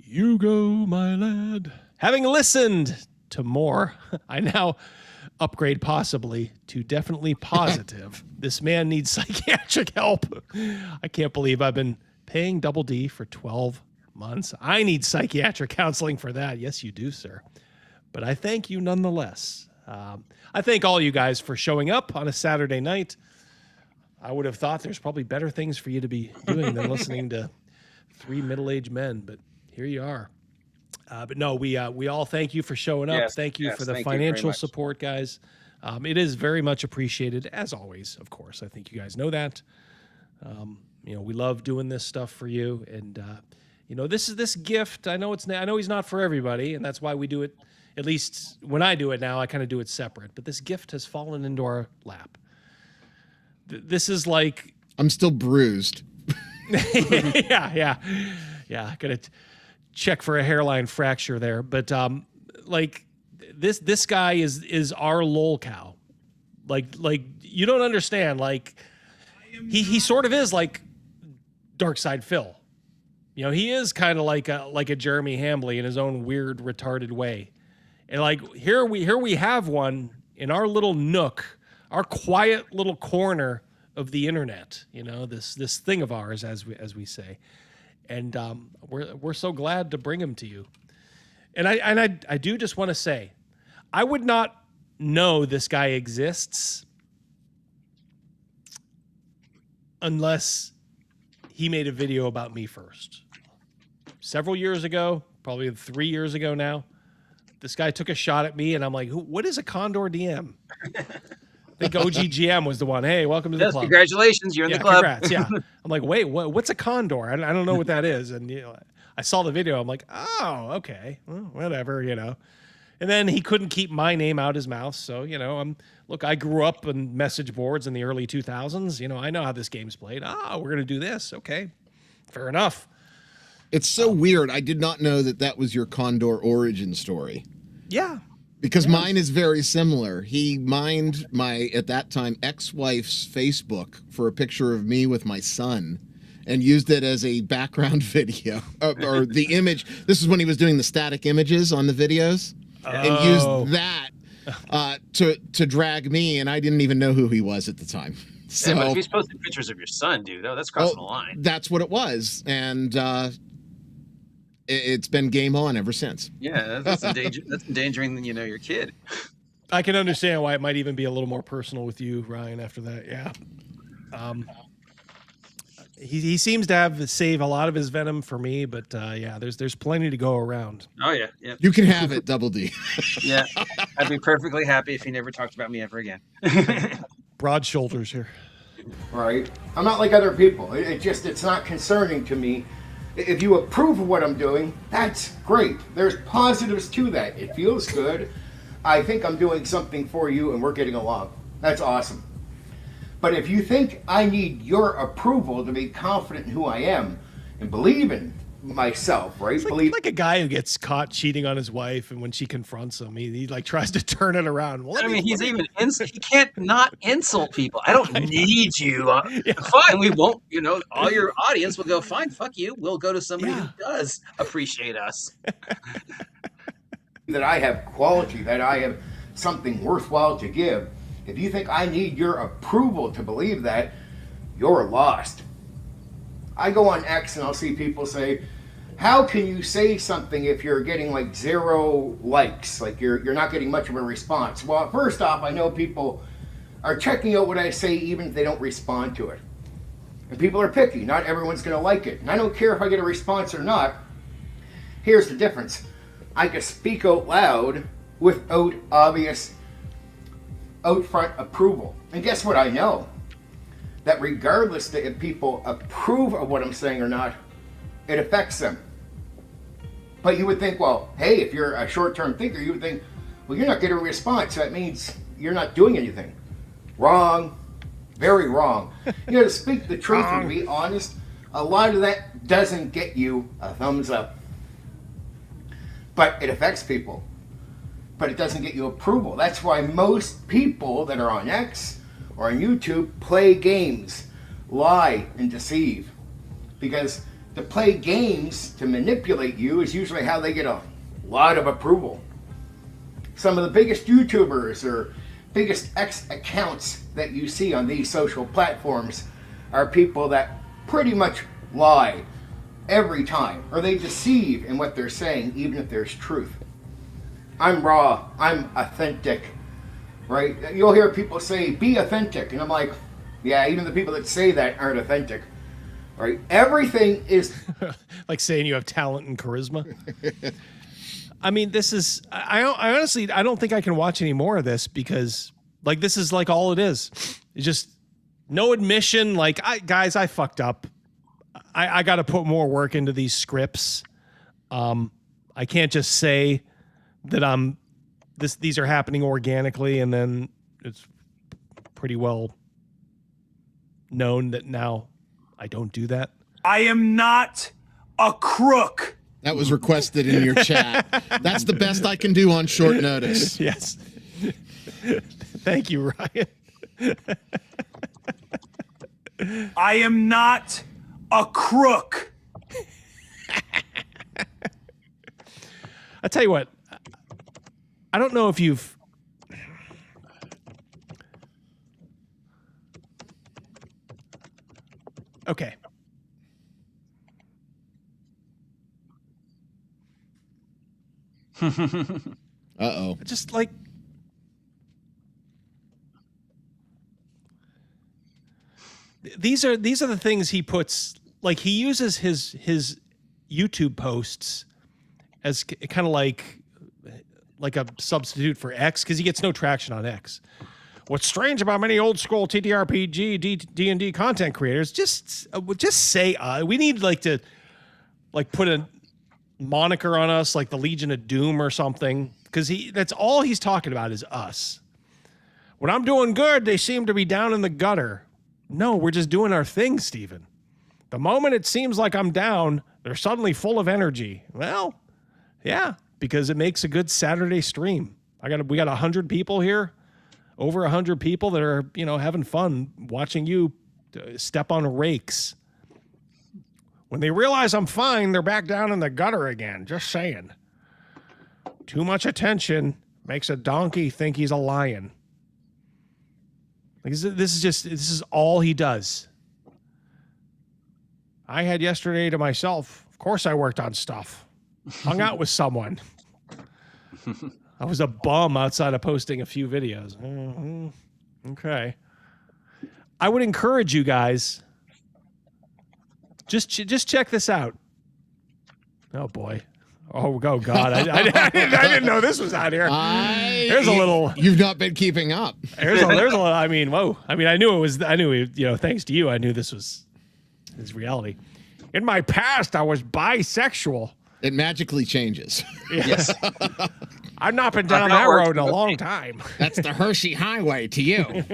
You go, my lad. Having listened to more, I now upgrade possibly to definitely positive. This man needs psychiatric help. I can't believe I've been paying Double D for 12 months. I need psychiatric counseling for that. Yes, you do, sir. But I thank you nonetheless. I thank all you guys for showing up on a Saturday night. I would have thought there's probably better things for you to be doing than listening to three middle-aged men, but here you are. But no, we all thank you for showing up. Yes, thank you yes, for the thank you very financial much. support, guys. It is very much appreciated, as always, of course. I think you guys know that. We love doing this stuff for you, and this gift. I know he's not for everybody, and that's why we do it. At least when I do it now, I kind of do it separate. But this gift has fallen into our lap. This is like I'm still bruised. yeah. Gonna check for a hairline fracture there, but this guy is our lol cow. Like you don't understand. Like he sort of is like Dark Side Phil. He is kind of like a Jeremy Hambley in his own weird retarded way. And like here we have one in our little nook, our quiet little corner of the internet. This thing of ours, as we say. And we're so glad to bring him to you. And I do just want to say, I would not know this guy exists unless he made a video about me first. Several years ago, probably 3 years ago now, this guy took a shot at me, and I'm like, what is a Condor DM? I think OGGM was the one. Hey, welcome to the club. Congratulations, you're in the club. Congrats, yeah. I'm like, wait, what's a Condor? I don't know what that is. And I saw the video. I'm like, oh, okay, well, whatever, And then he couldn't keep my name out his mouth. So, look, I grew up in message boards in the early 2000s. I know how this game's played. Oh, we're going to do this. Okay, fair enough. It's so weird. I did not know that was your Condor origin story. Yeah. Because mine is very similar. He mined my, at that time, ex-wife's Facebook for a picture of me with my son and used it as a background video. Or the image. This is when he was doing the static images on the videos. And used that to drag me, and I didn't even know who he was at the time. So, yeah, but if he's posting pictures of your son, dude, that's crossing the line. That's what it was. And it's been game on ever since. Yeah, that's endangering, your kid. I can understand why it might even be a little more personal with you, Ryan, after that. Yeah. He seems to have save a lot of his venom for me, but there's plenty to go around. Oh yeah. You can have it, Double D. Yeah, I'd be perfectly happy if he never talked about me ever again. Broad shoulders here. Right? I'm not like other people. It's not concerning to me. If you approve of what I'm doing, that's great. There's positives to that. It feels good. I think I'm doing something for you and we're getting along. That's awesome. But if you think I need your approval to be confident in who I am and believe in myself, right? It's like a guy who gets caught cheating on his wife, and when she confronts him, he like tries to turn it around. Well, he can't not insult people. I don't need you. Fine, we won't. All your audience will go, fine, fuck you. We'll go to somebody who does appreciate us. That I have quality, that I have something worthwhile to give. If you think I need your approval to believe that, you're lost. I go on X and I'll see people say, how can you say something if you're getting like 0 likes, like you're not getting much of a response? Well, first off, I know people are checking out what I say even if they don't respond to it. And people are picky. Not everyone's going to like it. And I don't care if I get a response or not. Here's the difference. I can speak out loud without obvious out front approval. And guess what I know? That regardless if people approve of what I'm saying or not, it affects them. But you would think, well, hey, if you're a short-term thinker, you would think, well, you're not getting a response. That means you're not doing anything. Wrong. Very wrong. To speak the truth and be honest, a lot of that doesn't get you a thumbs up. But it affects people. But it doesn't get you approval. That's why most people that are on X or on YouTube play games, lie and deceive. Because to play games to manipulate you is usually how they get a lot of approval. Some of the biggest YouTubers or biggest X accounts that you see on these social platforms are people that pretty much lie every time, or they deceive in what they're saying, even if there's truth. I'm raw, I'm authentic, right? You'll hear people say, be authentic, and I'm like, yeah, even the people that say that aren't authentic, right? Everything is... like saying you have talent and charisma. I mean, this is, I honestly, I don't think I can watch any more of this because like, this is like all it is. It's just no admission. Like guys, I fucked up. I got to put more work into these scripts. I can't just say that these are happening organically. And then it's pretty well known that now I don't do that. I am not a crook. That was requested in your chat. That's the best I can do on short notice. Yes. Thank you, Ryan. I am not a crook. I'll tell you what. I don't know if you've... Okay. Uh-oh. Just like... These are the things he puts, like he uses his YouTube posts as kind of like a substitute for X because he gets no traction on X. What's strange about many old school TTRPG D&D content creators, just say we need to put a moniker on us like the Legion of Doom or something because that's all he's talking about is us. When I'm doing good, they seem to be down in the gutter. No, we're just doing our thing, Steven. The moment it seems like I'm down, they're suddenly full of energy. Well, yeah, because it makes a good Saturday stream. We got 100 people here, over 100 people that are, having fun watching you step on rakes. When they realize I'm fine, they're back down in the gutter again. Just saying. Too much attention makes a donkey think he's a lion. Like this is all he does. I had yesterday to myself. Of course I worked on stuff. Hung out with someone. I was a bum outside of posting a few videos. Okay. I would encourage you guys. Just check this out. Oh boy. Oh God! I didn't know this was out here. There's a little. You've not been keeping up. There's a little. I mean, whoa! I mean, I knew. Thanks to you, I knew this was reality. In my past, I was bisexual. It magically changes. Yes. I've not been down that road in a long time. That's the Hershey Highway to you.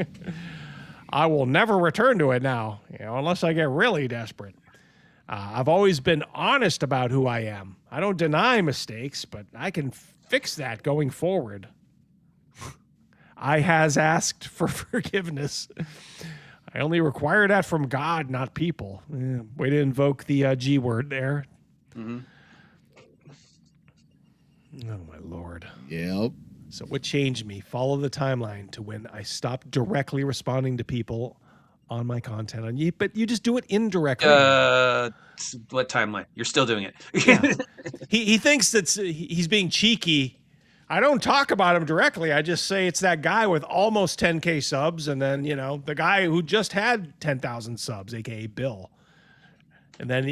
I will never return to it now, unless I get really desperate. I've always been honest about who I am. I don't deny mistakes, but I can fix that going forward. I has asked for forgiveness. I only require that from God, not people. Way to invoke the G word there. Mm-hmm. Oh, my Lord. Yep. So what changed me? Follow the timeline to when I stopped directly responding to people on my content on you, but you just do it indirectly. What timeline? You're still doing it. Yeah. He thinks that he's being cheeky. I don't talk about him directly. I just say it's that guy with almost 10K subs, and then the guy who just had 10,000 subs, aka Bill. And then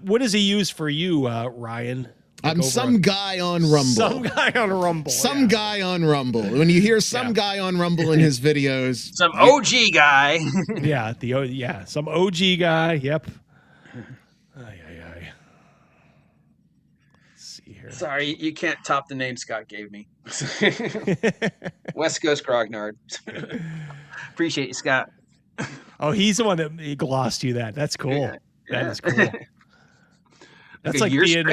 what does he use for you, Ryan? I'm some guy on Rumble. Some guy on Rumble. Some guy on Rumble. When you hear some guy on Rumble in his videos, some OG guy. Some OG guy. Yep. Let's see here. Sorry, you can't top the name Scott gave me. West Coast Grognard. Appreciate you, Scott. Oh, he's the one that he glossed you that. That's cool. Yeah. That is cool. That's like being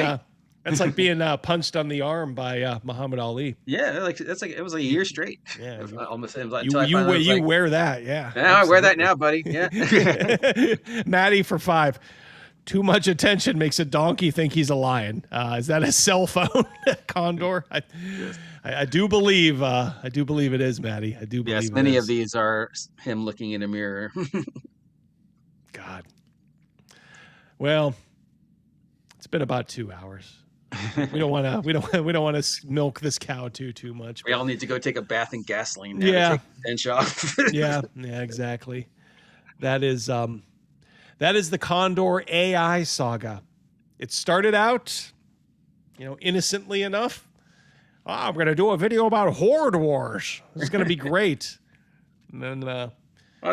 that's like being punched on the arm by Muhammad Ali. Yeah, it was like a year straight. Yeah, almost. You wear that, yeah. Yeah, I wear that now, buddy. Yeah. Maddie for 5. Too much attention makes a donkey think he's a lion. Is that a cell phone, Condor? I do believe it is, Maddie. I do believe Yes, many of these are him looking in a mirror. God. Well, it's been about 2 hours. We don't want to milk this cow too much. We all need to go take a bath in gasoline now to take the stench off. yeah, exactly. That is the Condor AI saga. It started out, innocently enough. I'm going to do a video about Horde Wars. This is going to be great. And then, well,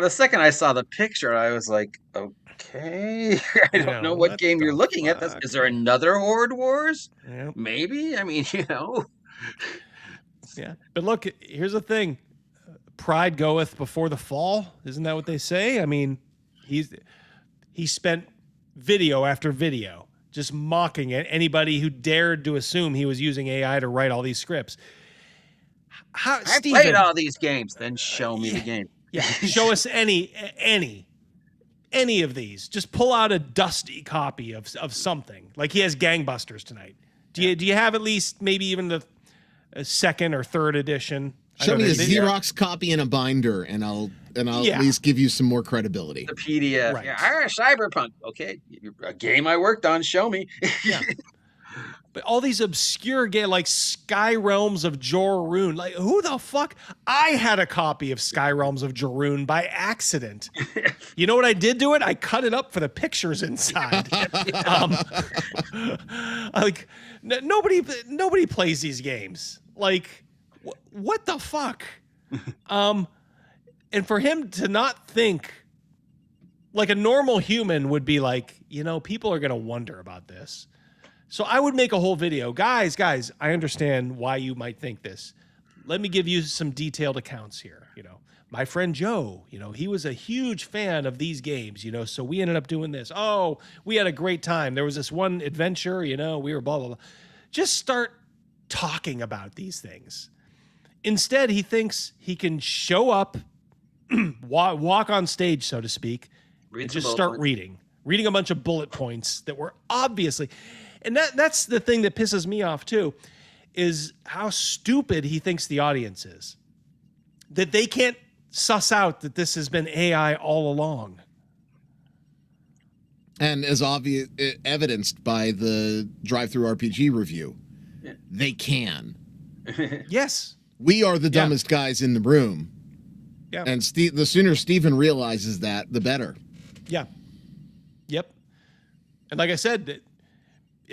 the second I saw the picture, I was like, okay, I don't know what game you're looking at. Is there another Horde Wars? Yep. Maybe. I mean, Yeah. But look, here's the thing. Pride goeth before the fall. Isn't that what they say? I mean, he spent video after video just mocking at anybody who dared to assume he was using AI to write all these scripts. I played all these games. Then show me the game. Yeah, show us any of these. Just pull out a dusty copy of something. Like he has Gangbusters tonight. Do you have at least maybe even the second or third edition? Show me a Xerox copy in a binder, and I'll at least give you some more credibility. The PDF. Right. Yeah, Cyberpunk. Okay, a game I worked on. Show me. Yeah. But all these obscure games like Sky Realms of Joroon, like who the fuck? I had a copy of Sky Realms of Joroon by accident. You know what I did to it? I cut it up for the pictures inside. Like nobody plays these games. Like what the fuck? And for him to not think like a normal human would be like, people are going to wonder about this. So I would make a whole video. Guys, I understand why you might think this. Let me give you some detailed accounts here. My friend Joe, he was a huge fan of these games, so we ended up doing this. Oh, we had a great time. There was this one adventure, we were blah, blah, blah. Just start talking about these things. Instead, he thinks he can show up, walk on stage, so to speak, and just start reading a bunch of bullet points that were obviously... And that's the thing that pisses me off, too, is how stupid he thinks the audience is. That they can't suss out that this has been AI all along. And as obvious evidenced by the Drive-Thru RPG review, they can. Yes. We are the dumbest guys in the room. Yeah. And the sooner Steven realizes that, the better. Yeah. Yep. And like I said...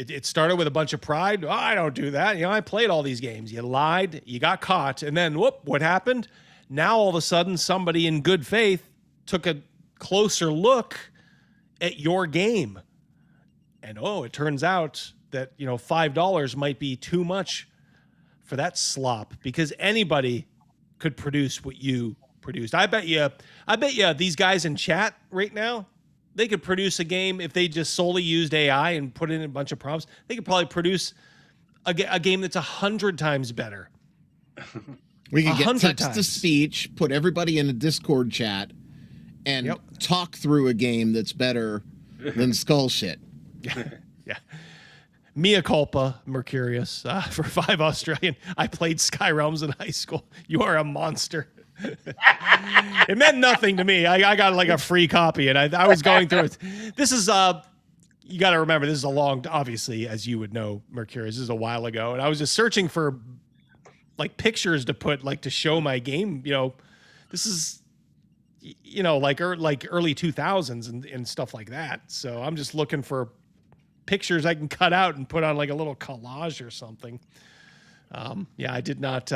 It started with a bunch of pride. Oh, I don't do that. I played all these games. You lied. You got caught. And then, what happened? Now, all of a sudden, somebody in good faith took a closer look at your game. And, it turns out that, $5 might be too much for that slop because anybody could produce what you produced. I bet you these guys in chat right now, they could produce a game if they just solely used AI and put in a bunch of prompts. They could probably produce a game that's 100 times better. We could get text to speech, put everybody in a Discord chat, and talk through a game that's better than Skull shit. Yeah. Mea culpa, Mercurius, for 5 Australian. I played Sky Realms in high school. You are a monster. It meant nothing to me. I got like a free copy, and I was going through it. This is you got to remember, this is a long, obviously, as you would know, Mercurius, this is a while ago, and I was just searching for like pictures to put like to show my game. This is like early 2000s and stuff like that. So I'm just looking for pictures I can cut out and put on like a little collage or something. I did not.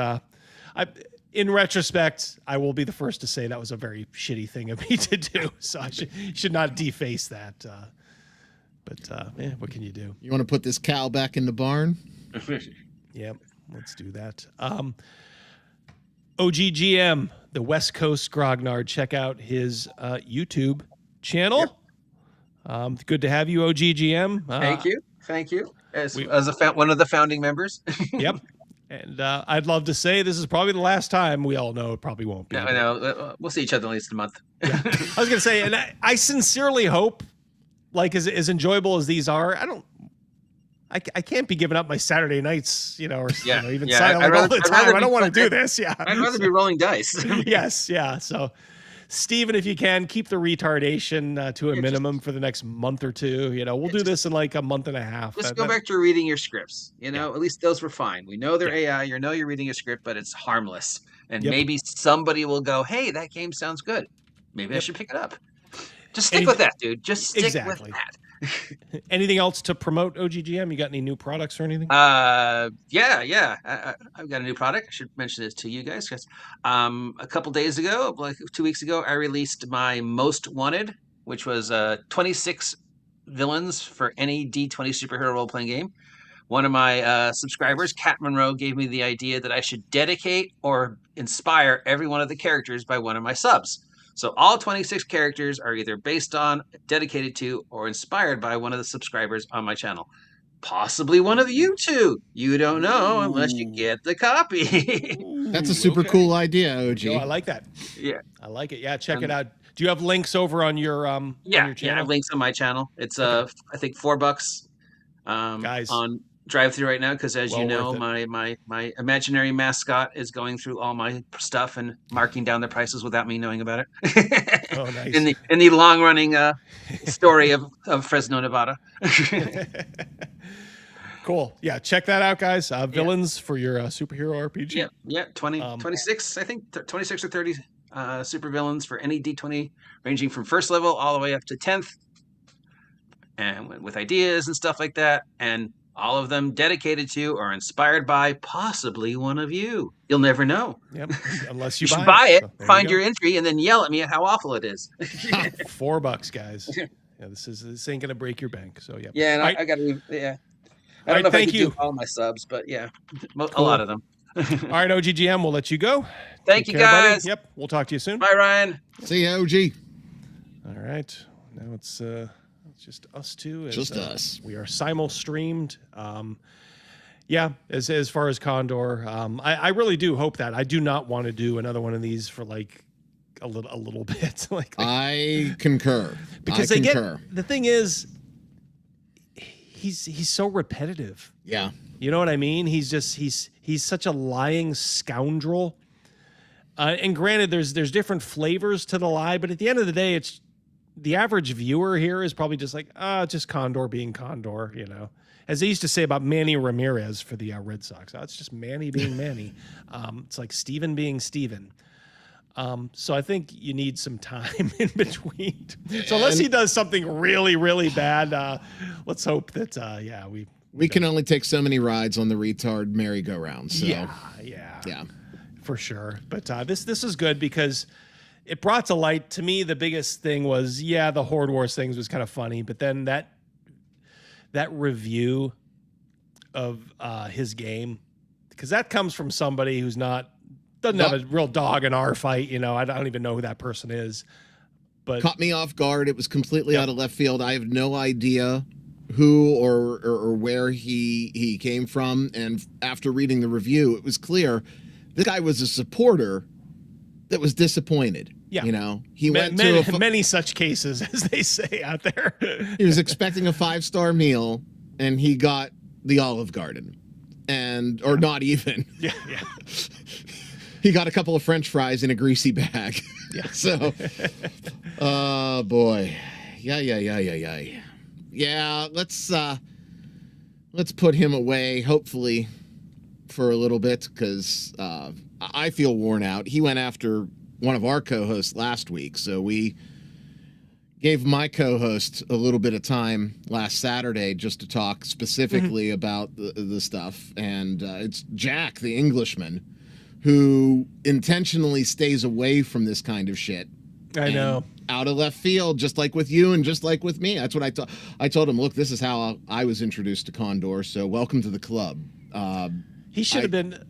In retrospect, I will be the first to say that was a very shitty thing of me to do. So I should not deface that. But what can you do? You want to put this cow back in the barn? Yep, let's do that. OGGM, the West Coast Grognard. Check out his YouTube channel. Yep. Good to have you, OGGM. Thank you. As one of the founding members. Yep. And I'd love to say this is probably the last time. We all know it probably won't be. I know. We'll see each other at least a month. Yeah. I was going to say, and I sincerely hope like as enjoyable as these are, I can't be giving up my Saturday nights, or even silent all the time. I don't want to do this. Yeah, I'd rather be rolling dice. Yes, yeah. So, Steven, if you can, keep the retardation to a minimum for the next month or two. We'll do this in like a month and a half. Just go back to reading your scripts. At least those were fine. We know they're AI. You're reading a script, but it's harmless. And maybe somebody will go, "Hey, that game sounds good. Maybe I should pick it up." Just stick with that, dude. Just stick with that. Anything else to promote, OGGM? You got any new products or anything? Yeah. I've got a new product. I should mention it to you guys. A couple days ago, like 2 weeks ago, I released my Most Wanted, which was 26 villains for any D20 superhero role-playing game. One of my subscribers, Kat Monroe, gave me the idea that I should dedicate or inspire every one of the characters by one of my subs. So all 26 characters are either based on, dedicated to, or inspired by one of the subscribers on my channel. Possibly one of you two. You don't know unless you get the copy. That's a super cool idea, OG. I like that. Yeah. I like it. Yeah, check it out. Do you have links over on your on your channel? Yeah, I have links on my channel. It's I think $4 guys on drive-through right now, because as you know, my imaginary mascot is going through all my stuff and marking down the prices without me knowing about it. Oh, nice. in the long-running story of Fresno, Nevada. Cool. Yeah, check that out, guys. Villains for your superhero RPG. Yeah. 26, I think 26 or 30 super villains for any D20, ranging from first level all the way up to 10th, and with ideas and stuff like that, and all of them dedicated to or inspired by possibly one of you. You'll never know. Yep. Unless you should buy it, so find your entry, and then yell at me at how awful it is. $4, guys. Yeah, this ain't gonna break your bank. So yeah. Yeah, and I gotta. Yeah. I don't know if I can do all my subs, but yeah, a lot of them. All right, OGGM, we'll let you go. Thank you, guys. Buddy. Yep, we'll talk to you soon. Bye, Ryan. See you, OG. All right, now it's just us two. Just us. We are simul-streamed. Yeah, as far as Condor, I really do hope that. I do not want to do another one of these for like a little bit. I concur. Because the thing is, he's so repetitive. Yeah. You know what I mean? He's such a lying scoundrel. And granted, there's different flavors to the lie, but at the end of the day, it's the average viewer here is probably just like, just Condor being Condor, As they used to say about Manny Ramirez for the Red Sox. It's just Manny being Manny. It's like Steven being Steven. So I think you need some time in between. So unless he does something really, really bad, let's hope that, we can only take so many rides on the retard merry-go-round. So. Yeah, for sure. But this is good because it brought to light, to me, the biggest thing was, the Horde Wars things was kind of funny, but then that review of his game, because that comes from somebody who's doesn't have a real dog in our fight, I don't even know who that person is. But caught me off guard. It was completely out of left field. I have no idea who or where he came from, and after reading the review, it was clear this guy was a supporter that was disappointed. Yeah, he went to many such cases, as they say out there. He was expecting a 5-star meal, and he got the Olive Garden, or not even. Yeah. He got a couple of French fries in a greasy bag. Yeah. So, oh boy, yeah. Let's put him away, hopefully, for a little bit, because I feel worn out. He went after one of our co-hosts last week, so we gave my co-host a little bit of time last Saturday just to talk specifically about the stuff, and it's Jack, the Englishman, who intentionally stays away from this kind of shit. I know. Out of left field, just like with you and just like with me. That's what I told him, look, this is how I was introduced to Condor, so welcome to the club. He should have been...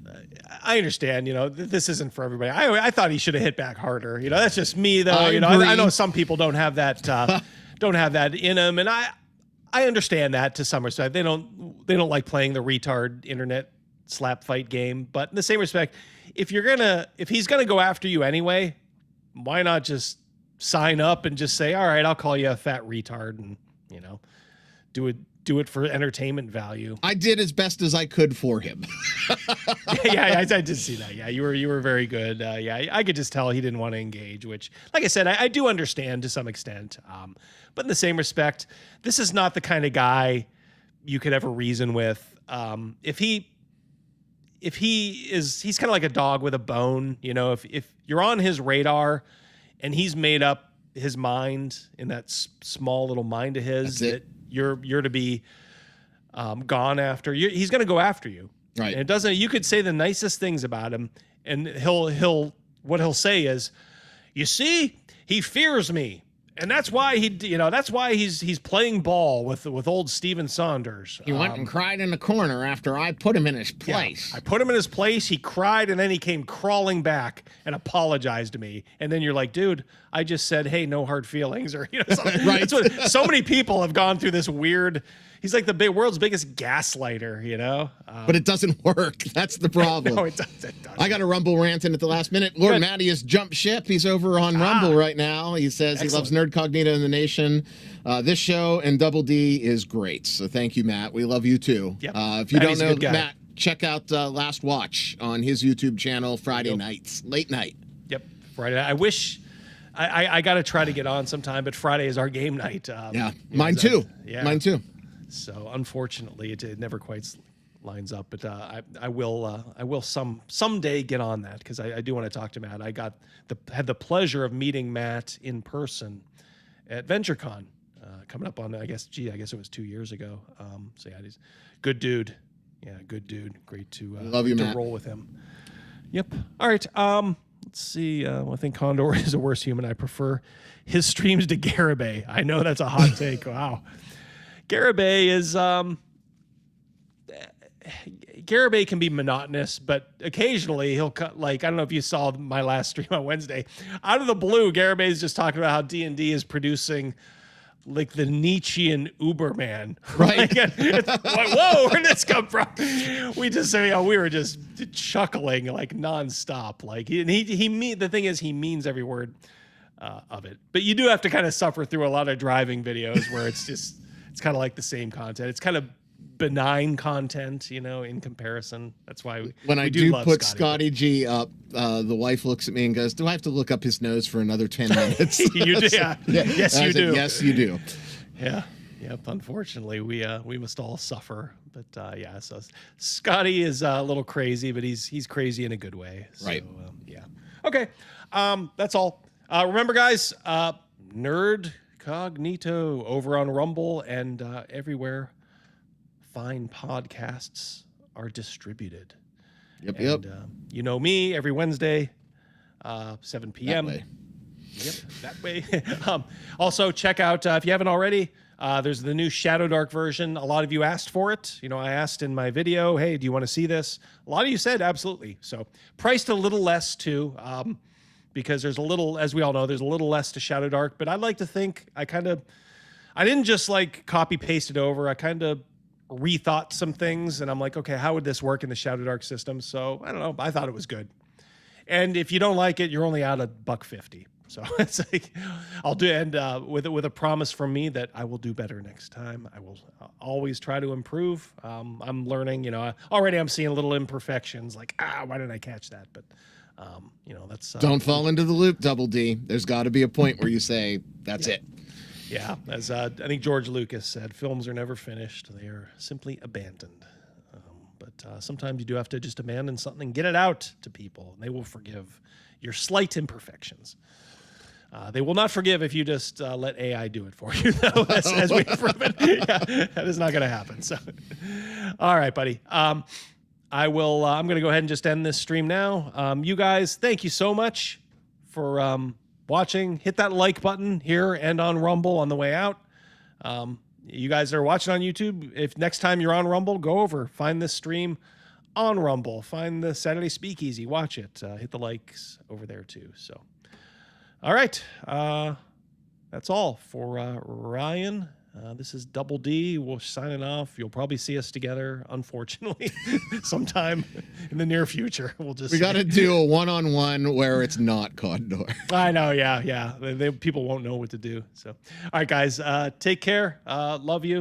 I understand, this isn't for everybody. I thought he should have hit back harder. That's just me, though. I know some people don't have that in them, and I understand that to some respect. They don't like playing the retard internet slap fight game. But in the same respect, if he's gonna go after you anyway, why not just sign up and just say, all right, I'll call you a fat retard, and you know, do it for entertainment value. I did as best as I could for him. Yeah, I did see that. Yeah, you were very good. Yeah, I could just tell he didn't want to engage, which, like I said, I do understand to some extent. But in the same respect, this is not the kind of guy you could ever reason with. He's kind of like a dog with a bone. You know, if you're on his radar and he's made up his mind in that small little mind of his that you're to be gone after, he's going to go after you. Right. And it doesn't. You could say the nicest things about him, and what he'll say is, "You see, he fears me." And that's why he's playing ball with old Steven Saunders. He went and cried in the corner after I put him in his place. Yeah, I put him in his place. He cried, and then he came crawling back and apologized to me. And then you're like, dude, I just said, hey, no hard feelings, or Right. That's what so many people have gone through this weird. He's like the world's biggest gaslighter, you know. But it doesn't work. That's the problem. No, it doesn't. I got a Rumble rant in at the last minute. Lord Matty has jumped ship. He's over on Rumble right now. He says Excellent. He loves Nerdcognito in the Nation. This show and Double D is great. So thank you, Matt. We love you too. Yep. If you Matty's a don't know good guy. Matt, check out Last Watch on his YouTube channel Friday nights, late night. Yep, Friday. I wish I got to try to get on sometime, but Friday is our game night. Mine too. Yeah, Mine too. So unfortunately, it never quite lines up, but I will someday get on that, because I do want to talk to Matt. I had the pleasure of meeting Matt in person at VentureCon coming up on I guess it was 2 years ago. So yeah, he's good dude. Yeah, good dude. Great to love you, to Matt. roll with him. Yep. All right. Let's see. I think Condor is a worse human. I prefer his streams to Garibay. I know that's a hot take. Wow. Garibay is Garibay can be monotonous, but occasionally he'll cut, like, I don't know if you saw my last stream on Wednesday. Out of the blue, Garibay is just talking about how D&D is producing like the Nietzschean Uberman. Right. Like, whoa, where did this come from? We were just chuckling like nonstop. Like the thing is, he means every word of it. But you do have to kind of suffer through a lot of driving videos where it's kind of like the same content. It's kind of benign content, in comparison. That's why when I do do put Scotty G up, the wife looks at me and goes, "Do I have to look up his nose for another 10 minutes?" You do. Yeah. Yes, you do. Yes, you do. Yeah. Yep. Unfortunately, we must all suffer. But yeah, so Scotty is a little crazy, but he's crazy in a good way. So, right. Yeah. Okay. That's all. Remember, guys, Nerdcognito over on Rumble and everywhere fine podcasts are distributed. Yep. You know me, every Wednesday, 7 p.m. That way. Yep, that way. Also, check out, if you haven't already, there's the new Shadowdark version. A lot of you asked for it. I asked in my video, hey, do you want to see this? A lot of you said absolutely. So priced a little less too, because there's a little, as we all know, there's a little less to Shadowdark. But I'd like to think I didn't just like copy paste it over. I kind of rethought some things, and I'm like, okay, how would this work in the Shadowdark system? So I don't know. I thought it was good. And if you don't like it, you're only out $150. So it's like I'll do, and with a promise from me that I will do better next time. I will always try to improve. I'm learning. Already I'm seeing little imperfections. Like, why didn't I catch that? But that's don't fall into the loop, Double D. There's got to be a point where you say that's it. Yeah, as I think George Lucas said, films are never finished; they are simply abandoned. But sometimes you do have to just abandon something, get it out to people, and they will forgive your slight imperfections. They will not forgive if you just let AI do it for you, though, as we've proven. Yeah, that is not going to happen. So, all right, buddy. I'm going to go ahead and just end this stream now. You guys, thank you so much for watching. Hit that like button here and on Rumble on the way out. You guys that are watching on YouTube, if next time you're on Rumble, go over, find this stream on Rumble, find the Saturday Speakeasy, watch it, hit the likes over there too. So, all right, that's all for Ryan. This is Double D. We're signing off. You'll probably see us together, unfortunately, sometime in the near future. We got to do a one-on-one where it's not Condor. I know, yeah. People won't know what to do. So, all right, guys, take care. Love you.